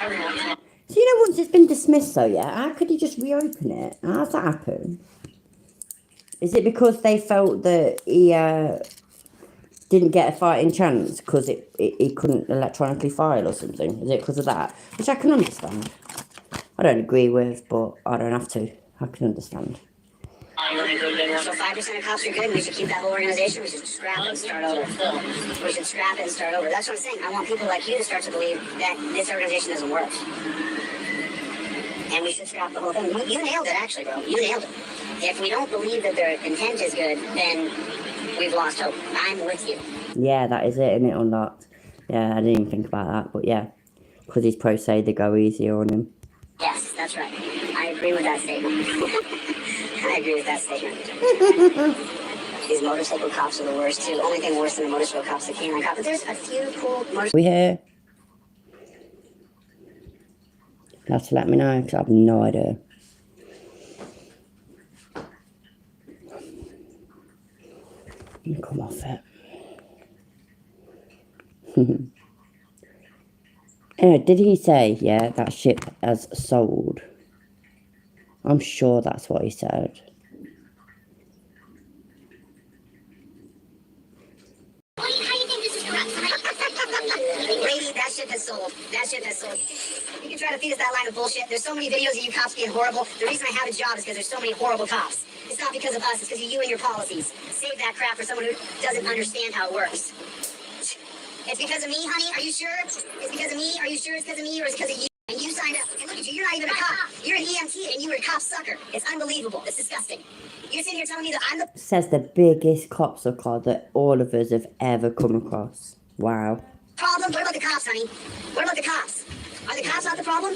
everyone's wrong. So, you know, once it's been dismissed, though, yeah, how could he just reopen it? How's that happen? Is it because they felt that he didn't get a fighting chance because he couldn't electronically file or something? Is it because of that? Which I can understand. I don't agree with, but I don't have to. I can understand. So 5% of cops are good, and we should keep that whole organization. We should scrap it and start over. We should scrap it and start over. That's what I'm saying. I want people like you to start to believe that this organization doesn't work. And we should scrap the whole thing. You nailed it, actually, bro. You nailed it. If we don't believe that their intent is good, then we've lost hope. I'm with you. Yeah, that is it, isn't it, on that? Yeah, I didn't even think about that, but yeah. Because he's pro se, they go easier on him. Yes, that's right. I agree with that statement. I agree with that statement. These motorcycle cops are the worst too. Only thing worse than the motorcycle cops is the canine cop. But there's a few cool motorcycle. We here? You have to let me know because I have no idea. Let me come off it. Anyway, did he say, yeah, that ship has sold? I'm sure that's what he said. How do you think this is corrupt? Lady, that ship has sold. That ship has sold. You can try to feed us that line of bullshit. There's so many videos of you cops being horrible. The reason I have a job is because there's so many horrible cops. It's not because of us. It's because of you and your policies. Save that crap for someone who doesn't understand how it works. It's because of me, honey? Are you sure? It's because of me? Are you sure it's because of me or it's because of you? And you signed up. And look at you. You're not even a cop. You're an EMT and you were a cop sucker. It's unbelievable. It's disgusting. You're sitting here telling me that I'm the Says the biggest cop sucker that all of us have ever come across. Wow. problem. What about the cops, honey? What about the cops? Are the cops not the problem?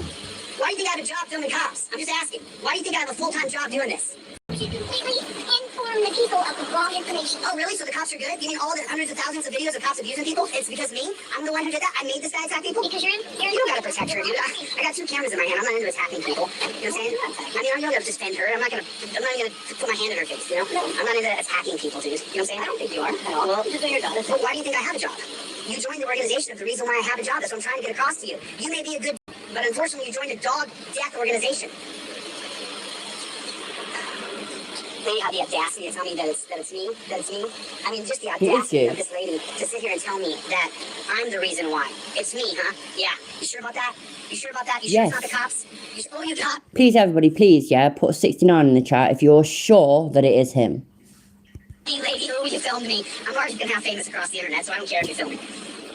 Why do you think I have a job filming cops? I'm just asking. Why do you think I have a full-time job doing this? We should completely inform the people of the wrong information. Oh, really? So the cops are good? You mean all the hundreds of thousands of videos of cops abusing people? It's because me? I'm the one who did that? I made this guy attack people? Because you're You don't gotta protect her, dude. I got 2 cameras in my hand. I'm not into attacking people. You know what I'm saying? I mean, I'm not gonna defend her. I'm not gonna put my hand in her face, you know? I'm not into attacking people, dude. You know what I'm saying? I don't think you are at all. Well, just doing your job. Well, why do you think I have a job? You joined the organization of the reason why I have a job. That's what I'm trying to get across to you. You may be a good, but unfortunately you joined a dog death organization. Then you have the audacity to tell me that it's me. I mean, just the audacity of this lady to sit here and tell me that I'm the reason why. It's me, huh? Yeah. You sure about that? You sure about that? You sure Yes. it's not the cops? You sure, oh, you cop? Please, everybody, please, yeah, put 69 in the chat if you're sure that it is him. Hey, lady, oh, you filmed me. I'm already gonna have famous across the internet, so I don't care if you film me.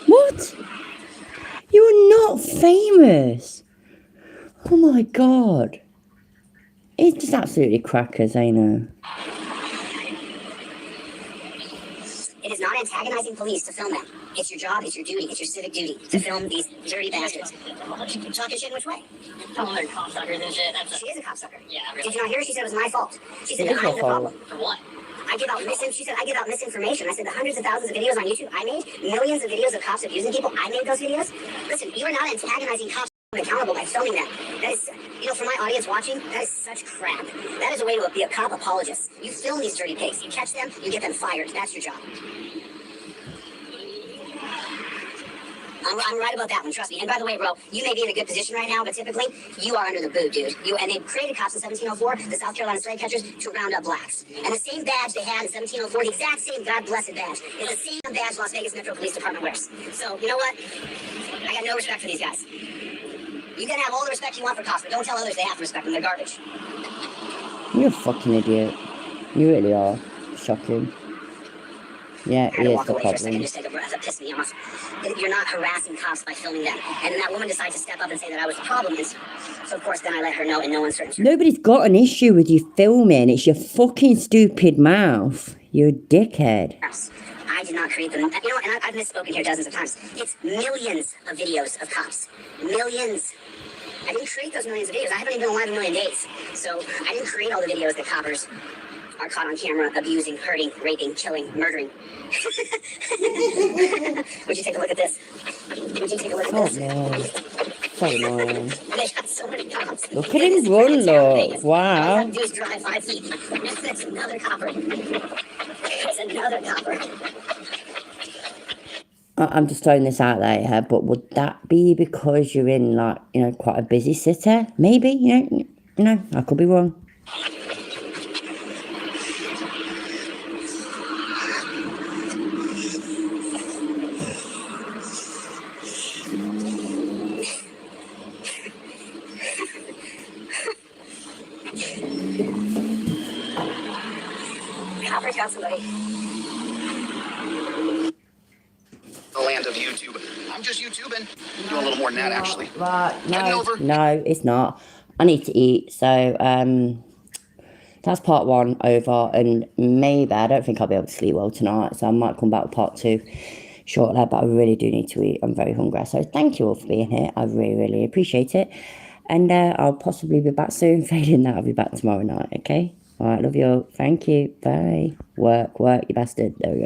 What? You are not famous. Oh my god. It's just absolutely crackers, ain't it? It is not antagonizing police to film them. It's your job, it's your duty, it's your civic duty to film these dirty bastards. Talking shit in which way? Calling her cocksuckers and shit. She is a copsucker. Yeah, really. Did you not hear her? She said it was my fault. She said It that is I'm your the fault. problem. For what? She said I give out misinformation. I said the hundreds of thousands of videos on YouTube I made, millions of videos of cops abusing people, I made those videos. Listen, you are not antagonizing cops accountable by filming that. That is, for my audience watching, that is such crap. That is a way to be a cop apologist. You film these dirty pigs, you catch them, you get them fired. That's your job. I'm right about that one, trust me. And by the way, bro, you may be in a good position right now, but typically, you are under the boot, dude. And they created cops in 1704, the South Carolina slave catchers, to round up blacks. And the same badge they had in 1704, the exact same God blessed badge, is the same badge Las Vegas Metro Police Department wears. So, you know what? I got no respect for these guys. You can have all the respect you want for cops, but don't tell others they have to respect them. They're garbage. You're a fucking idiot. You really are. Shocking. Yeah, I had he to is walk the away for a second, problem. just take a breath. That pissed me off. You're not harassing cops by filming them. And then that woman decided to step up and say that I was the problem. And so, of course, then I let her know in no uncertain terms. Nobody's got an issue with you filming. It's your fucking stupid mouth. You dickhead. I did not create them. You know, and I've misspoken here dozens of times. It's millions of videos of cops. Millions. I didn't create those millions of videos. I haven't even been alive a million days. So I didn't create all the videos that coppers are caught on camera abusing, hurting, raping, killing, murdering. Would you take a look at this? Would you take a look at Oh this? man. So annoying. They got so many cops. Look at him run, look. Wow. All you have to do is drive 5 feet. That's another copper. There's another copper. I'm just throwing this out there, yeah, but would that be because you're in, like, quite a busy city? Maybe, I could be wrong. Copper's got somebody. The land of YouTube. I'm just YouTubing. I'm doing a little more than that, actually. Right, Heading over. no, it's not. I need to eat, so that's part 1 over, and maybe, I don't think I'll be able to sleep well tonight, so I might come back with part 2 shortly, but I really do need to eat. I'm very hungry, so thank you all for being here. I really, really appreciate it, and I'll possibly be back soon. Failing that, I'll be back tomorrow night, okay? Alright, love you all. Thank you. Bye. Work, you bastard. There we go.